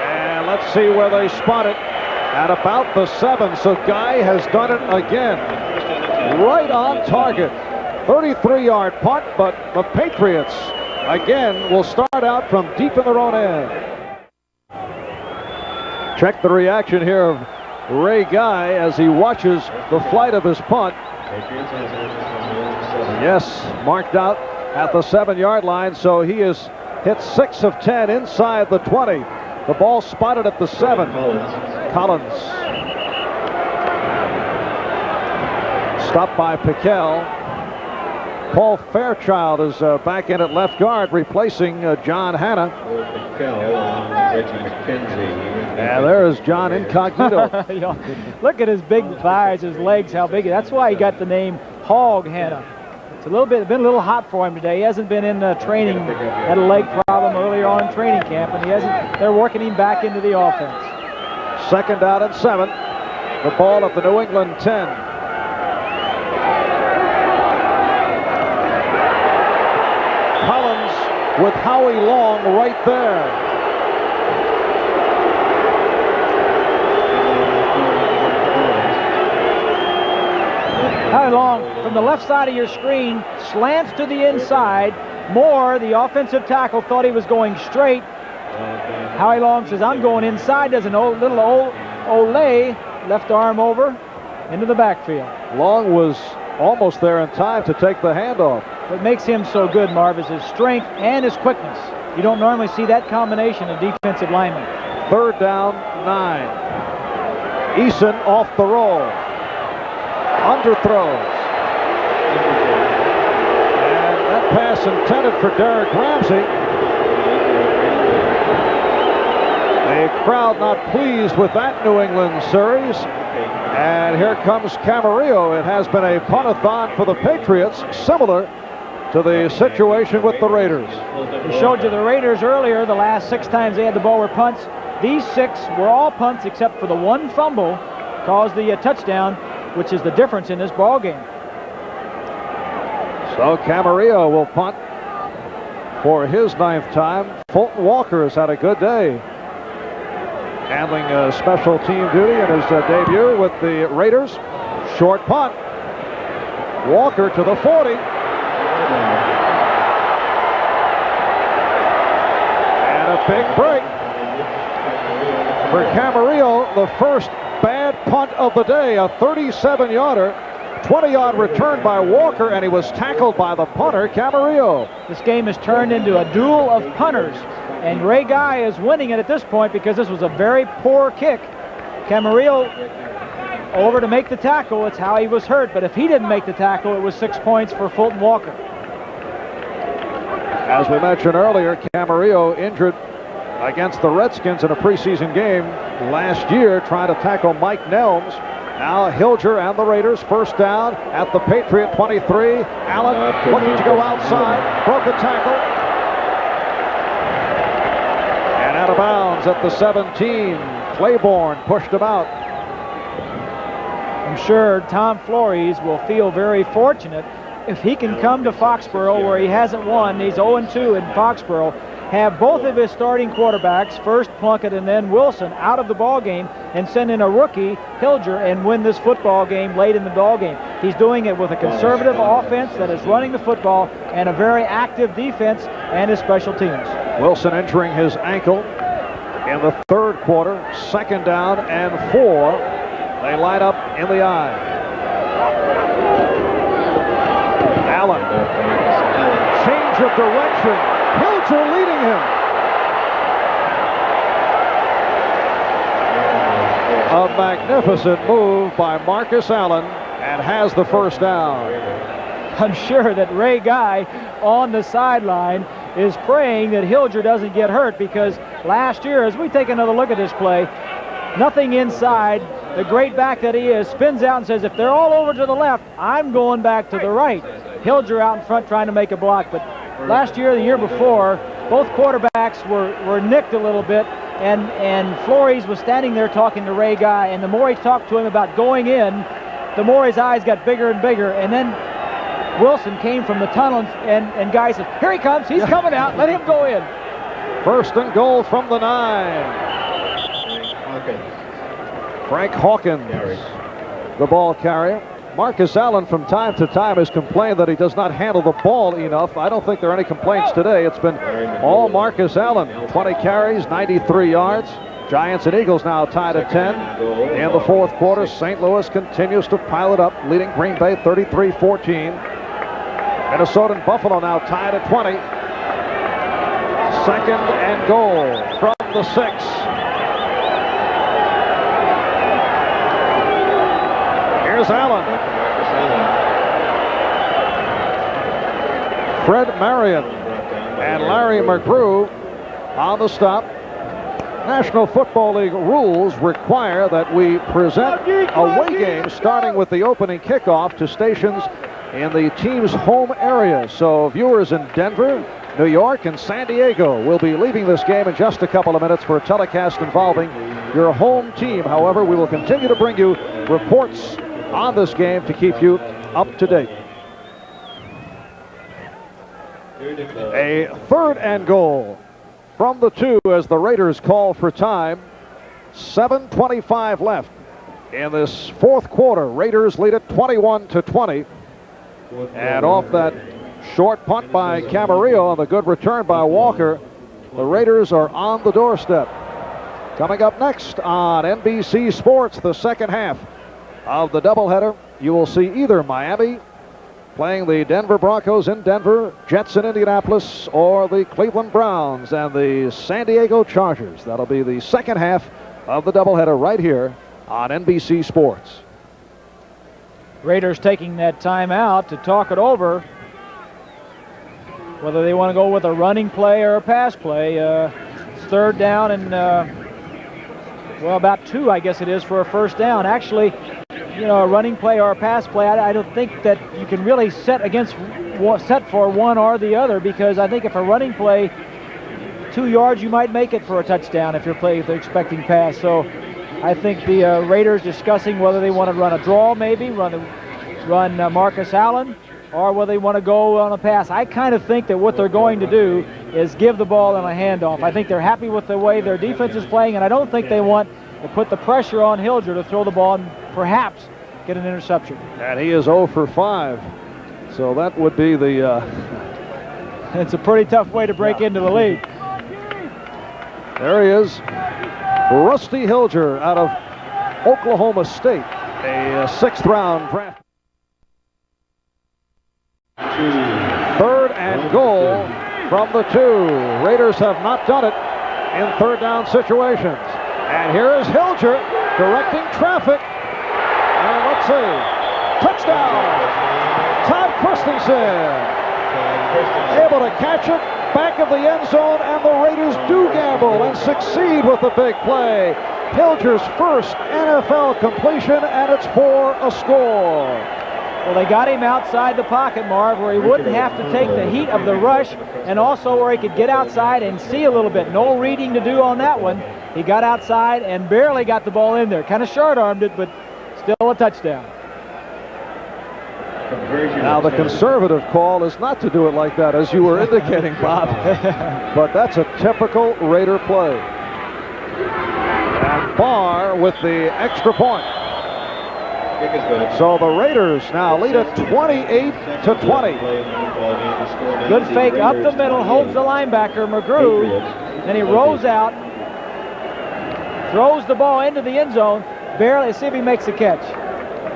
A: And let's see where they spot it. At about the 7. So Guy has done it again. Right on target. 33-yard punt, but the Patriots again will start out from deep in their own end. Check the reaction here of Ray Guy as he watches the flight of his punt. Yes, marked out at the 7-yard line, so he has hit 6 of 10 inside the 20. The ball spotted at the 7. Collins. Stopped by Piquel. Paul Fairchild is back in at left guard, replacing John Hanna. And there is John Incognito.
B: Look at his big thighs, his legs, how big. That's why he got the name Hog Hanna. It's been a little hot for him today. He hasn't been in training, had a leg problem earlier on in training camp, and they're working him back into the offense.
A: 2nd down and 7. The ball at the New England 10. Collins with Howie Long right there.
B: Howie Long, from the left side of your screen, slants to the inside. Moore, the offensive tackle, thought he was going straight. Howie Long says, I'm going inside. Does little Olay, left arm over into the backfield.
A: Long was almost there in time to take the handoff.
B: What makes him so good, Marv, is his strength and his quickness. You don't normally see that combination of defensive linemen.
A: 3rd down, 9. Eason off the roll. Underthrows. And that pass intended for Derek Ramsey. A crowd not pleased with that New England series. And here comes Camarillo. It has been a punt-a-thon for the Patriots, similar to the situation with the Raiders.
B: We showed you the Raiders earlier. The last 6 times they had the ball were punts. These 6 were all punts except for the one fumble caused the touchdown, which is the difference in this ball game.
A: So Camarillo will punt for his 9th time. Fulton Walker has had a good day, handling special team duty in his debut with the Raiders. Short punt. Walker to the 40. And a big break for Camarillo, the first bad bad punt of the day, a 37-yarder, 20-yard return by Walker, and he was tackled by the punter, Camarillo.
B: This game has turned into a duel of punters, and Ray Guy is winning it at this point because this was a very poor kick. Camarillo over to make the tackle. It's how he was hurt, but if he didn't make the tackle, it was 6 points for Fulton Walker.
A: As we mentioned earlier, Camarillo injured against the Redskins in a preseason game last year, trying to tackle Mike Nelms. Now Hilger and the Raiders, first down at the Patriot 23. Allen looking to go outside, broke a tackle. And out of bounds at the 17. Claiborne pushed him out.
B: I'm sure Tom Flores will feel very fortunate if he can come to Foxborough, where he hasn't won. He's 0-2 in Foxborough. Have both of his starting quarterbacks, first Plunkett and then Wilson, out of the ball game, and send in a rookie, Hilger, and win this football game late in the ball game. He's doing it with a conservative offense that is running the football and a very active defense and his special teams.
A: Wilson injuring his ankle in the third quarter. Second down and 4. They line up in the eye. Allen. Change of direction. Hilger leading him. A magnificent move by Marcus Allen, and has the first down.
B: I'm sure that Ray Guy on the sideline is praying that Hilger doesn't get hurt, because last year, as we take another look at this play, nothing inside. The great back that he is spins out and says, if they're all over to the left, I'm going back to the right. Hilger out in front trying to make a block, but last year, the year before, both quarterbacks were nicked a little bit, and Flores was standing there talking to Ray Guy, and the more he talked to him about going in, the more his eyes got bigger and bigger, and then Wilson came from the tunnel, and Guy said, here he comes, he's coming out, let him go in.
A: First and goal from the 9. Frank Hawkins, the ball carrier. Marcus Allen from time to time has complained that he does not handle the ball enough. I don't think there are any complaints today. It's been all Marcus Allen. 20 carries, 93 yards. Giants and Eagles now tied at 10. In the fourth quarter, St. Louis continues to pile it up, leading Green Bay 33-14. Minnesota and Buffalo now tied at 20. Second and goal from the 6. Here's Allen. Fred Marion and Larry McGrew on the stop. National Football League rules require that we present away games starting with the opening kickoff to stations in the team's home area. So viewers in Denver, New York, and San Diego will be leaving this game in just a couple of minutes for a telecast involving your home team. However, we will continue to bring you reports on this game to keep you up to date. A third and goal from the 2 as the Raiders call for time. 7:25 left in this fourth quarter. Raiders lead it 21-20. And off that short punt by Camarillo and the good return by Walker, the Raiders are on the doorstep. Coming up next on NBC Sports, the second half of the doubleheader, you will see either Miami playing the Denver Broncos in Denver, Jets in Indianapolis, or the Cleveland Browns and the San Diego Chargers. That'll be the second half of the doubleheader right here on NBC Sports.
B: Raiders taking that timeout to talk it over, whether they want to go with a running play or a pass play. It's third down and, well, about 2, I guess it is, for a first down. Actually, you know, a running play or a pass play, I don't think that you can really set for one or the other, because I think if a running play, 2 yards, you might make it for a touchdown if they're expecting pass. So I think the Raiders discussing whether they want to run a draw, maybe run Marcus Allen, or whether they want to go on a pass. I kind of think that what they're going to do is give the ball in a handoff. I think they're happy with the way their defense is playing, and I don't think they want to put the pressure on Hilger to throw the ball and perhaps get an interception.
A: And he is 0 for 5. So that would be the...
B: It's a pretty tough way to break into the lead.
A: There he is. Rusty Hilger out of Oklahoma State, a 6th-round draft. 3rd and goal from the 2. Raiders have not done it in 3rd-down situations. And here is Hilger directing traffic. And let's see. Touchdown! Todd Christensen able to catch it back of the end zone, and the Raiders do gamble and succeed with the big play. Hilger's first NFL completion, and it's for a score.
B: Well, they got him outside the pocket, Marv, where he wouldn't have to take the heat of the rush, and also where he could get outside and see a little bit. No reading to do on that one. He got outside and barely got the ball in there. Kind of short-armed it, but still a touchdown.
A: Now, the conservative call is not to do it like that, as you were indicating, Bob. But that's a typical Raider play. And Barr with the extra point. So the Raiders now lead it 28-20.
B: Good fake up the middle, holds the linebacker, McGrew. Then he rolls out, throws the ball into the end zone. Barely, see if he makes the catch.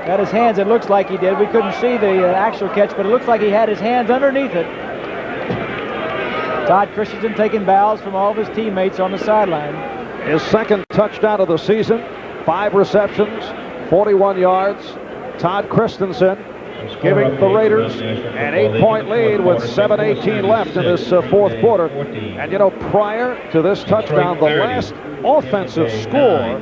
B: Got his hands, it looks like he did. We couldn't see the actual catch, but it looks like he had his hands underneath it. Todd Christensen taking bows from all of his teammates on the sideline.
A: His 2nd touchdown of the season, 5 receptions, 41 yards. Todd Christensen giving the Raiders an 8-point lead with 7:18 left in this 4th quarter. And you know, prior to this touchdown, the last offensive score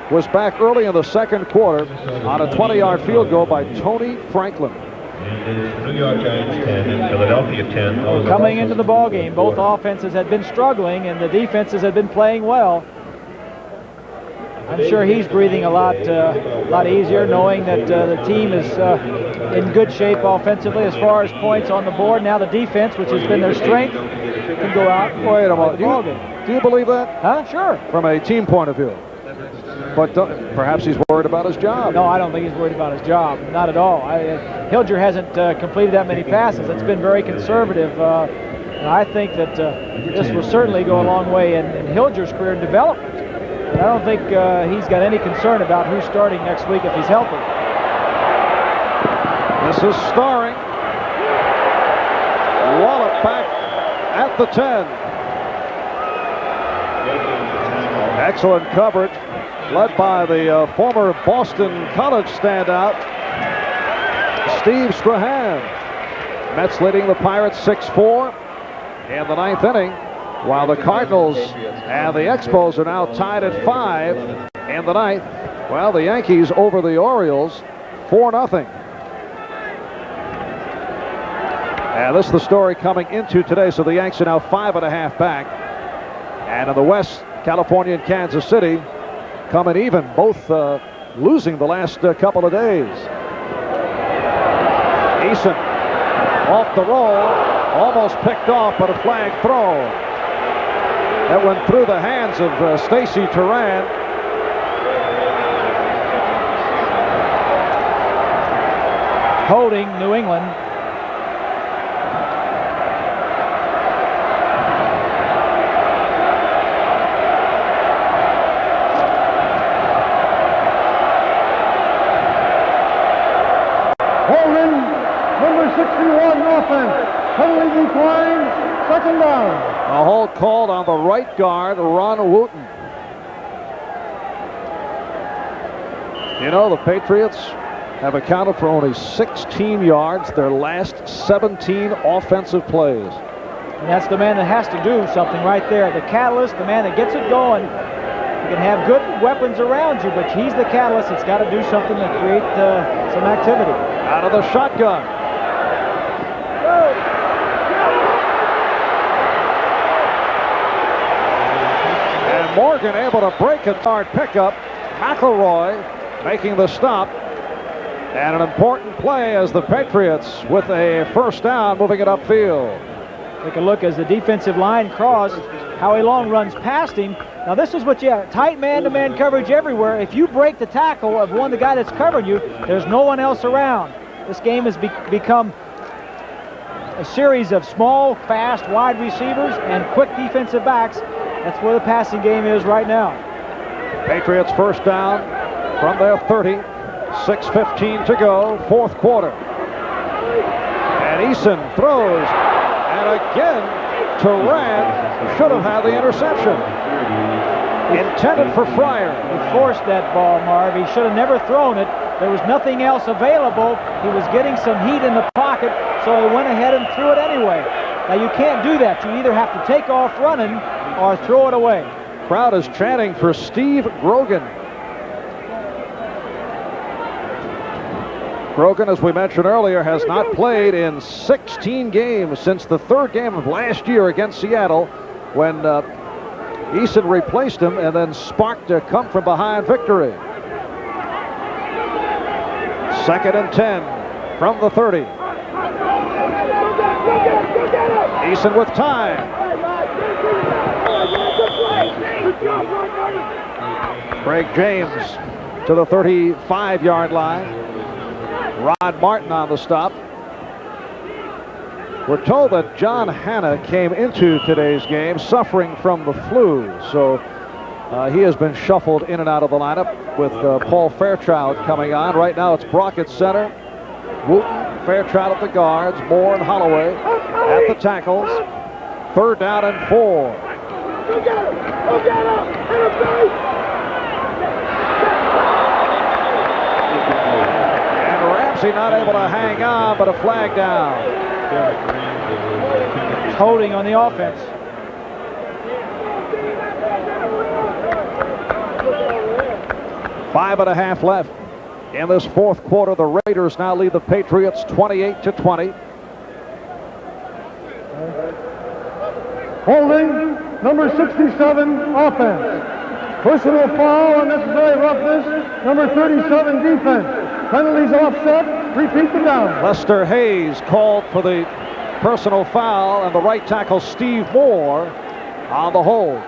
A: was back early in the 2nd quarter on a 20-yard field goal by Tony Franklin.
F: New York Giants 10 and Philadelphia 10.
B: Coming into the ball game, both offenses had been struggling and the defenses had been playing well. I'm sure he's breathing a lot easier, knowing that the team is in good shape offensively as far as points on the board. Now the defense, which has been their strength, can go out and
A: wait a moment.
B: ball game.
A: Do you believe that?
B: Huh? Sure.
A: From a team point of view. But perhaps he's worried about his job.
B: No, I don't think he's worried about his job. Not at all. Hilger hasn't completed that many passes. It's been very conservative. And I think that this will certainly go a long way in Hilger's career and development. And I don't think he's got any concern about who's starting next week if he's healthy.
A: This is Starring. Wallop back at the 10. Excellent coverage, led by the former Boston College standout, Steve Strahan. Mets leading the Pirates 6-4 in the 9th inning, while the Cardinals and the Expos are now tied at 5 in the 9th. Well, the Yankees over the Orioles 4-0. And this is the story coming into today. So the Yanks are now 5.5 back. And in the West, California and Kansas City coming even, both losing the last couple of days. Eason off the roll, almost picked off, but a flag throw. That went through the hands of Stacy Turan.
B: Holding New England.
C: Holding, number 61, offense. Penalty declined, 2nd down.
A: A hold called on the right guard, Ron Wooten. You know, the Patriots have accounted for only 16 yards their last 17 offensive plays.
B: And that's the man that has to do something right there. The catalyst, the man that gets it going. You can have good weapons around you, but he's the catalyst that's got to do something to create some activity.
A: Out of the shotgun. And Morgan able to break a hard pickup. McElroy making the stop. And an important play as the Patriots with a 1st down, moving it upfield.
B: Take a look as the defensive line crossed. Howie Long runs past him. Now this is what you have, tight man-to-man coverage everywhere. If you break the tackle of the guy that's covering you, there's no one else around. This game has become a series of small, fast, wide receivers and quick defensive backs. That's where the passing game is right now.
A: Patriots 1st down from their 30. 6:15 to go, fourth quarter. And Eason throws, and again, Turan should have had the interception. Intended for Fryer.
B: He forced that ball, Marv. He should have never thrown it. There was nothing else available. He was getting some heat in the pocket, so he went ahead and threw it anyway. Now, you can't do that. You either have to take off running or throw it away.
A: Crowd is chanting for Steve Grogan. Grogan, as we mentioned earlier, has not played in 16 games since the third game of last year against Seattle, when Eason replaced him and then sparked a come-from-behind victory. 2nd and 10 from the 30. Eason with time. Craig James to the 35-yard line. Rod Martin on the stop. We're told that John Hanna came into today's game suffering from the flu, so he has been shuffled in and out of the lineup with Paul Fairchild coming on. Right now it's Brock at center, Wooten, Fairchild at the guards, Moore and Holloway at the tackles. 3rd down and 4. And Ramsey not able to hang on, but a flag down.
B: Holding on the offense.
A: Five and a half left in this fourth quarter. The Raiders now lead the Patriots 28-20.
C: Holding, number 67, offense. Personal foul, unnecessary roughness, number 37, defense. Penalties offset, repeat the down.
A: Lester Hayes called for the personal foul, and the right tackle Steve Moore on the hold.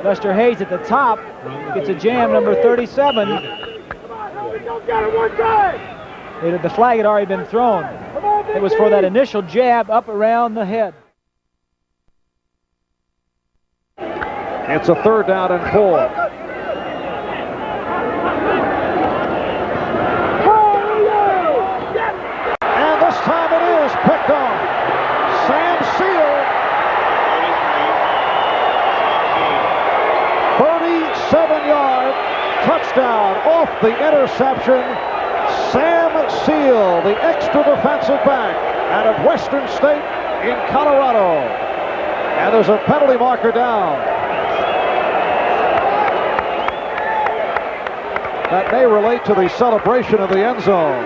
B: Lester Hayes at the top gets a jam, number 37. The flag had already been thrown. It was for that initial jab up around the head.
A: It's a 3rd down and 4. And this time it is picked off. Sam Seal, 37-yard touchdown off the interception. Sam Seal, the extra defensive back out of Western State in Colorado. And there's a penalty marker down. That may relate to the celebration of the end zone.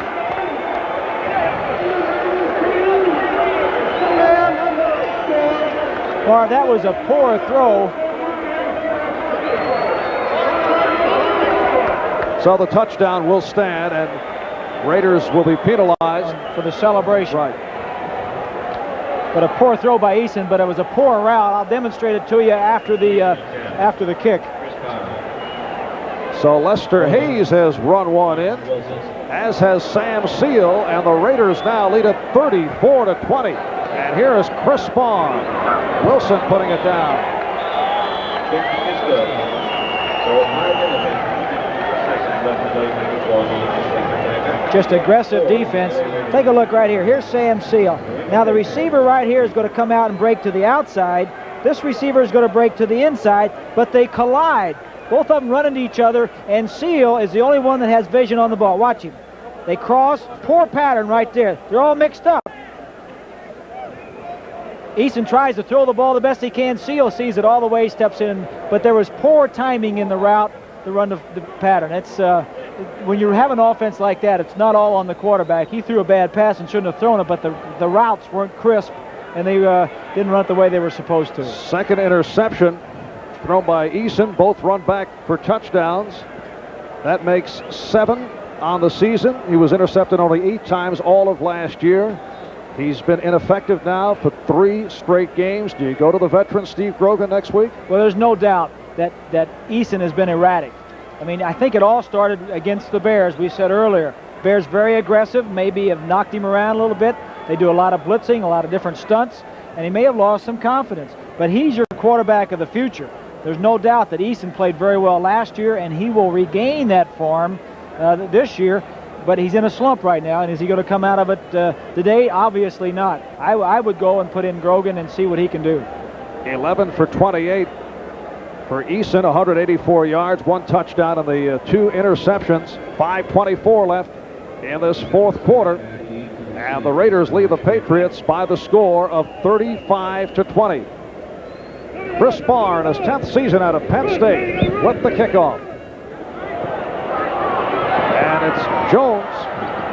B: Marv, that was a poor throw.
A: So the touchdown will stand, and Raiders will be penalized
B: for the celebration.
A: Right.
B: But a poor throw by Eason, but it was a poor route. I'll demonstrate it to you after the kick.
A: So Lester Hayes has run one in, as has Sam Seal, and the Raiders now lead it 34-20. And here is Chris Bond. Wilson putting it down.
B: Just aggressive defense. Take a look right here. Here's Sam Seal. Now the receiver right here is going to come out and break to the outside. This receiver is going to break to the inside, but they collide. Both of them run into each other, and Seal is the only one that has vision on the ball. Watch him. They cross. Poor pattern right there. They're all mixed up. Eason tries to throw the ball the best he can. Seal sees it all the way, steps in, but there was poor timing in the route to run the pattern. It's when you have an offense like that, it's not all on the quarterback. He threw a bad pass and shouldn't have thrown it, but the routes weren't crisp, and they didn't run it the way they were supposed to.
A: Second interception thrown by Eason. Both run back for touchdowns. That makes 7 on the season. He was intercepted only 8 times all of last year. He's been ineffective now for 3 straight games. Do you go to the veteran Steve Grogan next week?
B: Well, there's no doubt that Eason has been erratic. I mean, I think it all started against the Bears. We said earlier, Bears very aggressive, maybe have knocked him around a little bit. They do a lot of blitzing, a lot of different stunts, and he may have lost some confidence. But he's your quarterback of the future. There's no doubt that Eason played very well last year, and he will regain that form this year. But he's in a slump right now, and is he going to come out of it today? Obviously not. I would go and put in Grogan and see what he can do.
A: 11 for 28 for Eason, 184 yards, 1 touchdown, and the 2 interceptions. 5:24 left in this fourth quarter, and the Raiders lead the Patriots by the score of 35-20. Chris Barr in his 10th season out of Penn State with the kickoff. And it's Jones,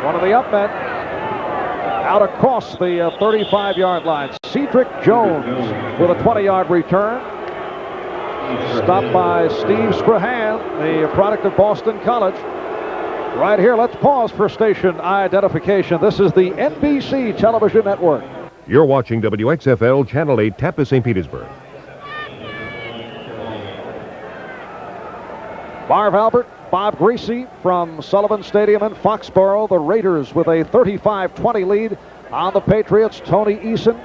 A: one of the up men, out across the 35-yard line. Cedric Jones with a 20-yard return. Stopped by Steve Strahan, the product of Boston College. Right here, let's pause for station identification. This is the NBC Television Network.
D: You're watching WXFL Channel 8, Tampa, St. Petersburg.
A: Marv Albert, Bob Greasy from Sullivan Stadium in Foxborough. The Raiders with a 35-20 lead on the Patriots. Tony Eason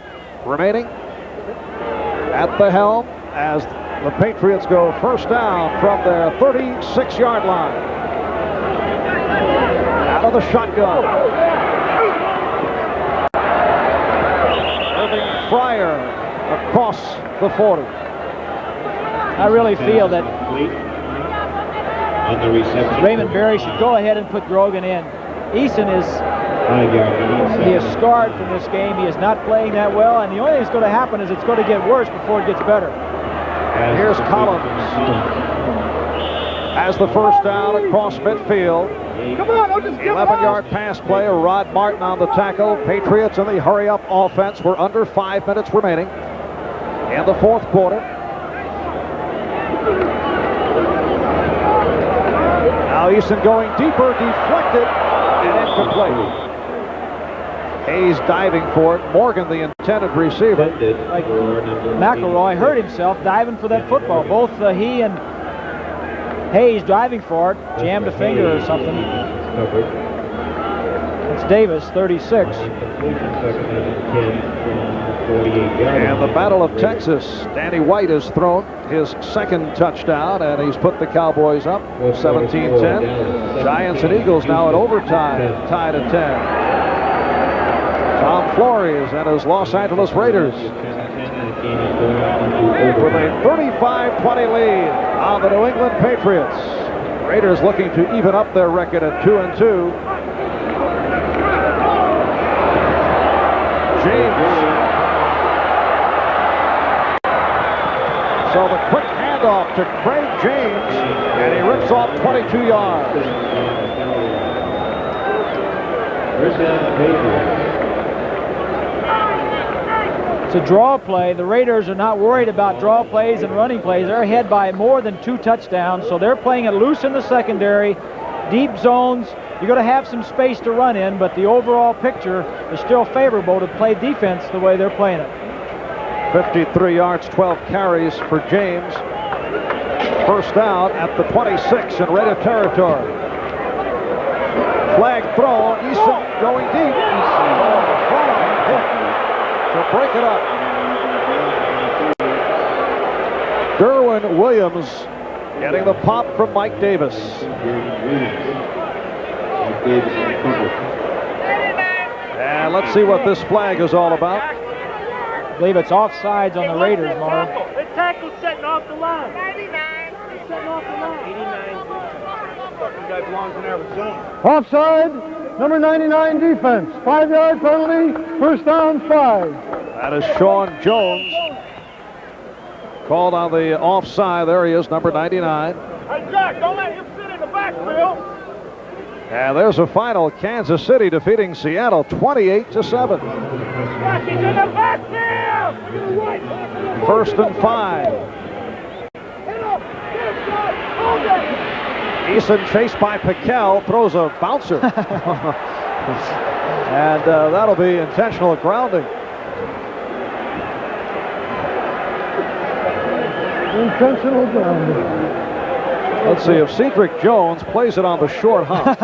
A: remaining at the helm as the Patriots go first down from their 36-yard line. Out of the shotgun. Irving Fryer across the 40.
B: I really feel that
F: On the reception.
B: Raymond Berry should go ahead and put Grogan in. Eason is scarred from this game. He is not playing that well, and the only thing that's going to happen is it's going to get worse before it gets better.
A: Here's Collins as the first down across midfield. 11-yard pass play. Rod Martin on the tackle. Patriots in the hurry-up offense. We're under 5 minutes remaining in the fourth quarter. Now Eason going deeper, deflected, and incomplete. Hayes diving for it. Morgan, the intended receiver.
B: Like McElroy hurt himself diving for that football. Both he and Hayes driving for it. Jammed a finger or something. It's Davis, 36.
A: And the Battle of Texas. Danny White has thrown his second touchdown, and he's put the Cowboys up 17-10. Giants and Eagles now at overtime, tied at 10. Tom Flores and his Los Angeles Raiders with a 35-20 lead on the New England Patriots. Raiders looking to even up their record at 2-2. James. So the quick handoff to Craig James, and he rips off 22 yards.
B: It's a draw play. The Raiders are not worried about draw plays and running plays. They're ahead by more than 2 touchdowns, so they're playing it loose in the secondary, deep zones. You're going to have some space to run in, but the overall picture is still favorable to play defense the way they're playing it.
A: 53 yards, 12 carries for James. First down at the 26 in Raider territory. Flag thrown. Eason going deep. Hit to break it up. Derwin Williams getting the pop from Mike Davis. And let's see what this flag is all about.
B: I believe it's offsides on the Raiders, Marv.
G: The tackle's setting off the line. 99. It's setting off the line. 89. Fucking guy belongs in Arizona.
C: Offside, number 99 defense. 5-yard penalty, first down, 5.
A: That is Sean Jones. Called on the offside. There he is, number 99.
G: Hey, Jack, don't let him sit in the backfield.
A: And there's a final. Kansas City defeating Seattle 28-7.
G: Jack, he's in the backfield.
A: First and 5.
G: Hit him. Hold it.
A: Eason chased by Piquel, throws a bouncer. And that'll be intentional grounding.
C: Intentional grounding.
A: Let's see if Cedric Jones plays it on the short hump.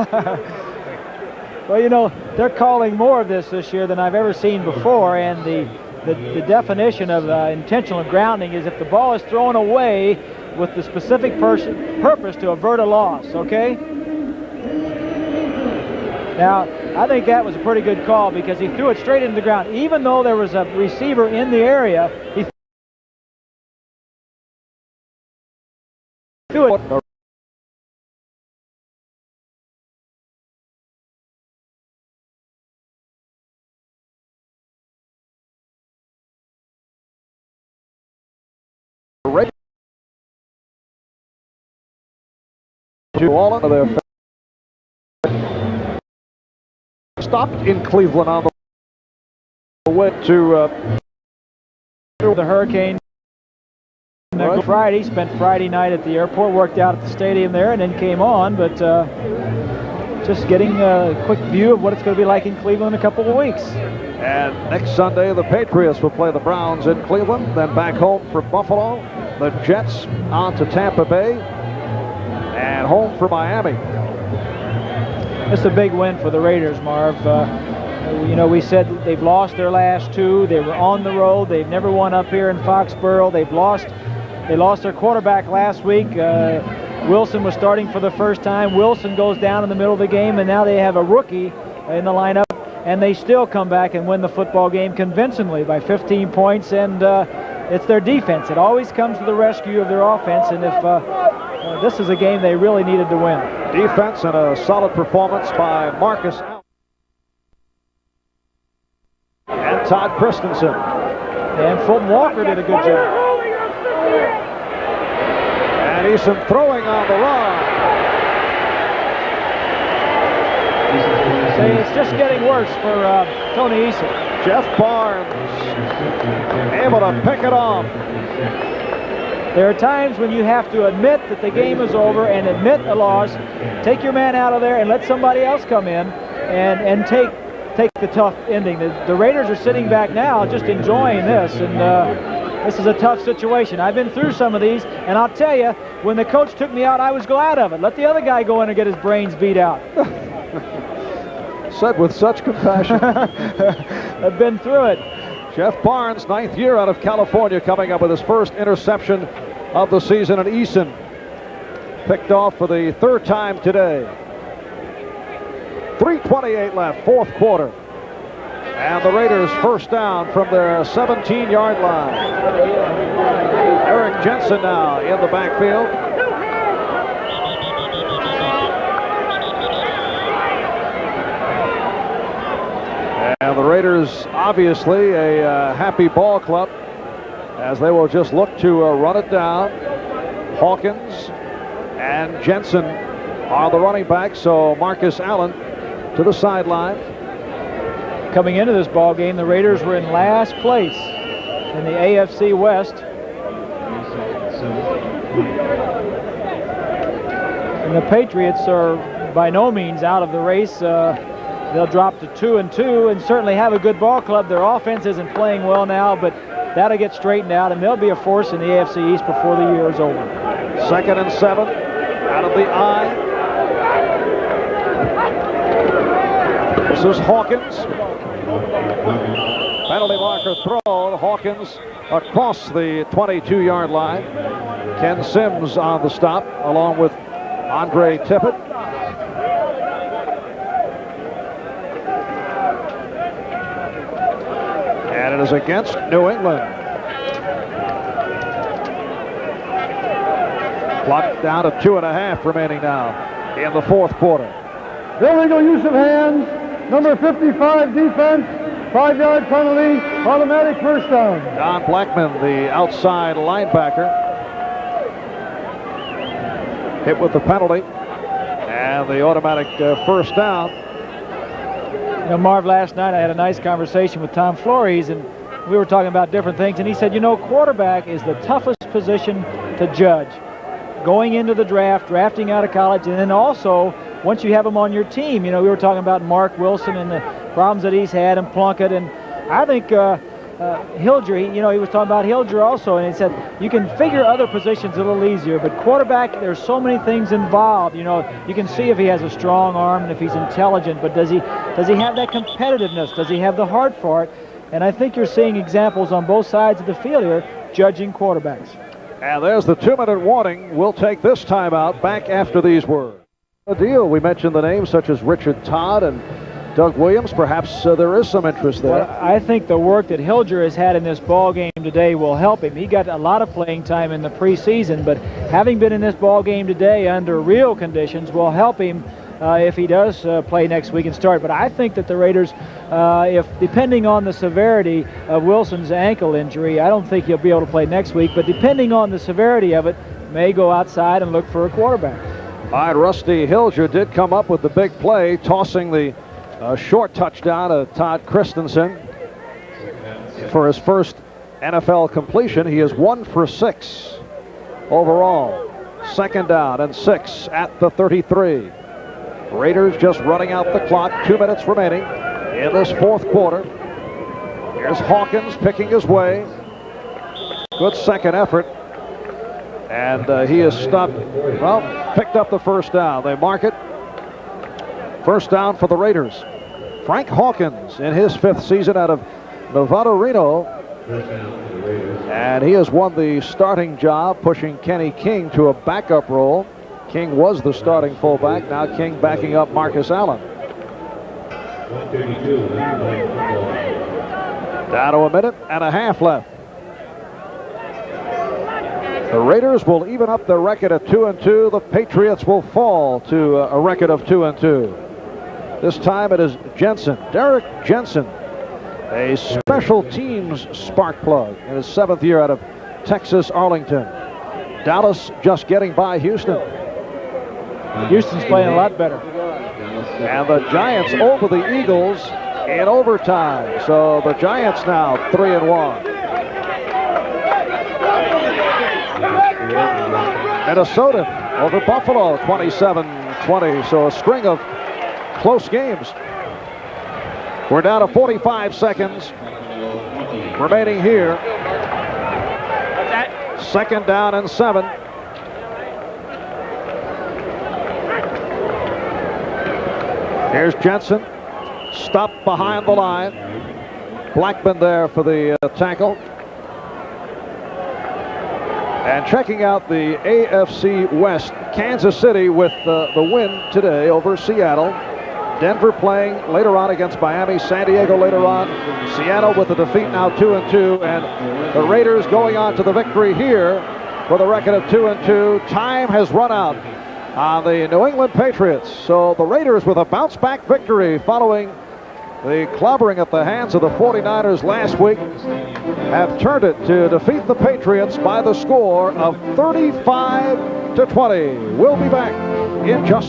B: Well, you know, they're calling more of this year than I've ever seen before, and the the definition of intentional grounding is if the ball is thrown away with the specific purpose to avert a loss, okay? Now, I think that was a pretty good call because he threw it straight into the ground. Even though there was a receiver in the area, he threw it.
A: To all into their stopped in Cleveland on the way to
B: the Hurricane. Right. Friday, spent Friday night at the airport, worked out at the stadium there, and then came on. But just getting a quick view of what it's going to be like in Cleveland in a couple of weeks.
A: And next Sunday, the Patriots will play the Browns in Cleveland, then back home for Buffalo. The Jets on to Tampa Bay, and home for Miami.
B: It's a big win for the Raiders, Marv. You know, we said they've lost their last two. They were on the road. They've never won up here in Foxborough. They lost their quarterback last week. Wilson was starting for the first time. Wilson goes down in the middle of the game, and now they have a rookie in the lineup, and they still come back and win the football game convincingly by 15 points, and it's their defense. It always comes to the rescue of their offense, and if this is a game they really needed to win.
A: Defense and a solid performance by Marcus Allen and Todd Christensen.
B: And Fulton Walker did a good job.
A: And Eason throwing on the run.
B: See, it's just getting worse for Tony Eason.
A: Jeff Barnes able to pick it off.
B: There are times when you have to admit that the game is over and admit a loss. Take your man out of there and let somebody else come in and take the tough ending. The Raiders are sitting back now just enjoying this, and this is a tough situation. I've been through some of these, and I'll tell you, when the coach took me out, I was glad of it. Let the other guy go in and get his brains beat out.
A: Said with such compassion.
B: I've been through it.
A: Jeff Barnes, 9th year out of California, coming up with his first interception of the season, and Eason picked off for the third time today. 3:28 left, fourth quarter. And the Raiders first down from their 17-yard line. Eric Jensen now in the backfield. And the Raiders, obviously a happy ball club, as they will just look to run it down. Hawkins and Jensen are the running backs, so Marcus Allen to the sideline.
B: Coming into this ball game, the Raiders were in last place in the AFC West. And the Patriots are by no means out of the race. They'll drop to 2-2 and certainly have a good ball club. Their offense isn't playing well now, but that'll get straightened out, and they'll be a force in the AFC East before the year is over.
A: 2nd and 7 out of the I. This is Hawkins. Penalty marker throw. Hawkins across the 22-yard line. Ken Sims on the stop, along with Andre Tippett. And it is against New England. Clock down to 2.5 remaining now in the fourth quarter.
C: Illegal use of hands. Number 55 defense. 5-yard penalty. Automatic first down.
A: Don Blackman, the outside linebacker, hit with the penalty and the automatic first down.
B: You know, Marv, last night I had a nice conversation with Tom Flores, and we were talking about different things, and he said, you know, quarterback is the toughest position to judge. Going into the draft, drafting out of college, and then also once you have them on your team. You know, we were talking about Mark Wilson and the problems that he's had, and Plunkett, and I think Hilger, he was talking about Hilger also, and he said you can figure other positions a little easier, but quarterback, there's so many things involved. You know, you can see if he has a strong arm and if he's intelligent, but does he have that competitiveness? Does he have the heart for it? And I think you're seeing examples on both sides of the field here judging quarterbacks.
A: And there's the 2-minute warning. We'll take this timeout back after these words. A deal. We mentioned the names such as Richard Todd and Doug Williams. Perhaps there is some interest there.
B: Well, I think the work that Hilger has had in this ball game today will help him. He got a lot of playing time in the preseason, but having been in this ball game today under real conditions will help him if he does play next week and start. But I think that the Raiders, if depending on the severity of Wilson's ankle injury, I don't think he'll be able to play next week, but depending on the severity of it, may go outside and look for a quarterback.
A: All right, Rusty Hilger did come up with the big play, tossing the short touchdown to Todd Christensen for his first NFL completion. He is 1 for 6 overall. 2nd down and 6 at the 33. Raiders just running out the clock. 2 minutes remaining in this 4th quarter. Here's Hawkins picking his way. Good second effort. And he is stopped. Well, picked up the 1st down. They mark it. 1st down for the Raiders. Frank Hawkins in his 5th season out of Nevada Reno. And he has won the starting job, pushing Kenny King to a backup role. King was the starting fullback. Now King backing up Marcus Allen. Down to a minute and a half left. The Raiders will even up their record at 2-2. The Patriots will fall to a record of 2-2. This time it is Jensen, Derek Jensen, a special teams spark plug in his 7th year out of Texas Arlington. Dallas just getting by Houston.
B: Houston's playing a lot better.
A: And the Giants over the Eagles in overtime. So the Giants now 3-1. Minnesota over Buffalo 27-20. So a string of close games. We're down to 45 seconds remaining here. 2nd down and 7. Here's Jensen, stopped behind the line. Blackman there for the tackle. And checking out the AFC West, Kansas City with the win today over Seattle. Denver playing later on against Miami. San Diego later on. Seattle with a defeat, now 2-2. And the Raiders going on to the victory here with a record of 2-2. Time has run out on the New England Patriots. So the Raiders with a bounce-back victory following the clobbering at the hands of the 49ers last week have turned it to defeat the Patriots by the score of 35-20. We'll be back in just